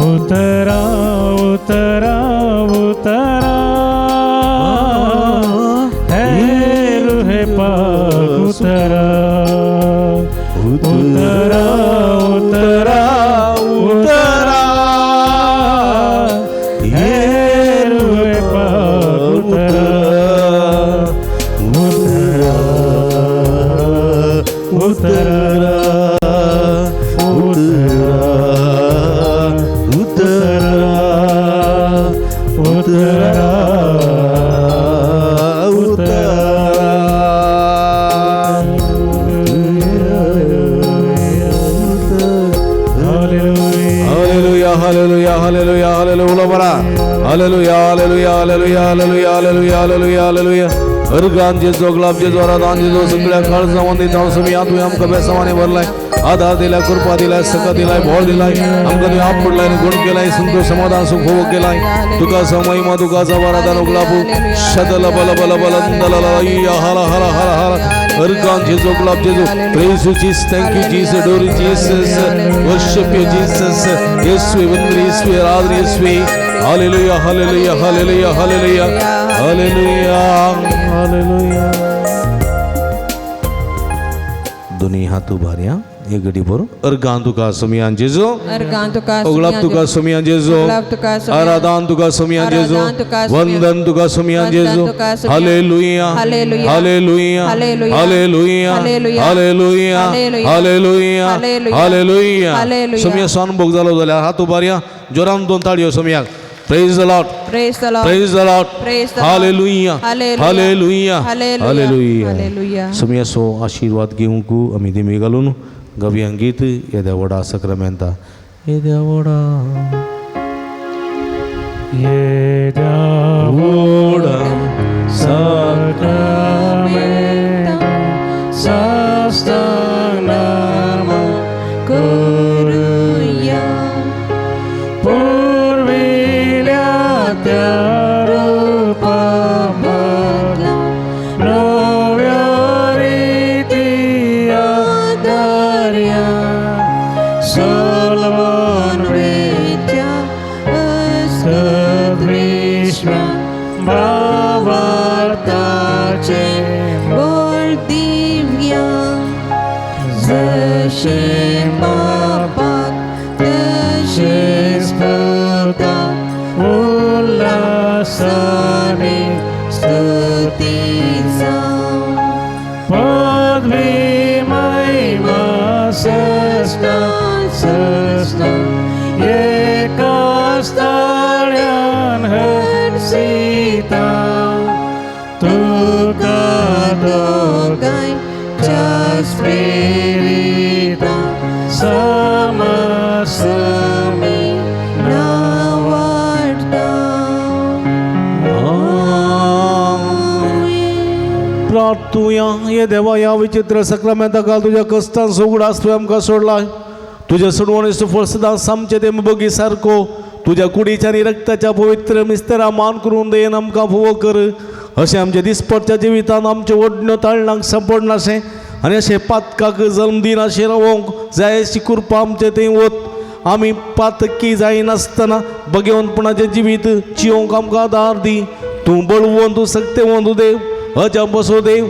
A: उतरा उतरा उतरा है रूहे पाक उतरा उतरा उतरा उतरा है रूहे पाक उतरा उतरा
B: Hallelujah, hallelujah, hallelujah, hallelujah, hallelujah, hallelujah, hallelujah, hallelujah. अर्गान जेजो गुलाब जेजो आराधन जेजो सगळ्या काळजा वंदित हांव समी तुवें आमकां बेसावाने भरलाय आधार दिलाय कृपा दिलाय सका दिलाय भोळ दिलाय आमकां तुवें आपडलाय गुण केलाय संतोष समाधान सुख भोग केलाय तुका महिमा तुका आराधन गुलाबू शदल बल बल बल दल या हला हला हला हला अर्गान जेजो गुलाब जेजो praise you Jesus thank you Jesus adore you Jesus worship you Jesus यीशु वंदन यीशु आराधना यीशु हालेलुया हालेलुया हालेलुया हालेलुया हालेलुया हालेलुया दोन्ही हात उभारया एक गडी बरो अर्गान तुका समियान जेजो
D: अर्गान तुका
B: ओगलाप तुका समियान जेजो आराधन तुका समियान जेजो वंदन तुका समियान जेजो हालेलुया हालेलुया हालेलुया हालेलुया हालेलुया हालेलुया समिया सन भोग जालो जाल्यार हात उभारया जोरान दोन ताळयो समियाक Praise the Lord.
D: Praise the Lord.
B: Praise the Lord.
D: Praise the Lord.
B: Hallelujah.
D: Hallelujah.
B: Hallelujah.
D: Hallelujah. Hallelujah.
B: समियासो आशीर्वाद घेऊन कू आम्ही ते मी घालून गव्यांग गीत येद्या वडा सक्रामेंता येद्या vada
A: Sacramento, sastanam
D: Koruya.
A: Purvilia Terupamala Novyaritia Darya Solomon
D: Ritya
A: Sadrishma Bhavartache
D: Bol divya Zashem Bapak
A: Shesputa Ullasani
D: Stutitsa
A: Padvi Maima Sesta Sesta Yekastalyan Hersita Tuka Dogai Jaspirita Samasami
D: Navarta
B: प्रार्थूया ये देवा या विचित्र सक्रामेंता काल तुझ्या कष्टान सोगडास तुवें आमकां सोडलाय तुझ्या सोडवणीचो फळ सदां सामचें ते बगी सारको तुझ्या कुडीच्या आनी रक्ताच्या पवित्र मिस्तेरा मान करून देन आमकां फोव कर अशें आमच्या दिसपटच्या जिवितांत आमचे ओडण्यो ताळणाक सांपडनाशें आनी अशें पातकाक जल्म दिन अशें रावोंक जाय अशी कृपा आमचें थंय वत आमी पातकी जायनासतना भगवंतपणाचें जिवीत जियोंक आमकां आदार दी तूं बळवून तूं सक्तेवंत देव अजाप बसो देव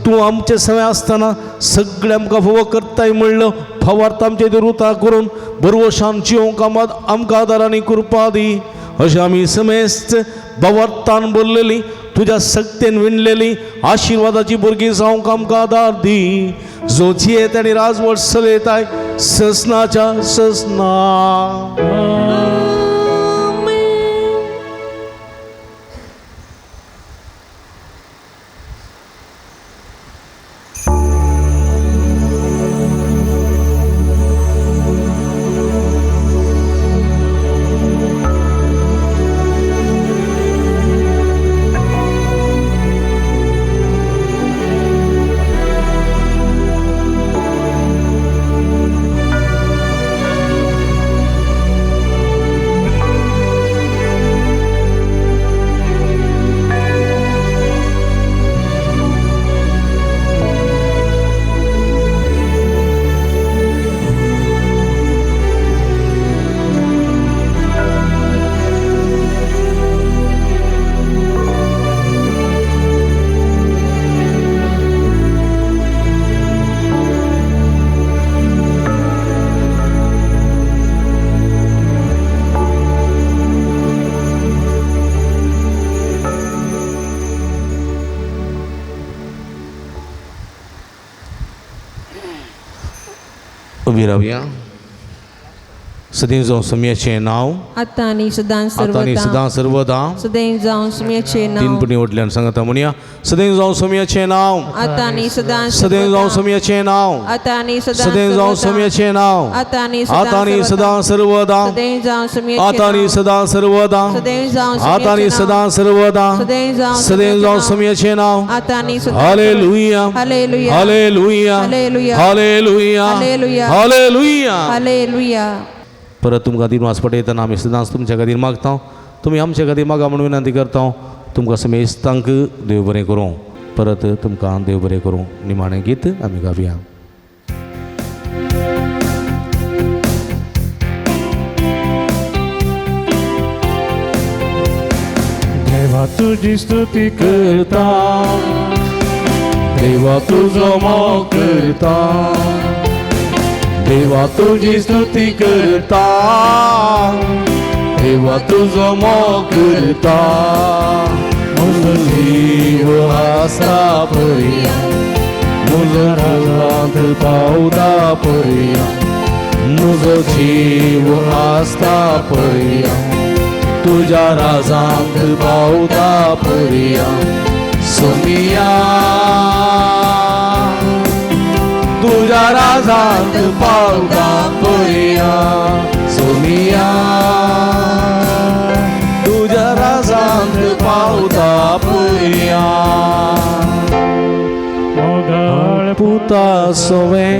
B: तूं आमचे सवय आसतना सगळें आमकां फोव करताय म्हणलं फावार्थ आमचे ती रुता करून बरवशान जियोंक आमकां आदार आनी कृपा दी अशें आमी समेस्त भावार्थान भरलेली तुज्या सक्तेन विणलेली आशिर्वादाची भुरगीं जावंक आमकां आदार दी जो जियेत आनी राजवट चलयताय ससनाच्या ससना उभी राहूया सदैव जावं सुमयाचें नांव
D: आतां आनी सदां
B: आतां आनी सदां सर्वदां
D: सदैव जावं सुमयाचें
B: तीन
D: नांव
B: पुणी वटल्यान सांगता म्हणया सदैव जावं सुमयाचें नांव
D: आतां आनी सदां
B: सदैव जावं सुमयाचें नांव
D: आतां आनी सदां
B: सदैव जावं सुमयाचें नांव
D: आतां आनी
B: आतां आनी सदां सर्वदां
D: सदैव जावं सुमयाचें
B: आतां आनी सदां सर्वदां
D: सदैव जावं
B: आतां आनी सदां सर्वदां सदैव जावं सुमयाचें नांव
D: आतां आनी सदां
B: हालेलुया
D: हालेलुया
B: हालेलुया
D: हालेलुया
B: हालेलुया
D: हालेलुया
B: हालेलुया
D: हालेलुया
B: परत तुमकां खातीर वास पटयतना आमी सदांच तुमच्या खातीर मागता तुमी आमच्या खातीर मागा म्हणून विनंती करता तुमकां समेस्तांक देव बरें करूं परत तुमकां देव बरें करूं निमाणें गीत आमी गावया
A: देवा तुझी स्तुती
B: करता देवा तुजो मोग करता देवा तुझी स्तुती करता देवा तुजो मोग करता म्हजो जीव आसता पर्या म्हजो रागांत पावता पर्या म्हजो जीव आसता पर्या तुझ्या राजांत पावता पर्या सोमिया तुझ्या राजांत पावता पर्या सोमिया तुझ्या राजांत पावता पर्या
A: मोगाळ
B: पुता सोवे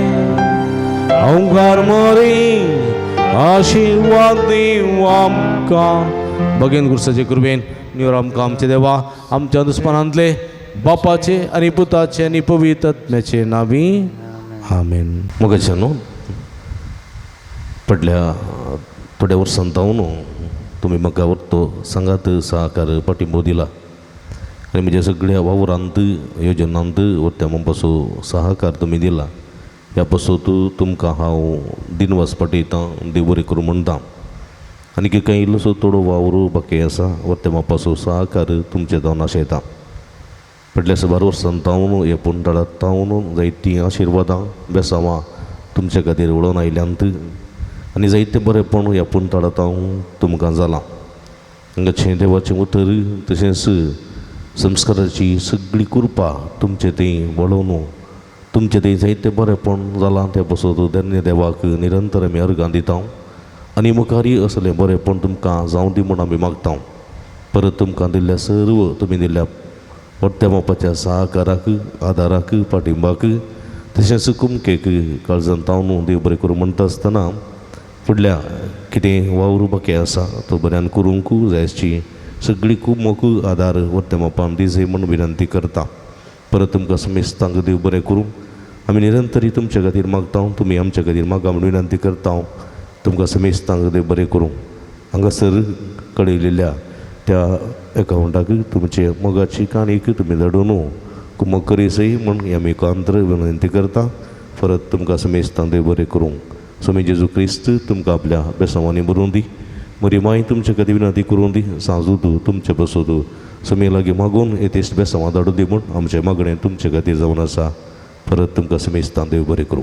B: अवघार मोरी आशीर्वाद दिव आमकां भगेन गुरुसाचे कृपेन निवर आमकां आमचे देवा आमच्या दुस्मानांतले बापाचे आनी पुताचे आनी पवित्र आत्म्याचे नावी आमेन मोगाच्या न्हू पडल्या थोड्या वर्सां जावन तुमी म्हाका तो सांगात सहकार पाठिंबो दिला आनी म्हज्या सगळ्या वावरांत योजनांत त्या पासून सहकार तुमी दिला ह्या पासून तुमकां हांव दिनवास पाठयतां देव बरें करूं म्हणटा आनी काही इल्लोसो थोडो वावर बाकी आसा त्या पासून सहकार तुमचे जावन आशयता फाटल्या 12 वर्सां तावन हे पुंटाळांत तावन जायतीं आशिर्वादां बेसांवां तुमचे खातीर वळोवन आयल्यांत आनी जायतें बरेंपण ह्या पुंटाळांत तुमकां जालां हांगाचें देवाचें उतर तशेंच संस्काराची सगळी कृपा तुमचे थंय वळोवन तुमचे थंय जायतें बरेंपण जालां त्या पासून धन्य देवाक निरंतर आमी अर्गां दिता आनी मुखारी असलें बरेंपण तुमकां जावं दी म्हूण आमी मागता परत तुमकां दिल्ल्या सर्व तुमी दिल्ल्या वट्ट्या मोपाच्या सहकाराक आदाराक पाठिंबाक तशेंच कुमकेक काळजांत तावन देव बरें करूं म्हणटा आसतना फुडल्या कितें वावर बाकी आसा तो बऱ्यान करूंक जाय आसची सगळी कुमक आदार वट्ट्या मोपान दिजे म्हूण विनंती करता परत तुमकां समेस्तांक देव बरें करूं आमी निरंतरी तुमचे खातीर मागता तुमी आमचे खातीर मागा म्हूण विनंती करता तुमकां समेस्तांक देव बरें करूं हांगासर कळयलेल्या त्या एकावंटाक तुमचे मोगाची काणीक तुमी धाडून कुमक करीसय म्हूण आमी एकांतर विनंती करता परत तुमकां समेस्तांक देव बरें करूं स्वामी जेजू क्रिस्त तुमकां आपल्या बेसांवांनी भरून दी म्हरी माय तुमचे खातीर विनंती करून दी सांजूद तुमचे बसोद समे लागीं मागून येतेच बेसांवां धाडून दी म्हूण आमचें मागणें तुमचे खातीर जावन आसा परत तुमकां समेस्तांक देव बरें करूं